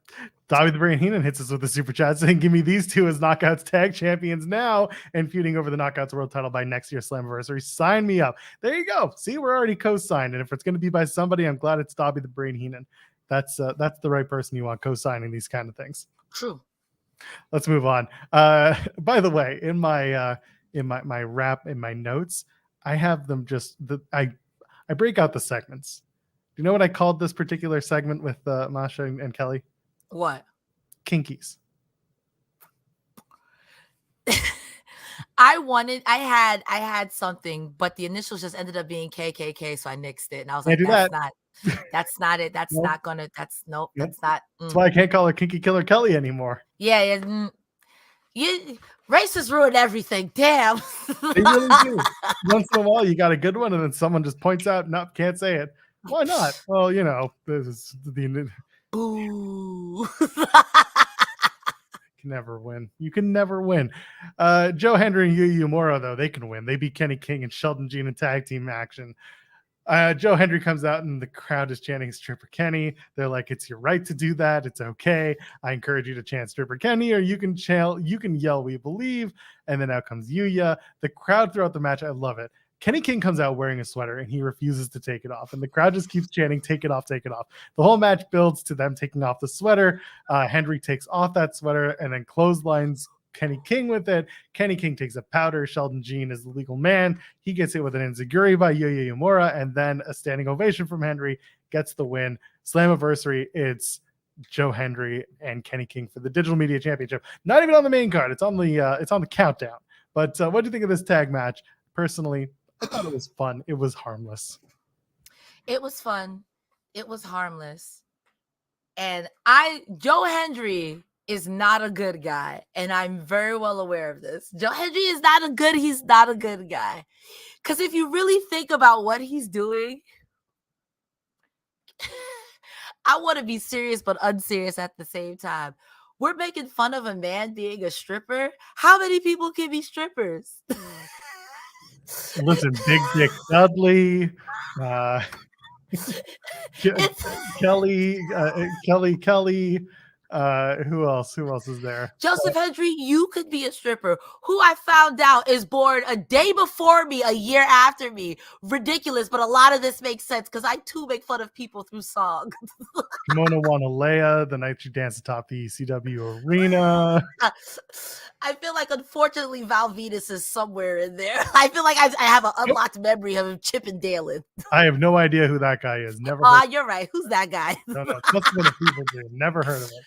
Speaker 4: Dobby the Brain Heenan hits us with a super chat saying, give me these two as Knockouts tag champions now and feuding over the Knockouts world title by next year's Slammiversary. Sign me up. There you go. See, we're already co-signed. And if it's going to be by somebody, I'm glad it's Dobby the Brain Heenan. That's the right person you want co-signing these kind of things.
Speaker 3: True.
Speaker 4: Let's move on. By the way, in my wrap, in my notes, I have them I break out the segments. Do you know what I called this particular segment with Masha and Kelly?
Speaker 3: What?
Speaker 4: Kinkies.
Speaker 3: I had something, but the initials just ended up being KKK, so I nixed it. And I was like, that's not it. That's not gonna, that's nope, yep. That's not.
Speaker 4: That's why I can't call her Kinky Killer Kelly anymore.
Speaker 3: Yeah. Racists ruin everything. Damn.
Speaker 4: They really do. Once in a while, you got a good one, and then someone just points out, nope, can't say it. Why not? Well, this is the
Speaker 3: boo.
Speaker 4: You can never win. Joe Hendry and Yu Uemura, though, they can win. They beat Kenny King and Sheldon Jean in tag team action. Joe Hendry comes out and the crowd is chanting Stripper Kenny. They're like, it's your right to do that. It's okay. I encourage you to chant Stripper Kenny, or you can yell, we believe. And then out comes Yuya. The crowd throughout the match, I love it. Kenny King comes out wearing a sweater and he refuses to take it off. And the crowd just keeps chanting, take it off, take it off. The whole match builds to them taking off the sweater. Hendry takes off that sweater and then clotheslines Kenny King with it. Kenny King takes a powder. Sheldon Jean is the legal man. He gets hit with an enziguri by Yuya Uemura, and then a standing ovation from Hendry, gets the win. Slammiversary, it's Joe Hendry and Kenny King for the Digital Media Championship. Not even on the main card. It's on the countdown. But what do you think of this tag match? Personally, I thought it was fun. It was harmless.
Speaker 3: It was fun. It was harmless. And Joe Hendry is not a good guy. And I'm very well aware of this. Joe Hendry is he's not a good guy. Because if you really think about what he's doing, I want to be serious but unserious at the same time. We're making fun of a man being a stripper. How many people can be strippers?
Speaker 4: Listen, Big Dick Dudley, Kelly, Who else? Who else is there?
Speaker 3: Joseph Hendry, you could be a stripper. Who I found out is born a day before me, a year after me. Ridiculous, but a lot of this makes sense because I too make fun of people through song.
Speaker 4: Kimono Wanalea, the night you dance atop the ECW arena.
Speaker 3: I feel like, unfortunately, Val Venus is somewhere in there. I feel like I have an unlocked memory of him Chippendale.
Speaker 4: I have no idea who that guy is. Never.
Speaker 3: Oh, you're right. Who's that guy?
Speaker 4: No, that's what the people do. Never heard of it.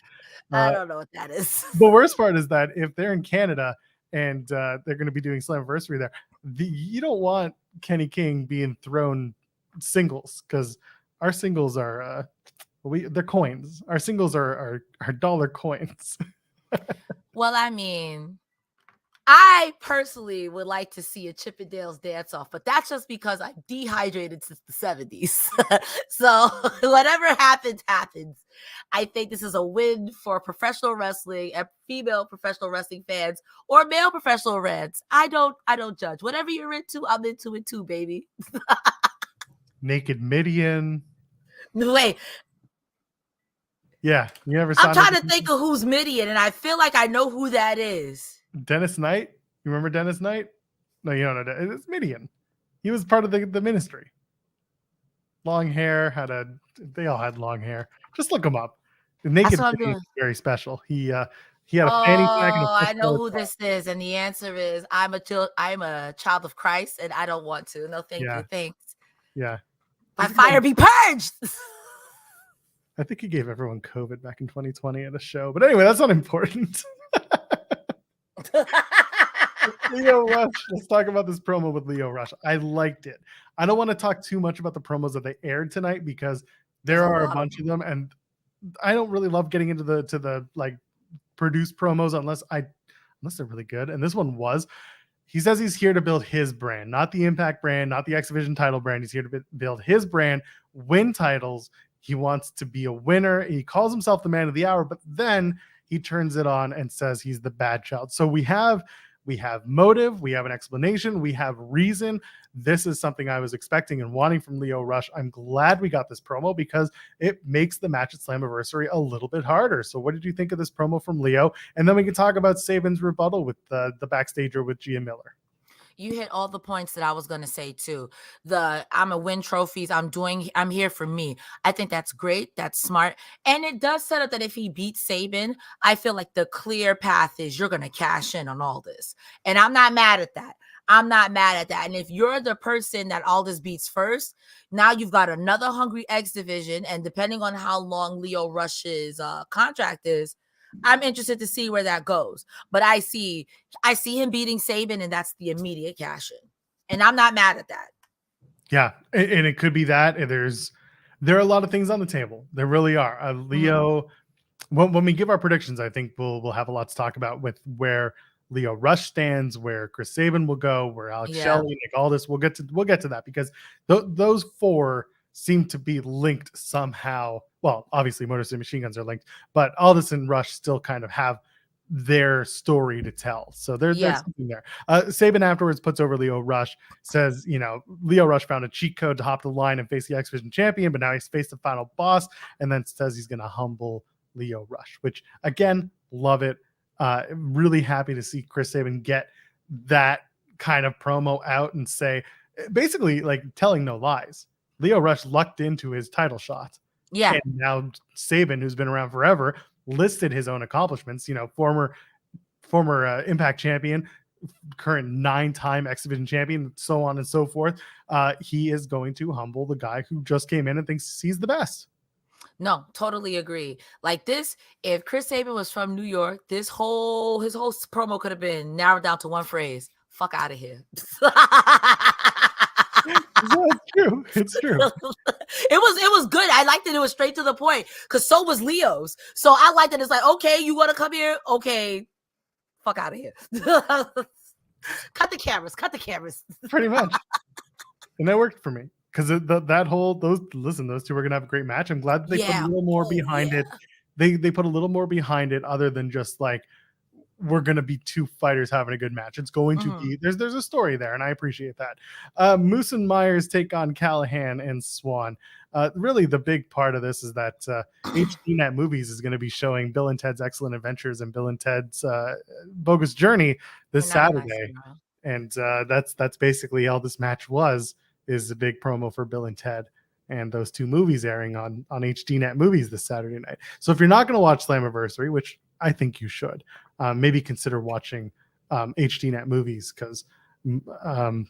Speaker 3: I don't know what that is.
Speaker 4: The worst part is that if they're in Canada and they're going to be doing Slammiversary there, you don't want Kenny King being thrown singles because our singles are they're coins. Our singles are dollar coins.
Speaker 3: Well, I mean, I personally would like to see a Chippendales dance off, but that's just because I'm dehydrated since the 70s. So whatever happens, happens. I think this is a win for professional wrestling and female professional wrestling fans or male professional fans. I don't judge. Whatever you're into, I'm into it too, baby.
Speaker 4: Naked Midian.
Speaker 3: Wait,
Speaker 4: Yeah, you ever saw
Speaker 3: I'm trying to think of who's Midian, and I feel like I know who that is.
Speaker 4: Dennis Knight? You remember Dennis Knight? No, you don't know. It's Midian. He was part of the ministry. Long hair, they all had long hair. Just look him up. The Naked Midian is very special. He had a fanny pack and a
Speaker 3: I know who this is, and the answer is I'm a child of Christ, and I don't want to. No, thank you. Thanks.
Speaker 4: Yeah.
Speaker 3: My fire be purged.
Speaker 4: I think he gave everyone COVID back in 2020 at a show. But anyway, that's not important. Lio Rush. Let's talk about this promo with Lio Rush. I liked it. I don't want to talk too much about the promos that they aired tonight because there are a bunch of them, and I don't really love getting into the like produced promos unless they're really good. And this one was. He says he's here to build his brand, not the Impact brand, not the X Division title brand. He's here to build his brand, win titles. He wants to be a winner. He calls himself the man of the hour, but then he turns it on and says he's the bad child. So we have motive, we have an explanation, we have reason. This is something I was expecting and wanting from Lio Rush. I'm glad we got this promo because it makes the match at Slammiversary a little bit harder. So what did you think of this promo from Lio? And then we can talk about Sabin's rebuttal with the backstager with Gia Miller.
Speaker 3: You hit all the points that I was going to say too. I'm a win trophies. I'm here for me. I think that's great. That's smart. And it does set up that if he beats Sabin, I feel like the clear path is you're going to cash in on all this. And I'm not mad at that. And if you're the person that all this beats first, now you've got another hungry X division. And depending on how long Lio Rush's contract is, I'm interested to see where that goes. But I see him beating Sabin, and that's the immediate cash in. And I'm not mad at that.
Speaker 4: Yeah, and it could be that. And there are a lot of things on the table. There really are. Lio, when we give our predictions, I think we'll have a lot to talk about with where Lio Rush stands, where Chris Sabin will go, where Alex Shelley, Nick Aldis. We'll get to that because those four seem to be linked somehow. Well, obviously Motor City Machine Guns are linked, but Aldis and Rush still kind of have their story to tell. So there's something there. Sabin afterwards puts over Lio Rush, says, Lio Rush found a cheat code to hop the line and face the X Division champion, but now he's faced the final boss, and then says he's going to humble Lio Rush, which again, love it. Really happy to see Chris Sabin get that kind of promo out and say, basically like telling no lies. Lio Rush lucked into his title shot.
Speaker 3: Yeah.
Speaker 4: And now Sabin, who's been around forever, listed his own accomplishments, former Impact champion, current 9-time X Division champion, so on and so forth. He is going to humble the guy who just came in and thinks he's the best.
Speaker 3: No, totally agree. Like this, if Chris Sabin was from New York, his whole promo could have been narrowed down to one phrase: "Fuck out of here."
Speaker 4: It's true.
Speaker 3: It was good. I liked it. It was straight to the point because so was Leo's. So I liked it. It's like, okay, you want to come here? Okay, fuck out of here. Cut the cameras.
Speaker 4: Pretty much. And that worked for me because those two were gonna have a great match. I'm glad that they put a little more behind it. They put a little more behind it other than just like, we're going to be two fighters having a good match. It's going to be there's a story there, and I appreciate that. Moose and Myers take on Callihan and Swann. Really, the big part of this is that HDNet Movies is going to be showing Bill and Ted's Excellent Adventures and Bill and Ted's Bogus Journey this Saturday, and that's basically all this match is a big promo for Bill and Ted. And those two movies airing on HDNet Movies this Saturday night. So if you're not going to watch Slammiversary, which I think you should, maybe consider watching HDNet Movies because, yeah.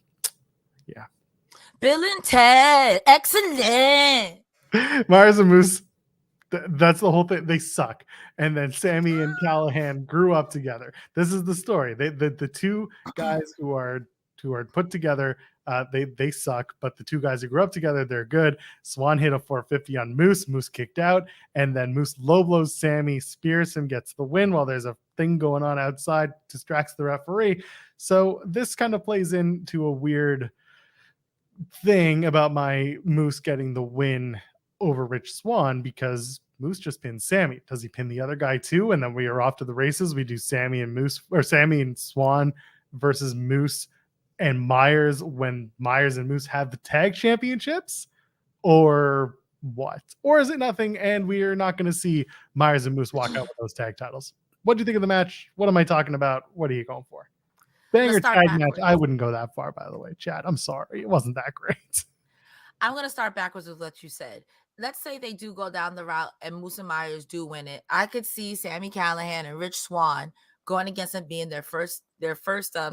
Speaker 3: Bill and Ted, excellent.
Speaker 4: Myers and Moose, that's the whole thing. They suck. And then Sami and Callihan grew up together. This is the story. The two guys who are put together, they suck, but the two guys who grew up together, they're good. Swann hit a 450 on Moose. Moose kicked out, and then Moose low blows Sami, spears him, gets the win while there's a thing going on outside, distracts the referee. So this kind of plays into a weird thing about my Moose getting the win over Rich Swann because Moose just pinned Sami. Does he pin the other guy too? And then we are off to the races. We do Sami and Moose, or Sami and Swann versus Moose and Myers when Myers and Moose have the tag championships, or what? Or is it nothing and we're not going to see Myers and Moose walk out with those tag titles? What do you think of the match? What am I talking about? What are you going for? Banger tag match. I wouldn't go that far, by the way, Chad. I'm sorry. It wasn't that great.
Speaker 3: I'm going to start backwards with what you said. Let's say they do go down the route and Moose and Myers do win it. I could see Sami Callihan and Rich Swann going against them being their first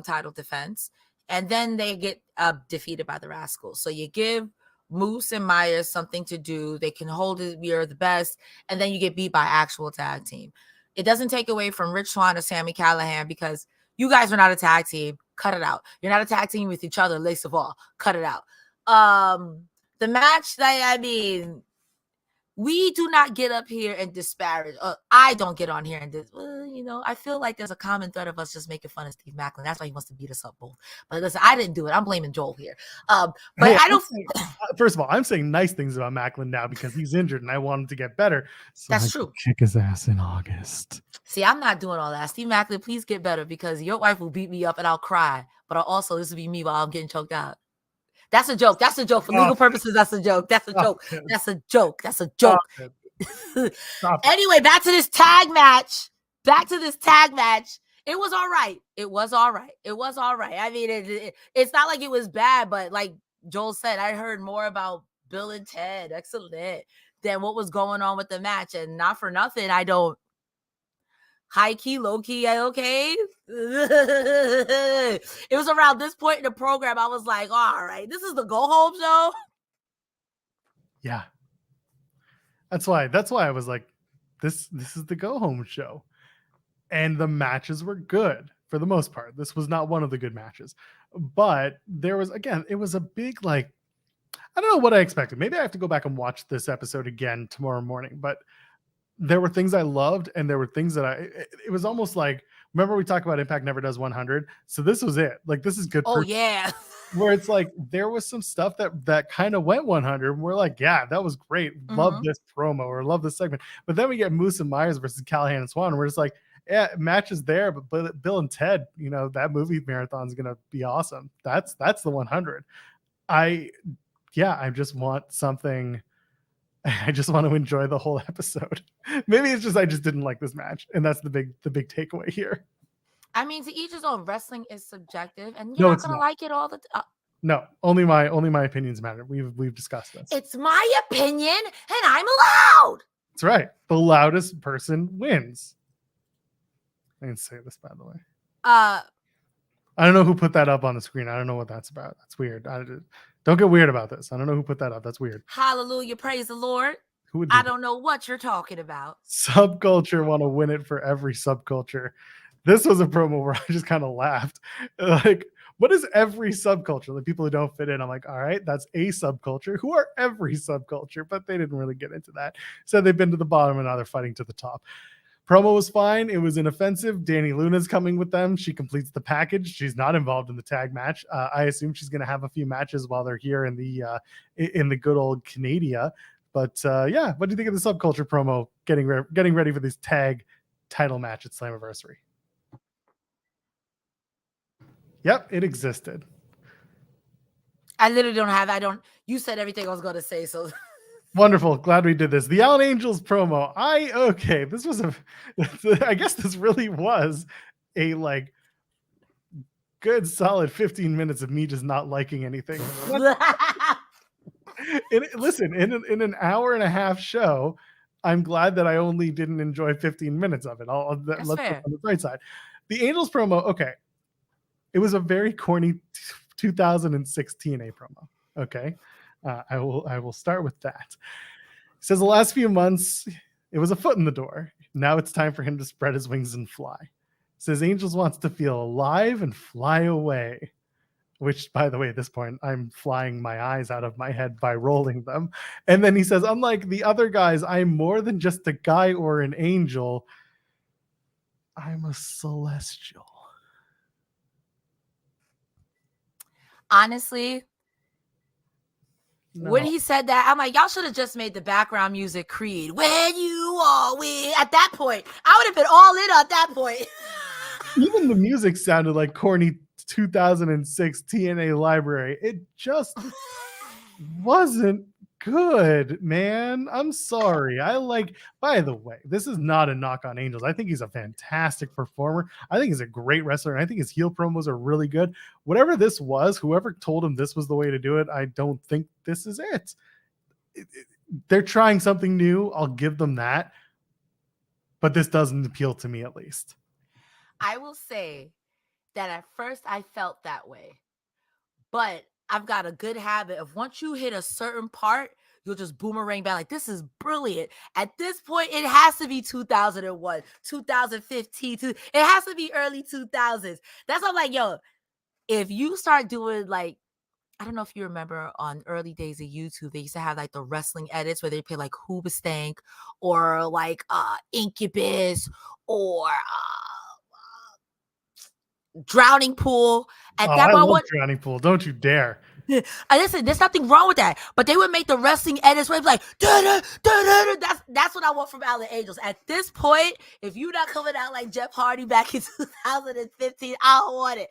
Speaker 3: title defense. And then they get defeated by the Rascals. So you give Moose and Myers something to do. They can hold it. We are the best. And then you get beat by actual tag team. It doesn't take away from Rich Swann or Sami Callihan because you guys are not a tag team. Cut it out. You're not a tag team with each other, least of all. Cut it out. The match that, we do not get up here and disparage. I don't get on here and I feel like there's a common thread of us just making fun of Steve Macklin. That's why he wants to beat us up both. But listen, I didn't do it. I'm blaming Joel here. But hey, I don't.
Speaker 4: First of all, I'm saying nice things about Macklin now because he's injured and I want him to get better. So
Speaker 3: that's true.
Speaker 4: Kick his ass in August.
Speaker 3: See, I'm not doing all that. Steve Macklin, please get better because your wife will beat me up and I'll cry. But this will be me while I'm getting choked out. That's a joke. That's a joke. For legal purposes, that's a joke. That's a joke. That's a joke. That's a joke. Anyway, back to this tag match. It was all right. I mean, it's not like it was bad, but like Joel said, I heard more about Bill and Ted, excellent, than what was going on with the match. And not for nothing, I don't. High key, low key, okay. It was around this point in the program, I was like, all right, this is the go home show.
Speaker 4: Yeah. That's why I was like, this is the go home show. And the matches were good for the most part. This was not one of the good matches. But there was, again, it was a big, like, I don't know what I expected. Maybe I have to go back and watch this episode again tomorrow morning. But there were things I loved, and there were things that it was almost like, remember we talked about Impact never does 100? So this was it. Like, this is good.
Speaker 3: Oh, yeah.
Speaker 4: Where it's like, there was some stuff that kind of went 100. And we're like, yeah, that was great. Love this promo or love this segment. But then we get Moose and Myers versus Callihan and Swann. And we're just like, yeah, matches there. But Bill and Ted, that movie marathon is going to be awesome. That's the 100. I just want something. I just want to enjoy the whole episode. Maybe it's just I just didn't like this match, and that's the big takeaway here.
Speaker 3: I mean, to each his own. Wrestling is subjective, and you're not gonna like it all the time.
Speaker 4: No, only my opinions matter. We've discussed this.
Speaker 3: It's my opinion, and I'm allowed.
Speaker 4: That's right. The loudest person wins. I didn't say this, by the way. I don't know who put that up on the screen. I don't know what that's about. That's weird. Don't get weird about this. I don't know who put that up. That's weird.
Speaker 3: Hallelujah. Praise the Lord.
Speaker 4: Who would
Speaker 3: I don't know what you're talking about.
Speaker 4: Subculture want to win it for every subculture. This was a promo where I just kind of laughed. Like, what is every subculture? The people who don't fit in. I'm like, all right, that's a subculture. Who are every subculture? But they didn't really get into that. So they've been to the bottom and now they're fighting to the top. Promo was fine. It was inoffensive. Danny Luna's coming with them. She completes the package. She's not involved in the tag match. I assume she's going to have a few matches while they're here in the good old Canada. But yeah, what do you think of the subculture promo getting ready for this tag title match at Slammiversary? Yep, it existed.
Speaker 3: I literally don't have. You said everything I was going to say, so.
Speaker 4: Wonderful. Glad we did this. The Allen Angels promo. This was I guess this really was a like good solid 15 minutes of me just not liking anything. Listen, in an hour and a half show, I'm glad that I only didn't enjoy 15 minutes of it. Let's look on the bright side. The Angels promo, okay. It was a very corny 2016 A promo. Okay. I will start with that. He says the last few months, it was a foot in the door. Now it's time for him to spread his wings and fly. He says Angels wants to feel alive and fly away. Which, by the way, at this point, I'm flying my eyes out of my head by rolling them. And then he says, unlike the other guys, I'm more than just a guy or an angel. I'm a celestial.
Speaker 3: Honestly,
Speaker 4: No.
Speaker 3: when he said that, I'm like, y'all should have just made the background music Creed. When you are with, at that point, I would have been all in at that point.
Speaker 4: Even the music sounded like corny 2006 TNA Library. It just wasn't good, man. I'm sorry. By the way, this is not a knock on Angels. I think he's a fantastic performer. I think he's a great wrestler, and I think his heel promos are really good. Whatever this was, whoever told him this was the way to do it, I don't think this is it. They're trying something new. I'll give them that. But this doesn't appeal to me, at least.
Speaker 3: I will say that at first I felt that way, but I've got a good habit of once you hit a certain part, you'll just boomerang back like, this is brilliant. At this point, it has to be 2001, 2015, it has to be early 2000s. That's why I'm like, yo, if you start doing like, I don't know if you remember on early days of YouTube, they used to have like the wrestling edits where they play like Hoobastank or like Incubus or Drowning Pool. At that
Speaker 4: I
Speaker 3: point,
Speaker 4: love Drowning Pool. Don't you dare.
Speaker 3: Listen, there's nothing wrong with that. But they would make the wrestling edits where it's like, that's what I want from Allen Angels. At this point, if you're not coming out like Jeff Hardy back in 2015, I don't want it.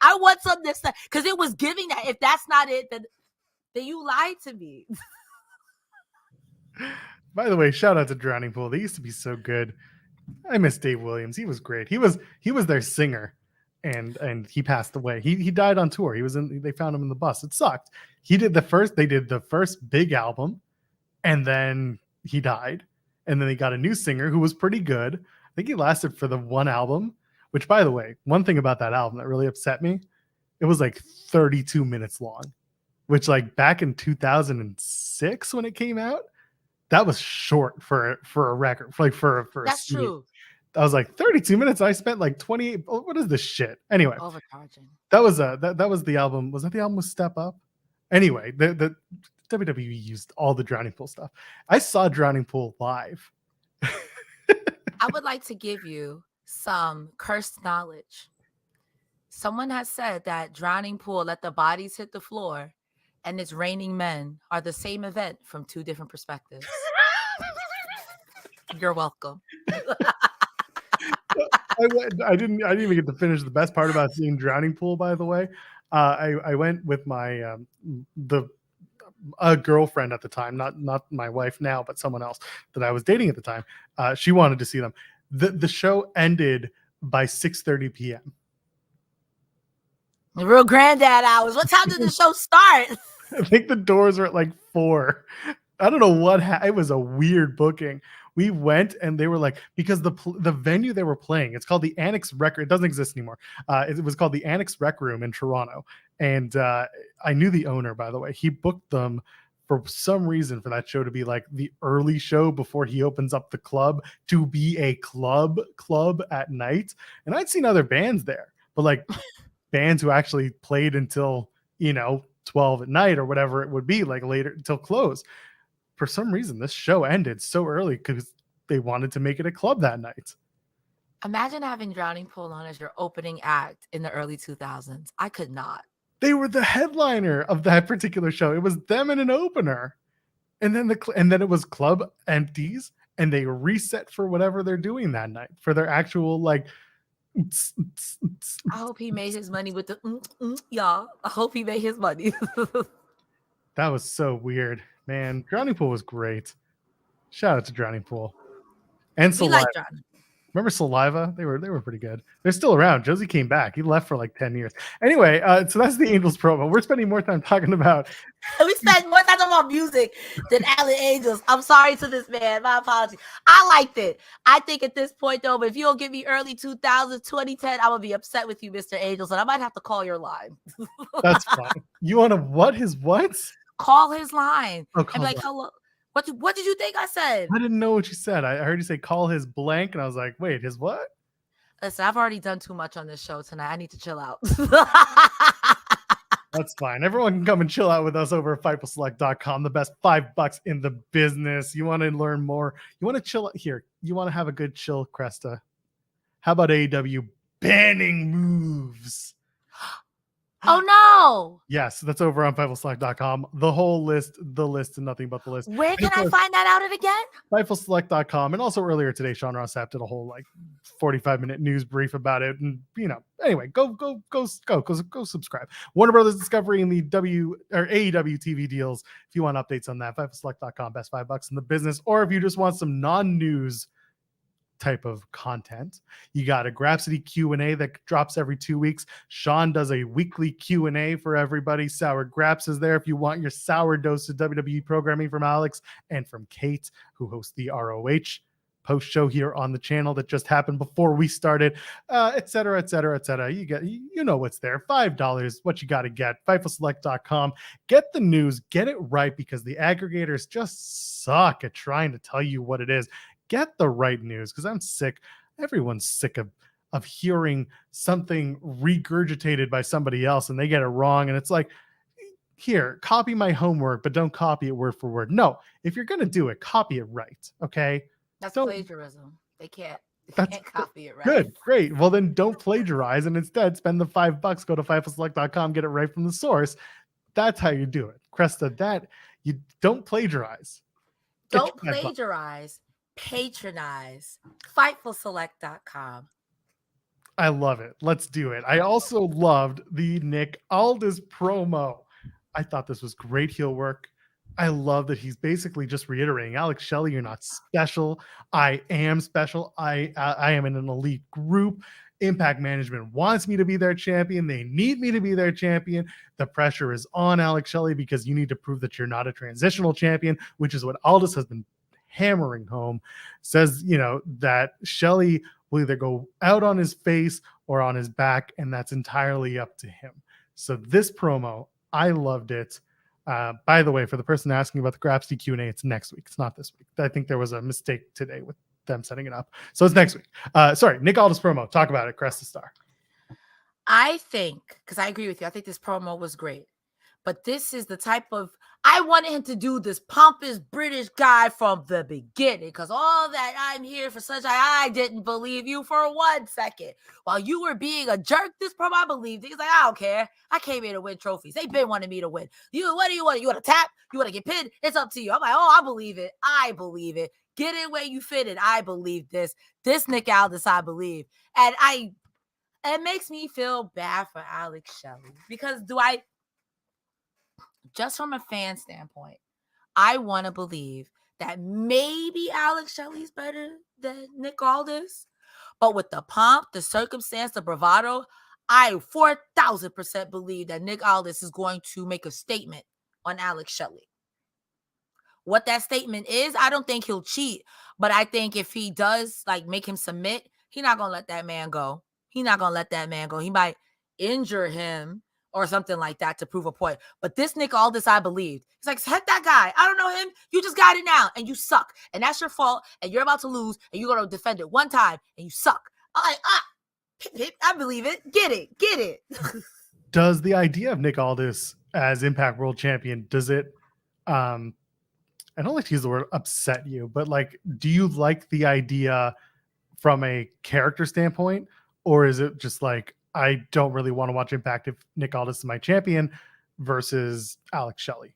Speaker 3: I want something this time. Because it was giving that. If that's not it, then you lied to me.
Speaker 4: By the way, shout out to Drowning Pool. They used to be so good. I miss Dave Williams. He was great. He was their singer, and he passed away. He died on tour. They found him in the bus. It sucked. They did the first big album, and then he died. And then they got a new singer who was pretty good. I think he lasted for the one album, which, by the way, one thing about that album that really upset me, it was like 32 minutes long, which like back in 2006 when it came out, that was short for a record, for
Speaker 3: That's
Speaker 4: a
Speaker 3: true.
Speaker 4: I was like 32 minutes. I spent like 28. What is this shit? Anyway,
Speaker 3: Overcharging.
Speaker 4: that was the album. Was that the album with Step Up? Anyway, the WWE used all the Drowning Pool stuff. I saw Drowning Pool live.
Speaker 3: I would like to give you some cursed knowledge. Someone has said that Drowning Pool, Let the Bodies Hit the Floor, and It's Raining Men are the same event from two different perspectives. You're welcome.
Speaker 4: I didn't even get to finish the best part about seeing Drowning Pool, by the way. I went with my a girlfriend at the time, not my wife now, but someone else that I was dating at the time. She wanted to see them. The show ended by 6:30 p.m.
Speaker 3: The real granddad hours. What time did the show start?
Speaker 4: I think the doors were at like 4. I don't know what it was a weird booking. We went and they were like, because the venue they were playing, it's called the Annex Rec. It doesn't exist anymore. It was called the Annex Rec Room in Toronto. And I knew the owner, by the way. He booked them for some reason for that show to be like the early show before he opens up the club to be a club at night. And I'd seen other bands there, but like bands who actually played until, 12 at night or whatever it would be, like later until close. For some reason, this show ended so early because they wanted to make it a club that night.
Speaker 3: Imagine having Drowning Pool on as your opening act in the early 2000s. I could not.
Speaker 4: They were the headliner of that particular show. It was them and an opener. And then it was club empties, and they reset for whatever they're doing that night for their actual
Speaker 3: I hope he made his money with the y'all. I hope he made his money.
Speaker 4: That was so weird, man. Drowning Pool was great. Shout out to Drowning Pool and
Speaker 3: We
Speaker 4: Saliva.
Speaker 3: like drowning.
Speaker 4: Remember Saliva? They were pretty good. They're still around. Josie came back. He left for like 10 years. Anyway, so that's the Angels promo. We're spending more time talking about.
Speaker 3: We spent more time about music than Allen Angels. I'm sorry to this man. My apologies. I liked it. I think at this point, though, but if you don't give me early 2000s, 2010, I'm going to be upset with you, Mr. Angels, and I might have to call your line.
Speaker 4: That's fine. You want to what? His what?
Speaker 3: Call his line.
Speaker 4: Oh,
Speaker 3: And be like, hello. What did you think I said?
Speaker 4: I didn't know what you said. I heard you say call his blank, and I was like, wait, his what?
Speaker 3: Listen, I've already done too much on this show tonight. I need to chill out.
Speaker 4: That's fine. Everyone can come and chill out with us over at FightfulSelect.com. The best $5 in the business. You want to learn more? You want to chill here? You want to have a good chill, Cresta? How about AEW banning moves?
Speaker 3: Oh no!
Speaker 4: Yes, that's over on FightfulSelect.com. The whole list, the list, and nothing but the list.
Speaker 3: Where can I find that out again?
Speaker 4: FightfulSelect.com. And also earlier today, Sean Ross Sapp did a whole 45-minute news brief about it. And anyway, go subscribe. Warner Brothers Discovery and the AEW TV deals. If you want updates on that, FightfulSelect.com, best $5 in the business. Or if you just want some non-news type of content, you got a Grapsity Q&A that drops every 2 weeks. Shawn does a weekly Q&A for everybody. Sour Graps is there if you want your sour dose of WWE programming from Alex and from Kate, who hosts the ROH post show here on the channel that just happened before we started, etc. You know what's there. $5, what you got to get. FightfulSelect.com. Get the news, get it right, because the aggregators just suck at trying to tell you what it is. Get the right news, because I'm sick. Everyone's sick of hearing something regurgitated by somebody else and they get it wrong. And it's like, here, copy my homework, but don't copy it word for word. No, if you're going to do it, copy it right. Okay.
Speaker 3: That's plagiarism. They can't copy it right.
Speaker 4: Good. Great. Well, then don't plagiarize and instead spend the $5. Go to FightfulSelect.com, get it right from the source. That's how you do it. Cresta, that you don't plagiarize.
Speaker 3: Don't plagiarize. Patronize. FightfulSelect.com.
Speaker 4: I love it. Let's do it. I also loved the Nick Aldis promo. I thought this was great heel work. I love that he's basically just reiterating, Alex Shelley, you're not special. I am special. I am in an elite group. Impact Management wants me to be their champion. They need me to be their champion. The pressure is on Alex Shelley because you need to prove that you're not a transitional champion, which is what Aldis has been hammering home. Says, that Shelley will either go out on his face or on his back, and that's entirely up to him. So this promo, I loved it. By the way, for the person asking about the Grapsity Q&A, it's next week. It's not this week. I think there was a mistake today with them setting it up. So it's next week. Sorry, Nick Aldis promo. Talk about it, Cresta Star.
Speaker 3: I think, because I agree with you, I think this promo was great. But this is the type of, I wanted him to do this pompous British guy from the beginning, because all that I'm here for such, I didn't believe you for 1 second. While you were being a jerk, this promo, I believed it. He's like, I don't care. I came here to win trophies. They've been wanting me to win. What do you want? You want to tap? You want to get pinned? It's up to you. I'm like, I believe it. I believe it. Get in where you fit in. I believe this. This Nick Aldis, I believe. And it makes me feel bad for Alex Shelley, because just from a fan standpoint, I want to believe that maybe Alex Shelley's better than Nick Aldis. But with the pomp, the circumstance, the bravado, I 4,000% believe that Nick Aldis is going to make a statement on Alex Shelley. What that statement is, I don't think he'll cheat. But I think if he does make him submit, he's not going to let that man go. He's not going to let that man go. He might injure him or something like that to prove a point. But this Nick Aldis, I believed. He's like, heck that guy. I don't know him. You just got it now, and you suck. And that's your fault, and you're about to lose, and you're going to defend it one time, and you suck. I'm like, I believe it. Get it.
Speaker 4: Does the idea of Nick Aldis as Impact World Champion, does it, I don't like to use the word upset you, but do you like the idea from a character standpoint, or is it just I don't really want to watch Impact if Nick Aldis is my champion versus Alex Shelley?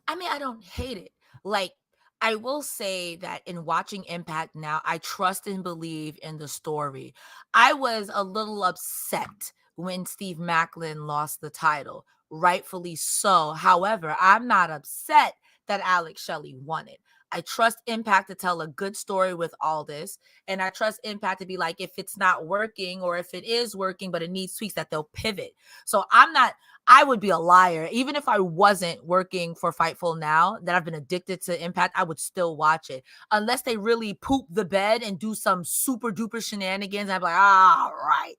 Speaker 3: I mean, I don't hate it. I will say that in watching Impact now, I trust and believe in the story. I was a little upset when Steve Maclin lost the title, rightfully so. However, I'm not upset that Alex Shelley won it. I trust Impact to tell a good story with all this. And I trust Impact to be like, if it's not working or if it is working, but it needs tweaks, that they'll pivot. So I would be a liar. Even if I wasn't working for Fightful now, that I've been addicted to Impact, I would still watch it. Unless they really poop the bed and do some super duper shenanigans. I'd be like, all right.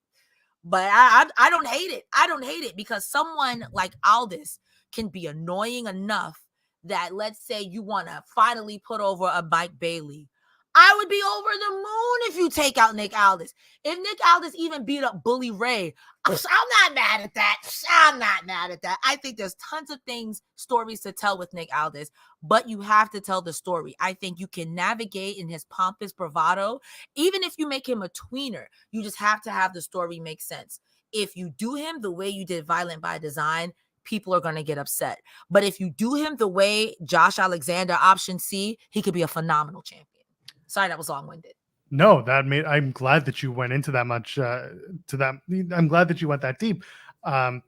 Speaker 3: But I don't hate it. I don't hate it because someone like Aldis can be annoying enough that, let's say you want to finally put over a Mike Bailey. I would be over the moon if you take out Nick Aldis. If Nick Aldis even beat up Bully Ray, I'm not mad at that. I'm not mad at that. I think there's tons of stories to tell with Nick Aldis, but you have to tell the story. I think you can navigate in his pompous bravado. Even if you make him a tweener, you just have to have the story make sense. If you do him the way you did Violent by Design, people are going to get upset. But if you do him the way Josh Alexander, option C, he could be a phenomenal champion. Sorry, that was long-winded.
Speaker 4: No, I'm glad that you went into that much, I'm glad that you went that deep. I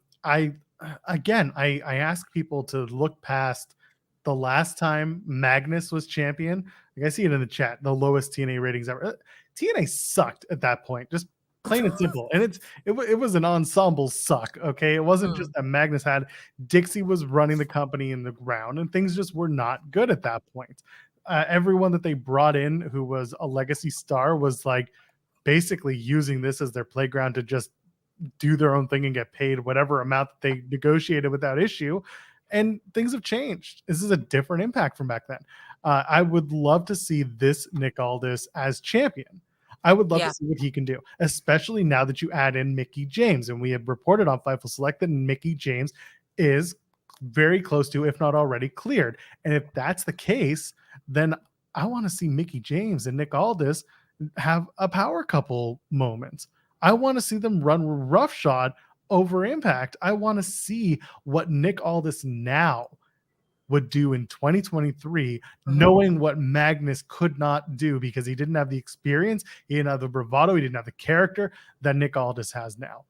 Speaker 4: ask people to look past the last time Magnus was champion. Like I see it in the chat, the lowest TNA ratings ever. TNA sucked at that point, just plain and simple. And it was an ensemble suck. Okay. It wasn't just that Magnus had. Dixie was running the company in the ground, and things just were not good at that point. Everyone that they brought in who was a legacy star was like basically using this as their playground to just do their own thing and get paid whatever amount that they negotiated without issue. And things have changed. This is a different Impact from back then. I would love to see this Nick Aldis as champion. I would love to see what he can do, especially now that you add in Mickie James. And we have reported on Fightful Select that Mickie James is very close to, if not already cleared. And if that's the case, then I want to see Mickie James and Nick Aldis have a power couple moment. I want to see them run roughshod over Impact. I want to see what Nick Aldis now would do in 2023, knowing what Magnus could not do because he didn't have the experience, he didn't have the bravado, he didn't have the character that Nick Aldis has now.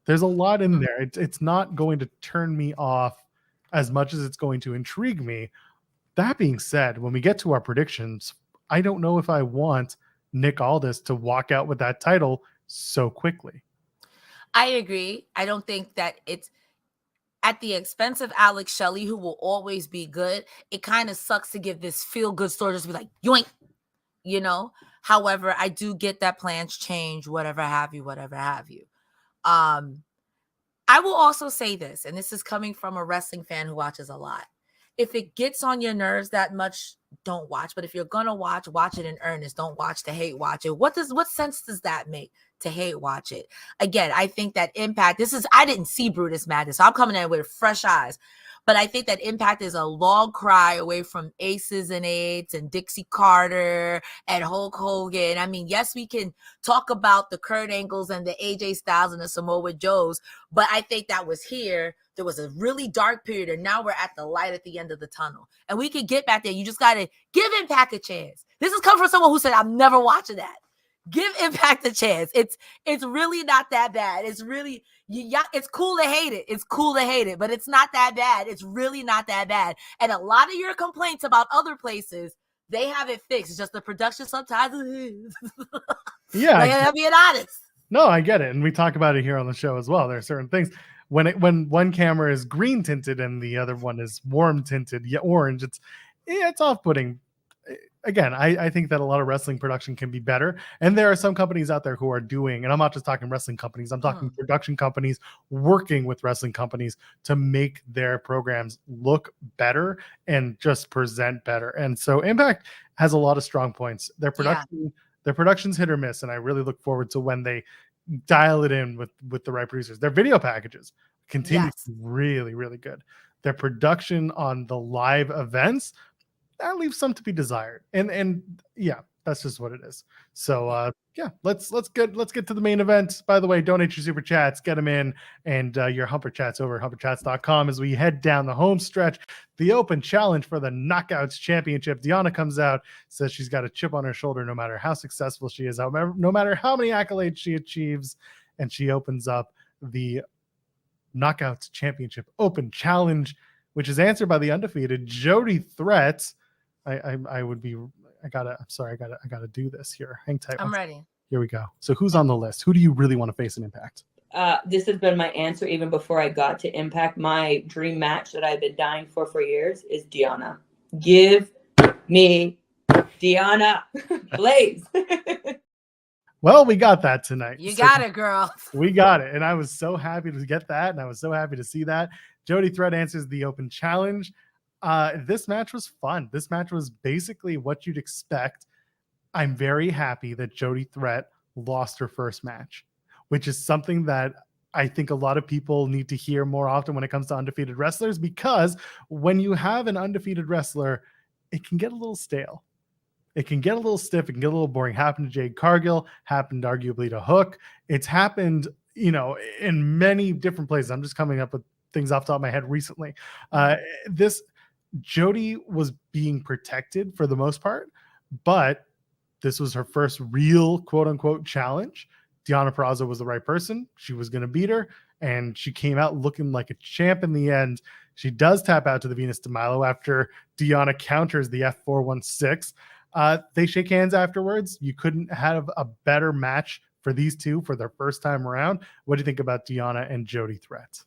Speaker 4: There's a lot in there. It's not going to turn me off as much as it's going to intrigue me. That being said, when we get to our predictions, I don't know if I want Nick Aldis to walk out with that title so quickly.
Speaker 3: I agree. I don't think that it's at the expense of Alex Shelley, who will always be good. It kind of sucks to give this feel-good story just be like, yoink, you know? However, I do get that plans change, whatever have you. I will also say this, and this is coming from a wrestling fan who watches a lot. If it gets on your nerves that much, don't watch. But if you're gonna watch it in earnest. Don't watch to hate watch it. What sense does that make to hate watch it? Again, I think that Impact, I didn't see Brutus Madness, so I'm coming in with fresh eyes. But I think that Impact is a long cry away from Aces and Eights and Dixie Carter and Hulk Hogan. I mean, yes, we can talk about the Kurt Angles and the AJ Styles and the Samoa Joes, but I think that was here. There was a really dark period, and now we're at the light at the end of the tunnel. And we can get back there. You just got to give Impact a chance. This is coming from someone who said, I'm never watching that. Give Impact a chance. It's really not that bad. It's really, it's cool to hate it. It's cool to hate it, but it's not that bad. It's really not that bad. And a lot of your complaints about other places, they have it fixed. It's just the production sometimes.
Speaker 4: Yeah.
Speaker 3: I'm being honest.
Speaker 4: No, I get it. And we talk about it here on the show as well. There are certain things. When one camera is green tinted and the other one is warm tinted, orange, it's off-putting. Again, I think that a lot of wrestling production can be better. And there are some companies out there who are doing, and I'm not just talking wrestling companies, I'm talking production companies working with wrestling companies to make their programs look better and just present better. And so Impact has a lot of strong points. Their production's hit or miss, and I really look forward to when they dial it in with the right producers. Their video packages continue to be really, really good. Their production on the live events, that leaves some to be desired. And yeah, That's just what it is. So yeah, let's get to the main event. By the way, donate your super chats, get them in, and your Humper Chats over at humperchats.com as we head down the home stretch. The open challenge for the Knockouts Championship. Deonna comes out, says she's got a chip on her shoulder no matter how successful she is, no matter how many accolades she achieves, and she opens up the Knockouts Championship Open Challenge, which is answered by the undefeated Jody Threat. I'm sorry, I gotta do this here. Hang tight.
Speaker 3: I'm ready.
Speaker 4: Here we go. So who's on the list? Who do you really want to face in Impact?
Speaker 5: This has been my answer even before I got to Impact. My dream match that I've been dying for years is Deonna. Give me Deonna, please.
Speaker 4: Well, we got that tonight.
Speaker 3: You got it, girl.
Speaker 4: We got it. And I was so happy to get that. And I was so happy to see that. Jody Threat answers the open challenge. This match was fun. This match was basically what you'd expect. I'm very happy that Jody Threat lost her first match, which is something that I think a lot of people need to hear more often when it comes to undefeated wrestlers, because when you have an undefeated wrestler, it can get a little stale. It can get a little stiff. It can get a little boring. Happened to Jade Cargill, happened arguably to Hook. It's happened, in many different places. I'm just coming up with things off the top of my head recently. Jody was being protected for the most part, but this was her first real quote unquote challenge. Deonna Purrazzo was the right person. She was going to beat her, and she came out looking like a champ in the end. She does tap out to the Venus de Milo after Deonna counters the F416. They shake hands afterwards. You couldn't have a better match for these two for their first time around. What do you think about Deonna and Jody Threat?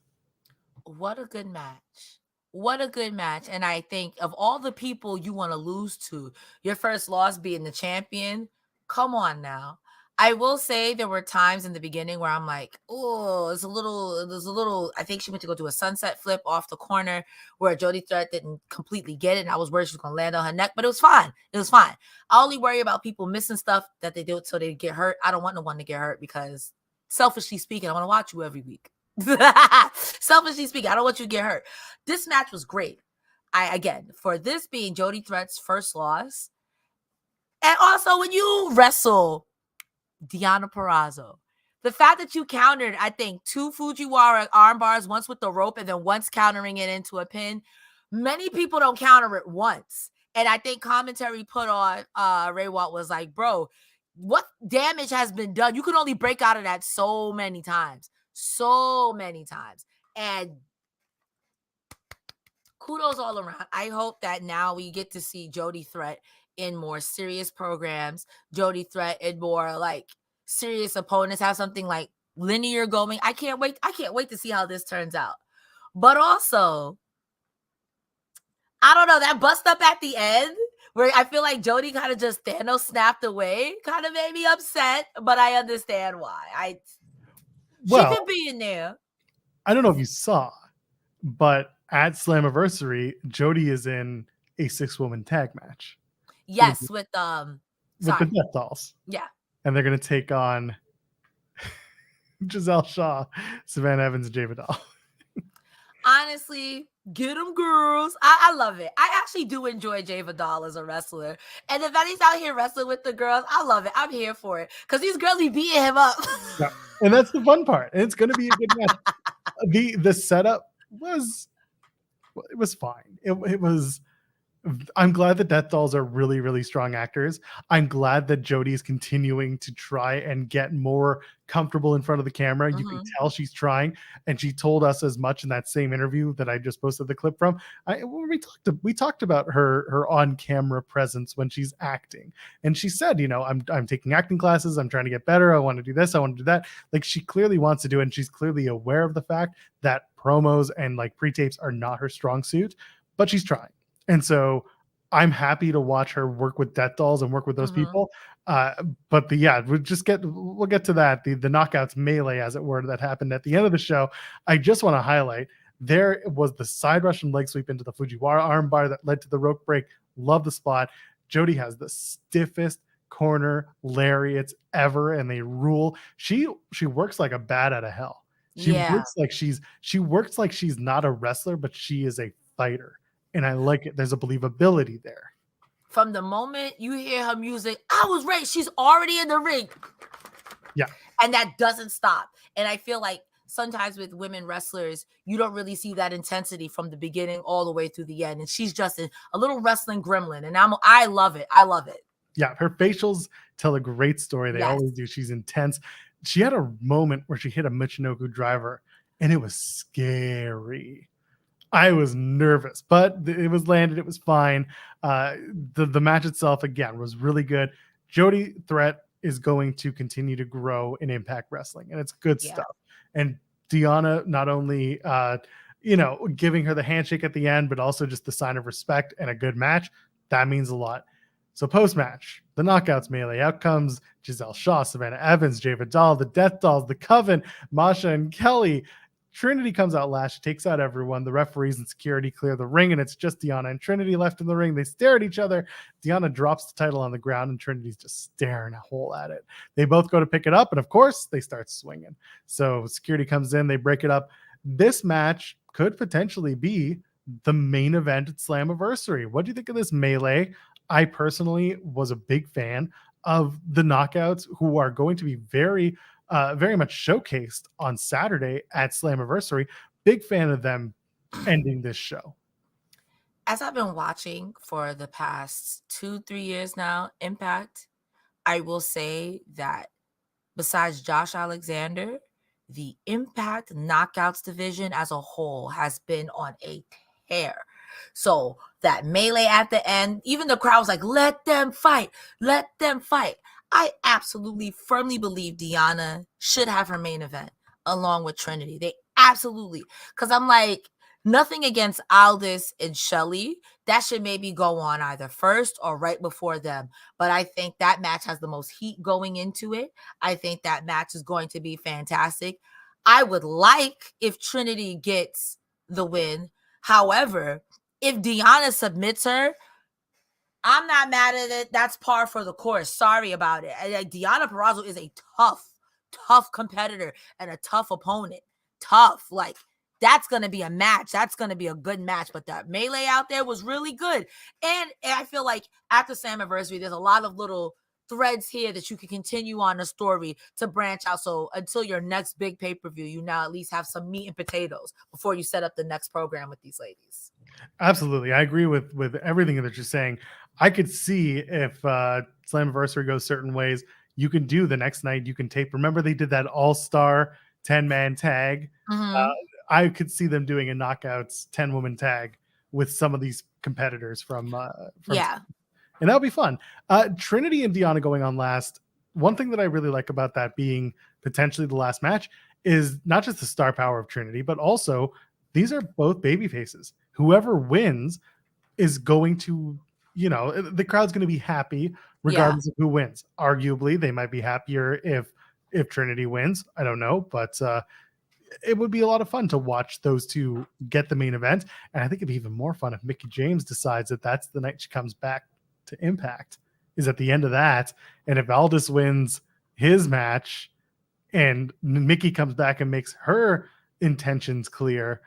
Speaker 3: What a good match. What a good match. And I think of all the people you want to lose to, your first loss being the champion, come on now. I will say there were times in the beginning where I'm like, oh, there's a little, I think she went to go do a sunset flip off the corner where Jody Threat didn't completely get it. And I was worried she was going to land on her neck, but it was fine. It was fine. I only worry about people missing stuff that they do so they get hurt. I don't want no one to get hurt because selfishly speaking, I want to watch you every week. Selfishly speaking, I don't want you to get hurt. This match was great. Again, for this being Jody Threat's first loss, and also when you wrestle Deonna Purrazzo, the fact that you countered, I think, 2 Fujiwara arm bars, once with the rope and then once countering it into a pin. Many people don't counter it once. And I think commentary put on Ray Watt was like, bro, what damage has been done? You can only break out of that so many times. So many times. And kudos all around. I hope that now we get to see Jody Threat in more serious programs, Jody Threat in more like serious opponents, have something like linear going. I can't wait to see how this turns out. But also, I don't know, that bust up at the end where I feel like Jody kind of just Thanos snapped away kind of made me upset, but I understand why. She could be in there.
Speaker 4: I don't know if you saw, but at Slammiversary, Jody is in a 6-woman tag match.
Speaker 3: Yes, with the
Speaker 4: Death Dolls.
Speaker 3: Yeah.
Speaker 4: And they're going to take on Giselle Shaw, Savannah Evans, and Jay Vidal.
Speaker 3: Honestly, get them girls. I love it. I actually do enjoy Jay Vidal as a wrestler. And if he's out here wrestling with the girls, I love it. I'm here for it. Because these girls be beating him up.
Speaker 4: Yeah. And that's the fun part. And it's going to be a good match. The setup was fine. It was. I'm glad that Death Dolls are really, really strong actors. I'm glad that Jody is continuing to try and get more comfortable in front of the camera. You can tell she's trying, and she told us as much in that same interview that I just posted the clip from. We talked about her on-camera presence when she's acting, and she said, I'm taking acting classes. I'm trying to get better. I want to do this. I want to do that. Like, she clearly wants to do it, and she's clearly aware of the fact that promos and like pre-tapes are not her strong suit, but she's trying. And so I'm happy to watch her work with Death Dolls and work with those people. But we'll get to that. The knockouts melee, as it were, that happened at the end of the show. I just want to highlight there was the side Russian leg sweep into the Fujiwara armbar that led to the rope break. Love the spot. Jody has the stiffest corner lariats ever, and they rule. She works like a bat out of hell. She works like she's not a wrestler, but she is a fighter. And I like it. There's a believability there.
Speaker 3: from the moment you hear her music, I was ready. She's already in the ring.
Speaker 4: Yeah.
Speaker 3: And that doesn't stop. And I feel like sometimes with women wrestlers, you don't really see that intensity from the beginning all the way through the end. And she's just a little wrestling gremlin. And I love it. I love it.
Speaker 4: Yeah, her facials tell a great story. They
Speaker 3: Yes.
Speaker 4: always do. She's intense. She had a moment where she hit a Michinoku driver, and it was scary. I was nervous, but it was landed. It was fine. The match itself, again, was really good. Jody Threat is going to continue to grow in Impact Wrestling, and it's good stuff. And Deonna not only, giving her the handshake at the end, but also just the sign of respect and a good match. That means a lot. So post-match, the Knockouts melee, out comes Giselle Shaw, Savannah Evans, Jay Vidal, the Death Dolls, the Coven, Masha and Kelly. Trinity comes out last. She takes out everyone. The referees and security clear the ring, and it's just Deonna and Trinity left in the ring. They stare at each other. Deonna drops the title on the ground, and Trinity's just staring a hole at it. They both go to pick it up, and of course, they start swinging. So security comes in. They break it up. This match could potentially be the main event at Slammiversary. What do you think of this melee? I personally was a big fan of the Knockouts, who are going to be very much showcased on Saturday at Slammiversary. Big fan of them ending this show.
Speaker 3: As I've been watching for the past 2-3 years now, Impact, I will say that besides Josh Alexander, the Impact Knockouts division as a whole has been on a tear. So that melee at the end, even the crowd was like, let them fight. Let them fight. I absolutely firmly believe Deonna should have her main event along with Trinity. They absolutely, because I'm like, nothing against Aldis and Shelly. That should maybe go on either first or right before them. But I think that match has the most heat going into it. I think that match is going to be fantastic. I would like if Trinity gets the win. However, if Deonna submits her, I'm not mad at it. That's par for the course. Sorry about it. Deonna Purrazzo is a tough competitor and a tough opponent. Tough. Like, that's going to be a match. That's going to be a good match. But that melee out there was really good. And I feel like after Slammiversary, there's a lot of little threads here that you can continue on the story to branch out. So until your next big pay-per-view, you now at least have some meat and potatoes before you set up the next program with these ladies.
Speaker 4: Absolutely. I agree with everything that you're saying. I could see if Slammiversary goes certain ways, you can do the next night, you can tape. Remember they did that all-star 10-man tag?
Speaker 3: Mm-hmm.
Speaker 4: I could see them doing a Knockouts 10-woman tag with some of these competitors from
Speaker 3: yeah.
Speaker 4: And that'll be fun. Trinity and Deonna going on last. One thing that I really like about that being potentially the last match is not just the star power of Trinity, but also these are both baby faces. Whoever wins is going to, the crowd's going to be happy regardless of who wins. Arguably, they might be happier if Trinity wins. I don't know, but it would be a lot of fun to watch those two get the main event. And I think it'd be even more fun if Mickie James decides that that's the night she comes back to Impact, is at the end of that. And if Aldis wins his match and Mickie comes back and makes her intentions clear,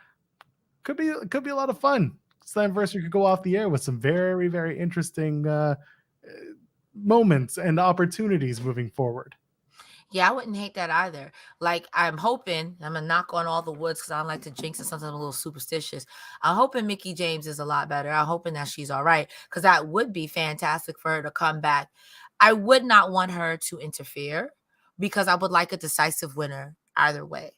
Speaker 4: could be a lot of fun. Slammiversary could go off the air with some very, very interesting moments and opportunities moving forward.
Speaker 3: Yeah, I wouldn't hate that either. Like, I'm hoping, I'm going to knock on all the woods because I don't like to jinx it. Sometimes I'm a little superstitious. I'm hoping Mickie James is a lot better. I'm hoping that she's all right because that would be fantastic for her to come back. I would not want her to interfere because I would like a decisive winner either way.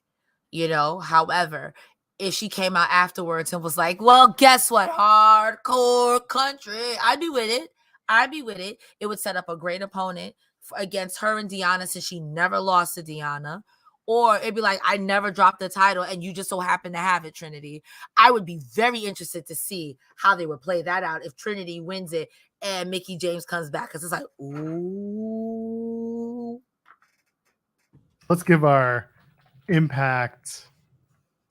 Speaker 3: However, if she came out afterwards and was like, well, guess what? Hardcore country. I'd be with it. It would set up a great opponent against her and Deonna since she never lost to Deonna. Or it'd be like, I never dropped the title and you just so happen to have it, Trinity. I would be very interested to see how they would play that out if Trinity wins it and Mickie James comes back. Because it's like, ooh.
Speaker 4: Let's give our Impact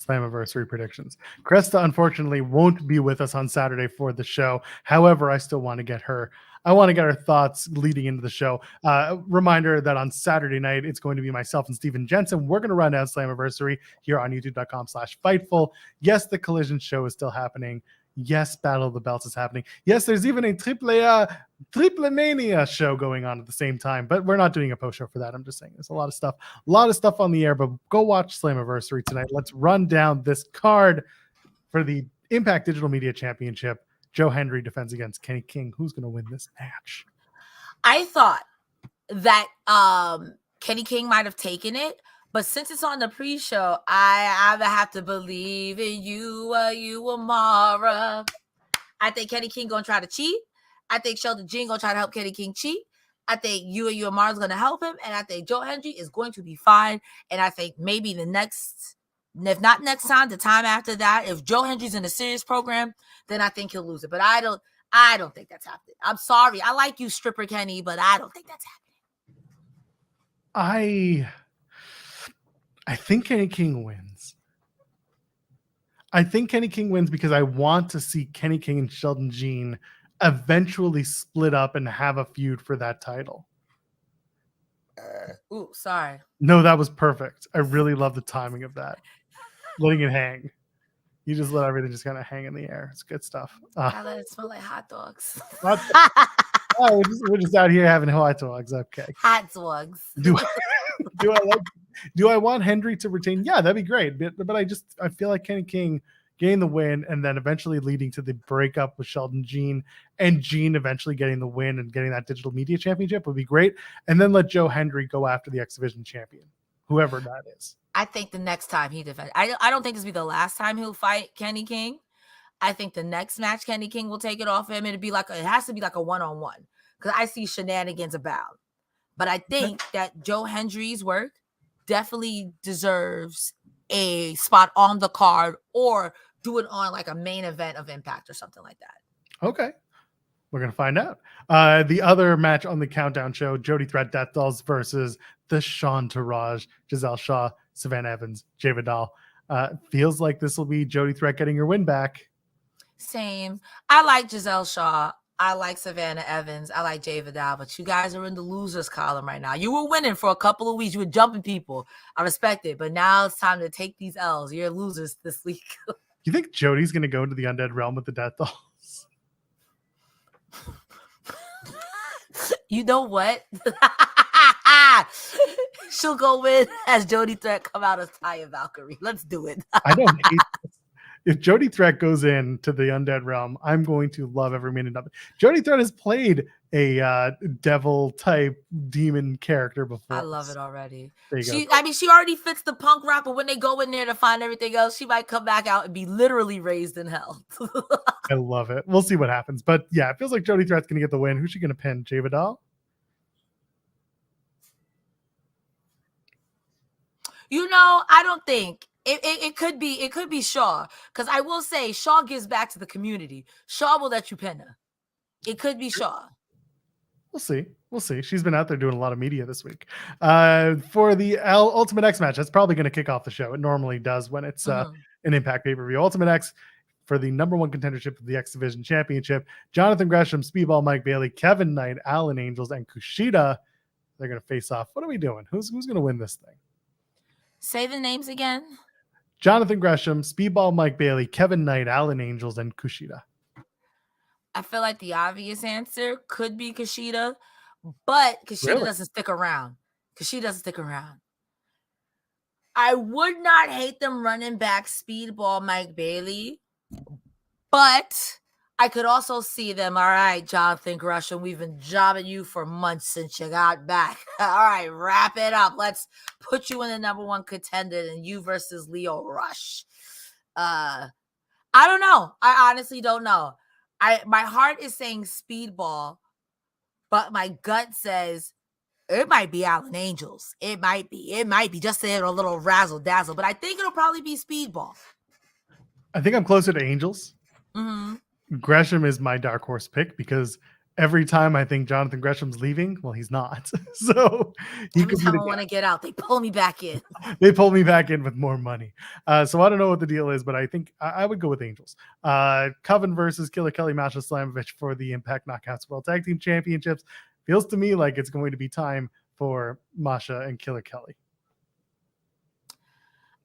Speaker 4: Slammiversary predictions. Cresta, unfortunately, won't be with us on Saturday for the show. However, I still want to get her. I want to get her thoughts leading into the show. Reminder that on Saturday night, it's going to be myself and Steven Jensen. We're going to run down Slammiversary here on youtube.com/Fightful. Yes, the Collision show is still happening. Yes, Battle of the Belts is happening. Yes, there's even a Triple Mania show going on at the same time, but we're not doing a post show for that. I'm just saying there's a lot of stuff on the air, but go watch Slammiversary tonight. Let's run down this card for the Impact Digital Media Championship. Joe Hendry defends against Kenny King. Who's going to win this match?
Speaker 3: I thought that Kenny King might have taken it, but since it's on the pre-show, I have to believe in you, Amara. I think Kenny King gonna try to cheat. I think Sheldon Jean gonna try to help Kenny King cheat. I think you Amara's gonna help him, and I think Joe Hendry is going to be fine. And I think maybe the next, if not next time, the time after that, if Joe Hendry's in a serious program, then I think he'll lose it. But I don't think that's happening. I'm sorry. I like you, Stripper Kenny, but I don't think that's happening.
Speaker 4: I think Kenny King wins. I think Kenny King wins because I want to see Kenny King and Sheldon Jean eventually split up and have a feud for that title.
Speaker 3: Ooh, sorry.
Speaker 4: No, that was perfect. I really love the timing of that. Letting it hang. You just let everything just kind of hang in the air. It's good stuff.
Speaker 3: I let it smell like hot dogs.
Speaker 4: We're just out here having hot dogs. Okay.
Speaker 3: Hot dogs.
Speaker 4: Do I want Hendry to retain? Yeah, that'd be great. But I feel like Kenny King getting the win and then eventually leading to the breakup with Sheldon Jean and Jean eventually getting the win and getting that digital media championship would be great. And then let Joe Hendry go after the X Division champion, whoever that is.
Speaker 3: I think the next time he defends, I don't think this will be the last time he'll fight Kenny King. I think the next match Kenny King will take it off him. It has to be like a one-on-one because I see shenanigans abound. But I think that Joe Hendry's work definitely deserves a spot on the card or do it on like a main event of Impact or something like that.
Speaker 4: Okay. We're going to find out. The other match on the Countdown show, Jody Threat Death Dolls versus the Shawn Taraj, Giselle Shaw, Savannah Evans, Jay Vidal. Feels like this will be Jody Threat getting her win back.
Speaker 3: Same. I like Giselle Shaw. I like Savannah Evans. I like Jay Vidal, but you guys are in the losers column right now. You were winning for a couple of weeks. You were jumping people. I respect it, but now it's time to take these L's. You're losers this week.
Speaker 4: You think Jody's going to go into the Undead Realm with the Death Dolls?
Speaker 3: You know what? She'll go in as Jody Threat come out as Taya Valkyrie. Let's do it.
Speaker 4: I don't hate this. If Jody Threat goes into the Undead Realm, I'm going to love every minute of it. Jody Threat has played a devil type demon character before.
Speaker 3: I love it already.
Speaker 4: She
Speaker 3: already fits the punk rock, but when they go in there to find everything else, she might come back out and be literally raised in hell.
Speaker 4: I love it. We'll see what happens. But yeah, it feels like Jody Threat's going to get the win. Who's she going to pin? Jay Vidal?
Speaker 3: I don't think. It could be Shaw, because I will say Shaw gives back to the community. Shaw will let you pin her. It could be Shaw.
Speaker 4: We'll see. She's been out there doing a lot of media this week. For the Ultimate X match, that's probably going to kick off the show. It normally does when it's an Impact pay-per-view. Ultimate X for the number one contendership of the X Division Championship. Jonathan Gresham, Speedball Mike Bailey, Kevin Knight, Alan Angels, and Kushida. They're going to face off. What are we doing? Who's going to win this thing?
Speaker 3: Say the names again.
Speaker 4: Jonathan Gresham, Speedball Mike Bailey, Kevin Knight, Alan Angels, and Kushida.
Speaker 3: I feel like the obvious answer could be Kushida, but Kushida doesn't stick around. I would not hate them running back Speedball Mike Bailey, but I could also see them. All right, Jonathan Gresham, we've been jobbing you for months since you got back. All right, wrap it up. Let's put you in the number one contender and you versus Leo Rush. I don't know. I honestly don't know. My heart is saying Speedball, but my gut says it might be Alan Angels. It might be just a little razzle dazzle, but I think it'll probably be Speedball.
Speaker 4: I think I'm closer to Angels.
Speaker 3: Mm-hmm.
Speaker 4: Gresham is my dark horse pick because every time I think Jonathan Gresham's leaving, well, he's not. So he
Speaker 3: every time I want to get out, they pull me back in.
Speaker 4: They pull me back in with more money. So I don't know what the deal is, but I think I would go with Angels. Coven versus Killer Kelly, Masha Slamovich for the Impact Knockouts World Tag Team Championships. Feels to me like it's going to be time for Masha and Killer Kelly.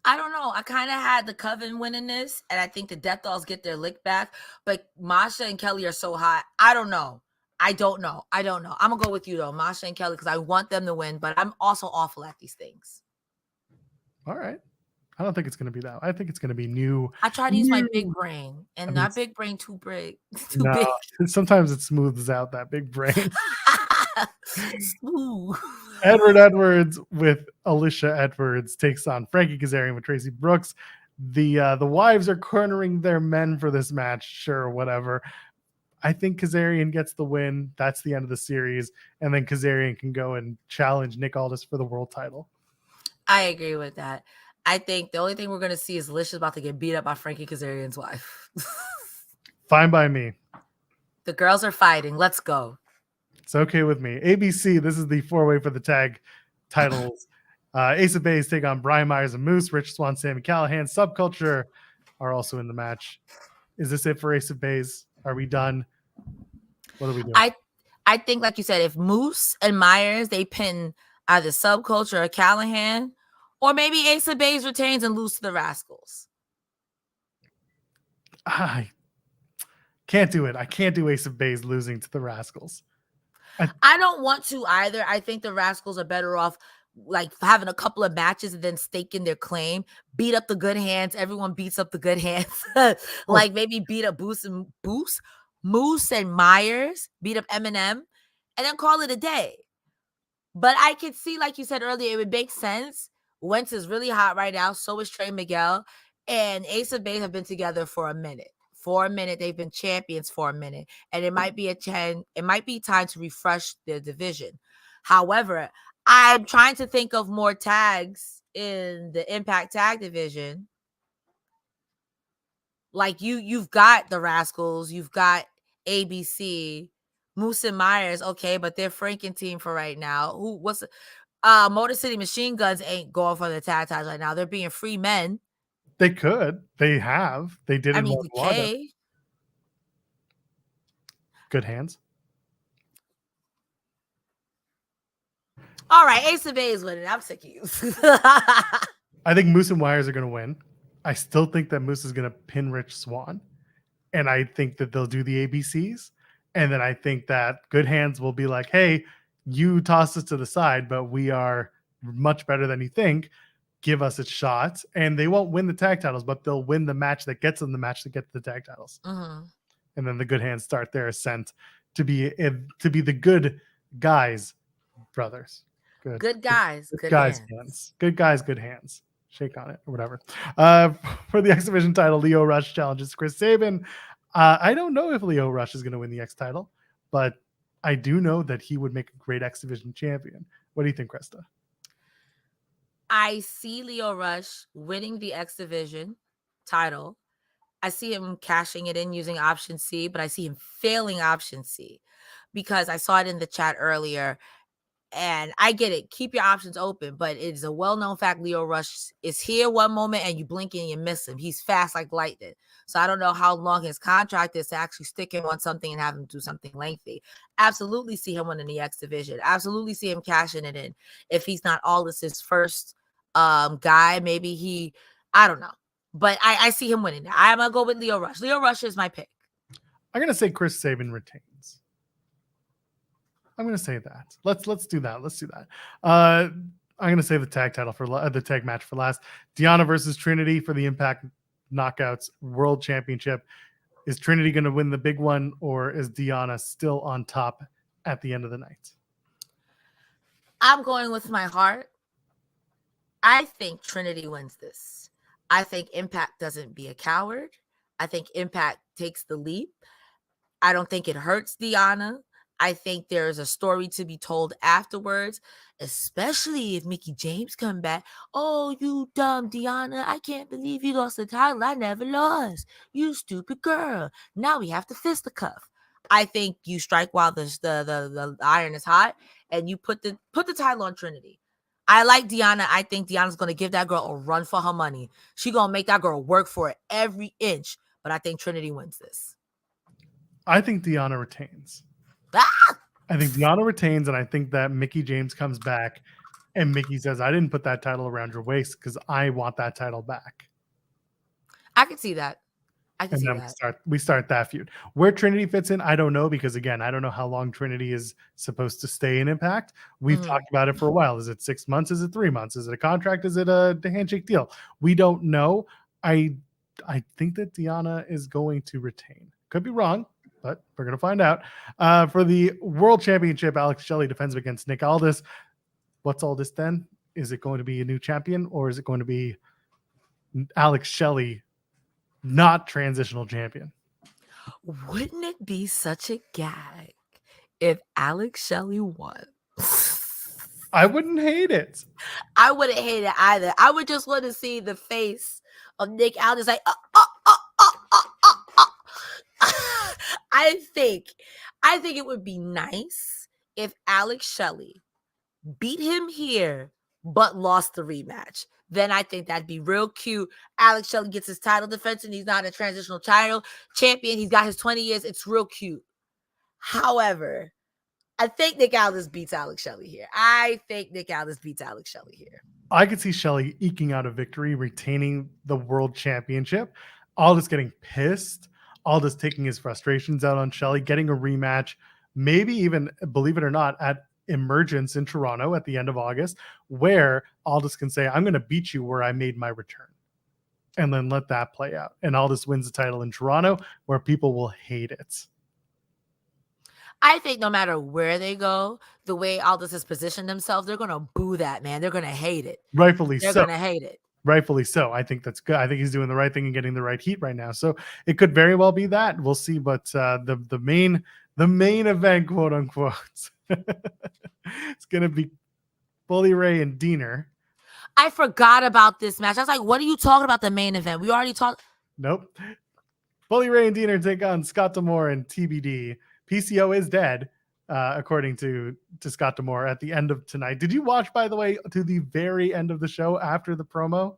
Speaker 3: I don't know. I kind of had the Coven winning this, and I think the Death Dolls get their lick back. But Masha and Kelly are so hot. I don't know. I'm gonna go with you though, Masha and Kelly, because I want them to win. But I'm also awful at these things.
Speaker 4: All right. I don't think it's going to be that. I think it's going to be new.
Speaker 3: I try to use my big brain, and not big brain too big. Too
Speaker 4: No,
Speaker 3: big.
Speaker 4: sometimes it smooths out that big brain.
Speaker 3: Smooth.
Speaker 4: Edward Edwards with Alicia Edwards takes on Frankie Kazarian with Tracy Brooks. The wives are cornering their men for this match. Sure, whatever. I think Kazarian gets the win. That's the end of the series. And then Kazarian can go and challenge Nick Aldis for the world title.
Speaker 3: I agree with that. I think the only thing we're going to see is Alicia's about to get beat up by Frankie Kazarian's wife.
Speaker 4: Fine by me.
Speaker 3: The girls are fighting. Let's go.
Speaker 4: It's okay with me. ABC, this is the 4-way for the tag titles. Ace of Base take on Brian Myers and Moose. Rich Swann, Sami Callihan, Subculture are also in the match. Is this it for Ace of Base? Are we done? What are we doing?
Speaker 3: I think, like you said, if Moose and Myers, they pin either Subculture or Callihan, or maybe Ace of Base retains and lose to the Rascals.
Speaker 4: I can't do it. I can't do Ace of Base losing to the Rascals.
Speaker 3: I don't want to either. I think the Rascals are better off like having a couple of matches and then staking their claim, beat up the good hands. Everyone beats up the good hands. Like maybe beat up Moose and Myers, beat up Eminem, and then call it a day. But I could see, like you said earlier, it would make sense. Wentz is really hot right now. So is Trey Miguel. And Ace of Base have been together for a minute. They've been champions for a minute. And it might be time to refresh the division. However, I'm trying to think of more tags in the Impact Tag division. Like you've got the Rascals, you've got ABC, Moose and Myers, okay, but they're Franken team for right now. Motor City Machine Guns ain't going for the tag titles right now. They're being free men.
Speaker 4: They could. They have. They did.
Speaker 3: Okay.
Speaker 4: Good hands.
Speaker 3: All right, Ace of Base winning. I'm sick of you.
Speaker 4: I think Moose and Myers are going to win. I still think that Moose is going to pin Rich Swann. And I think that they'll do the ABCs. And then I think that Good Hands will be like, hey, you tossed us to the side, but we are much better than you think. Give us a shot. And they won't win the tag titles, but they'll win the match that gets them the match to get the tag titles.
Speaker 3: Mm-hmm.
Speaker 4: And then the Good Hands start their ascent to be the good guys brothers. Good guys, good hands. Good guys, good hands. Shake on it or whatever. For the X Division title, Lio Rush challenges Chris Sabin. I don't know if Lio Rush is going to win the X title, but I do know that he would make a great X Division champion. What do you think, Cresta?
Speaker 3: I see Lio Rush winning the X Division title. I see him cashing it in using option C, but I see him failing option C because I saw it in the chat earlier. And I get it. Keep your options open, but it's a well-known fact Lio Rush is here one moment and you blink and you miss him. He's fast like lightning. So I don't know how long his contract is to actually stick him on something and have him do something lengthy. Absolutely see him winning the X Division. Absolutely see him cashing it in. If he's not Aldis's first guy, maybe I don't know. But I see him winning. I'm going to go with Lio Rush. Lio Rush is my pick.
Speaker 4: I'm going to say Chris Sabin retains. I'm going to say that. Let's do that. Let's do that. I'm going to say the tag title for the tag match for last. Deonna versus Trinity for the Impact Knockouts World Championship. Is Trinity going to win the big one, or is Deonna still on top at the end of the night?
Speaker 3: I'm going with my heart. I think Trinity wins this. I think Impact doesn't be a coward. I think Impact takes the leap. I don't think it hurts Deonna. I think there's a story to be told afterwards, especially if Mickie James come back. Oh, you dumb Deonna. I can't believe you lost the title. I never lost. You stupid girl. Now we have to fisticuff. I think you strike while the iron is hot and you put the title on Trinity. I like Deonna. I think Deonna's going to give that girl a run for her money. She's going to make that girl work for it every inch. But I think Trinity wins this.
Speaker 4: I think Deonna retains. I think Deonna retains, and I think that Mickie James comes back And Mickey says, I didn't put that title around your waist because I want that title back.
Speaker 3: I can see that. I can
Speaker 4: And
Speaker 3: see
Speaker 4: then
Speaker 3: that.
Speaker 4: we start that feud. Where Trinity fits in, I don't know, because again, I don't know how long Trinity is supposed to stay in Impact. We've talked about it for a while. Is it 6 months? Is it 3 months? Is it a contract? Is it a handshake deal? We don't know. I think that Deonna is going to retain. Could be wrong, but we're going to find out. For the World Championship, Alex Shelley defends against Nick Aldis. What's Aldis then? Is it going to be a new champion, or is it going to be Alex Shelley, not transitional champion?
Speaker 3: Wouldn't it be such a gag if Alex Shelley won?
Speaker 4: I wouldn't hate it.
Speaker 3: I wouldn't hate it either. I would just want to see the face of Nick Aldis like, I think it would be nice if Alex Shelley beat him here, but lost the rematch. Then I think that'd be real cute. Alex Shelley gets his title defense and he's not a transitional title champion. He's got his 20 years. It's real cute. However, I think Nick Aldis beats Alex Shelley here. I
Speaker 4: could see Shelley eking out a victory, retaining the world championship. Aldis getting pissed. Aldis taking his frustrations out on Shelley, getting a rematch. Maybe even, believe it or not, at Emergence in Toronto at the end of August, where Aldis can say, I'm going to beat you where I made my return. And then let that play out. And Aldis wins the title in Toronto, where people will hate it.
Speaker 3: I think no matter where they go, the way Aldis has positioned himself, they're going to boo that, man. They're going to hate it.
Speaker 4: Rightfully
Speaker 3: so.
Speaker 4: They're
Speaker 3: going to hate it.
Speaker 4: Rightfully so. I think that's good. I think he's doing the right thing and getting the right heat right now. So it could very well be that. We'll see. But the main event, quote unquote, it's going to be Bully Ray and Diener.
Speaker 3: I forgot about this match. I was like, what are you talking about, the main event? We already talked.
Speaker 4: Nope. Bully Ray and Diener take on Scott D'Amore and TBD. PCO is dead, according to Scott D'Amore at the end of tonight. Did you watch, by the way, to the very end of the show after the promo?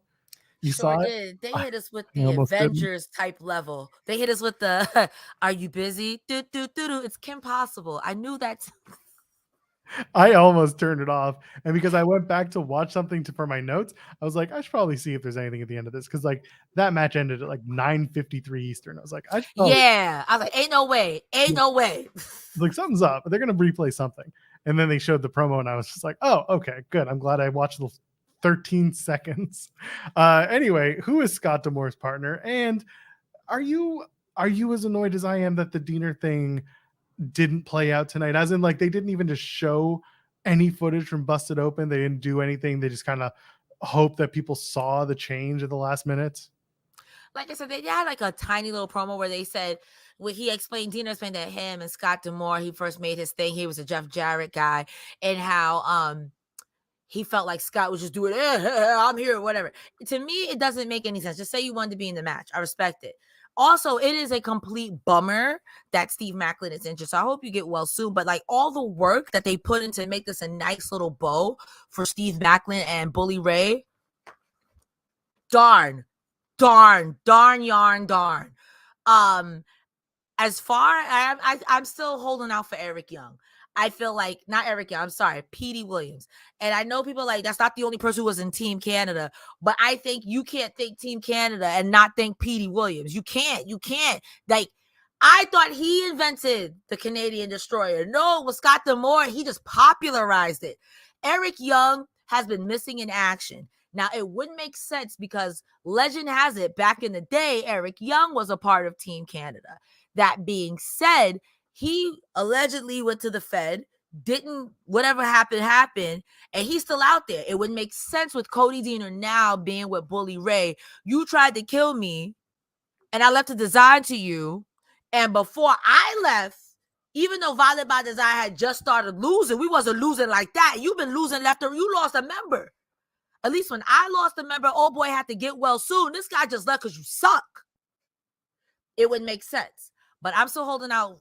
Speaker 4: You saw it?
Speaker 3: They hit us with the Avengers type level. They hit us with the, are you busy? It's Kim Possible. I knew that.
Speaker 4: I almost turned it off. And because I went back to watch something for my notes, I was like, I should probably see if there's anything at the end of this. Because like that match ended at like 9:53 Eastern. I was like, I was like,
Speaker 3: ain't no way.
Speaker 4: Like something's up. They're going to replay something. And then they showed the promo and I was just like, oh, okay, good. I'm glad I watched the 13 seconds. Anyway, who is Scott D'Amore's partner? And are you as annoyed as I am that the Diener thing didn't play out tonight? As in, like, they didn't even just show any footage from Busted Open. They didn't do anything. They just kind of hope that people saw the change at the last minute.
Speaker 3: Like I said, they had like a tiny little promo where they said, Diener explained that him and Scott D'Amore, he first made his thing. He was a Jeff Jarrett guy, and how he felt like Scott was just doing, I'm here, whatever. To me, it doesn't make any sense. Just say you wanted to be in the match. I respect it. Also, it is a complete bummer that Steve Maclin is injured. So I hope you get well soon. But like all the work that they put in to make this a nice little bow for Steve Maclin and Bully Ray, darn. As far I'm still holding out for Eric Young. I feel like not Eric Young. I'm sorry, Petey Williams. And I know people like that's not the only person who was in Team Canada, but I think you can't think Team Canada and not think Petey Williams. You can't. Like, I thought he invented the Canadian Destroyer. No, it was Scott D'Amore. He just popularized it. Eric Young has been missing in action. Now, it wouldn't make sense because legend has it, back in the day, Eric Young was a part of Team Canada. That being said, he allegedly went to the Fed, whatever happened, and he's still out there. It would make sense with Cody Diener now being with Bully Ray. You tried to kill me, and I left a design to you. And before I left, even though Violet by Design had just started losing, we wasn't losing like that. You've been losing you lost a member. At least when I lost a member, old boy had to get well soon. This guy just left because you suck. It would make sense. But I'm still holding out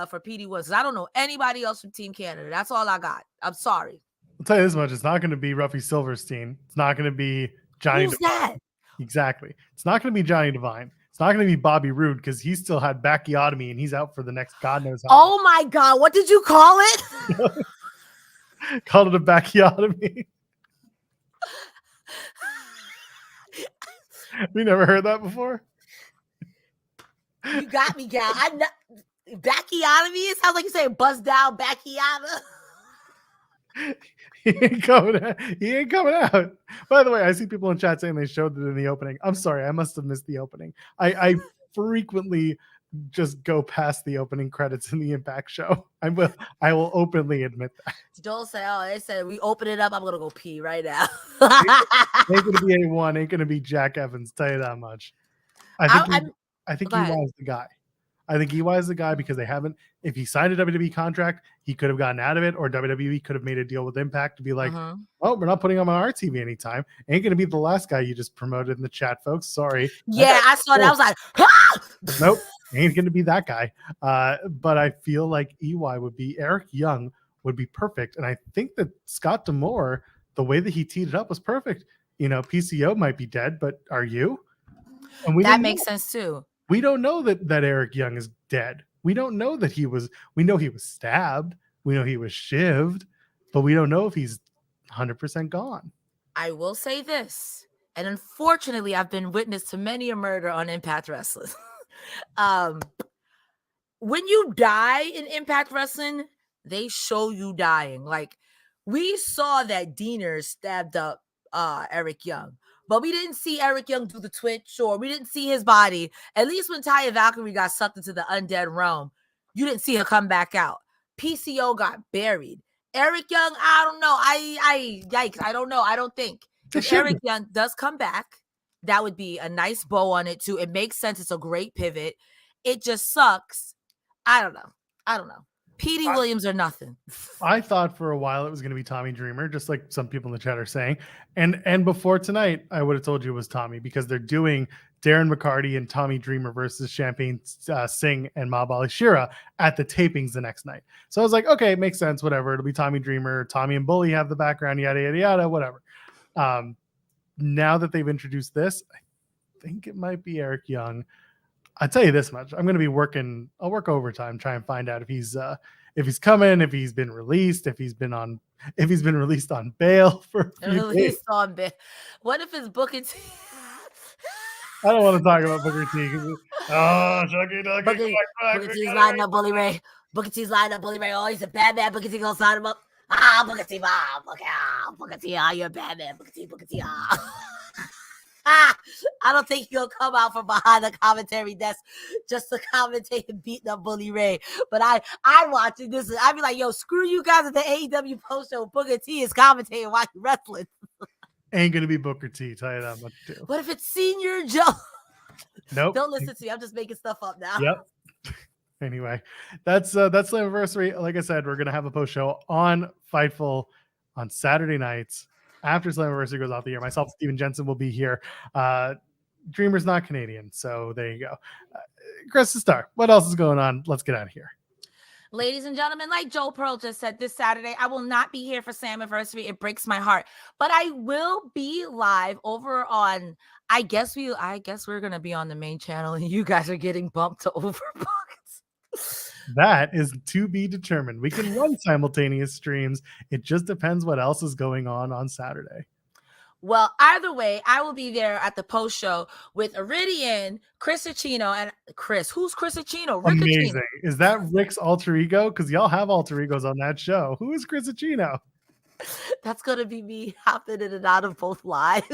Speaker 3: for Petey Williams. I don't know anybody else from Team Canada. That's all I got. I'm sorry.
Speaker 4: I'll tell you this much. It's not going to be Ruffy Silverstein. It's not going to be Johnny
Speaker 3: Who's
Speaker 4: Devine.
Speaker 3: that?
Speaker 4: Exactly. It's not going to be Johnny Devine. It's not going to be Bobby Roode because he still had bacchiotomy and he's out for the next God knows how long.
Speaker 3: Oh my God. What did you call it?
Speaker 4: Called it a bacchiotomy. We never heard that before.
Speaker 3: You got me, gal. I'm not Bacchiotomy. It sounds like you say buzz down Bacchiata.
Speaker 4: He ain't coming out. He ain't coming out. By the way, I see people in chat saying they showed it in the opening. I'm sorry, I must have missed the opening. I frequently just go past the opening credits in the Impact show. I will openly admit that.
Speaker 3: Don't say, oh, they said we open it up. I'm gonna go pee right now.
Speaker 4: Ain't gonna be A1, ain't gonna be Jack Evans, tell you that much. I think
Speaker 3: Go ahead.
Speaker 4: EY is the guy. I think EY is the guy because they haven't. If he signed a WWE contract, he could have gotten out of it, or WWE could have made a deal with Impact to be like, "Oh, we're not putting him on our TV anytime." Ain't gonna be the last guy you just promoted in the chat, folks. Sorry.
Speaker 3: Yeah, I saw that. I was like, ah!
Speaker 4: Nope, ain't gonna be that guy. But I feel like EY would be Eric Young would be perfect, and I think that Scott D'Amore, the way that he teed it up was perfect. You know, PCO might be dead, but are you? And
Speaker 3: That makes sense too.
Speaker 4: We don't know that Eric Young is dead. We don't know that he was. We know he was stabbed. We know he was shivved, but we don't know if he's 100% gone.
Speaker 3: I will say this, and unfortunately, I've been witness to many a murder on Impact Wrestling. When you die in Impact Wrestling, they show you dying. Like we saw that Diener stabbed up Eric Young. But we didn't see Eric Young do the twitch, or we didn't see his body. At least when Taya Valkyrie got sucked into the undead realm, you didn't see her come back out. PCO got buried. Eric Young, I don't know. Yikes. I don't know. I don't think. If Eric Young does come back, that would be a nice bow on it too. It makes sense. It's a great pivot. It just sucks. I don't know. Petey Williams or nothing.
Speaker 4: I thought for a while it was going to be Tommy Dreamer, just like some people in the chat are saying. And before tonight, I would have told you it was Tommy because they're doing Darren McCarty and Tommy Dreamer versus Champagne Singh and Mahbali Shira at the tapings the next night. So I was like, okay, it makes sense, whatever. It'll be Tommy Dreamer. Tommy and Bully have the background, yada, yada, yada, whatever. Now that they've introduced this, I think it might be Eric Young. I'll tell you this much. I'm going to be working. I'll work overtime, try and find out if he's coming, if he's been released, if he's been released on bail for a few days.
Speaker 3: On bail. What if it's Booker T?
Speaker 4: I don't want to talk about Booker T. Chucky,
Speaker 3: Booker T's lining up Bully Ray. Booker T's lining up Bully Ray. Oh, he's a bad man. Booker T gonna sign him up. Booker T, Booker T, you're a bad man. Booker T, I don't think he'll come out from behind the commentary desk just to commentate and beat up Bully Ray. But I'm watching this. I'd be like, yo, screw you guys at the AEW post show. Booker T is commentating while he's wrestling. Ain't
Speaker 4: gonna be Booker T, tell you that much too.
Speaker 3: What if it's Senior Joe?
Speaker 4: Nope.
Speaker 3: Don't listen to me. I'm just making stuff up now.
Speaker 4: Yep. Anyway, that's Slammiversary. Like I said, we're gonna have a post show on Fightful on Saturday nights. After Slammiversary goes off the air, myself, Steven Jensen, will be here. Dreamer's not Canadian, so there you go. Cresta Star, what else is going on? Let's get out of here.
Speaker 3: Ladies and gentlemen, like Joe Pearl just said, this Saturday, I will not be here for Slammiversary. It breaks my heart. But I will be live over on, I guess we're going to be on the main channel, and you guys are getting bumped to Overbooked.
Speaker 4: That is to be determined. We can run simultaneous streams. It just depends what else is going on Saturday.
Speaker 3: Well, either way, I will be there at the post show with Iridian, Chris Achino, and Chris. Who's Chris Achino? Rick
Speaker 4: Amazing.
Speaker 3: Achino.
Speaker 4: Is that Rick's alter ego? Because y'all have alter egos on that show. Who is Chris Achino?
Speaker 3: That's going to be me hopping in and out of both lives.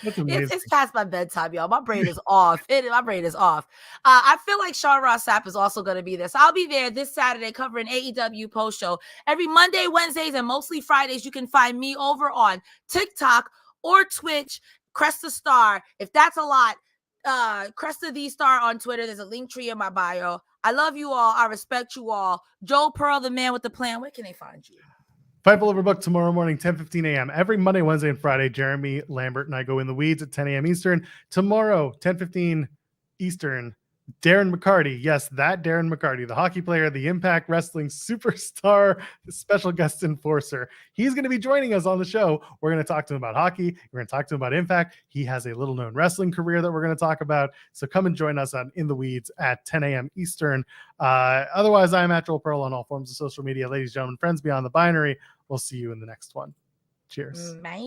Speaker 3: It's past my bedtime, y'all. My brain is off. My brain is off. I feel like Sean Ross Sapp is also going to be there. So I'll be there this Saturday covering AEW post show. Every Monday, Wednesdays, and mostly Fridays, you can find me over on TikTok or Twitch, Cresta Star. If that's a lot, Cresta the Star on Twitter. There's a link tree in my bio. I love you all. I respect you all. Joe Pearl, the man with the plan. Where can they find you?
Speaker 4: Fightful Overbooked tomorrow morning, 10:15 a.m. Every Monday, Wednesday, and Friday, Jeremy Lambert and I go in the weeds at 10 a.m. Eastern. Tomorrow, 10:15 Eastern, Darren McCarty. Yes, that Darren McCarty, the hockey player, the Impact Wrestling superstar, special guest enforcer. He's going to be joining us on the show. We're going to talk to him about hockey. We're going to talk to him about Impact. He has a little-known wrestling career that we're going to talk about. So come and join us on In the Weeds at 10 a.m. Eastern. Otherwise, I'm at Joel Pearl on all forms of social media. Ladies, gentlemen, friends beyond the binary. We'll see you in the next one. Cheers.
Speaker 3: Bye.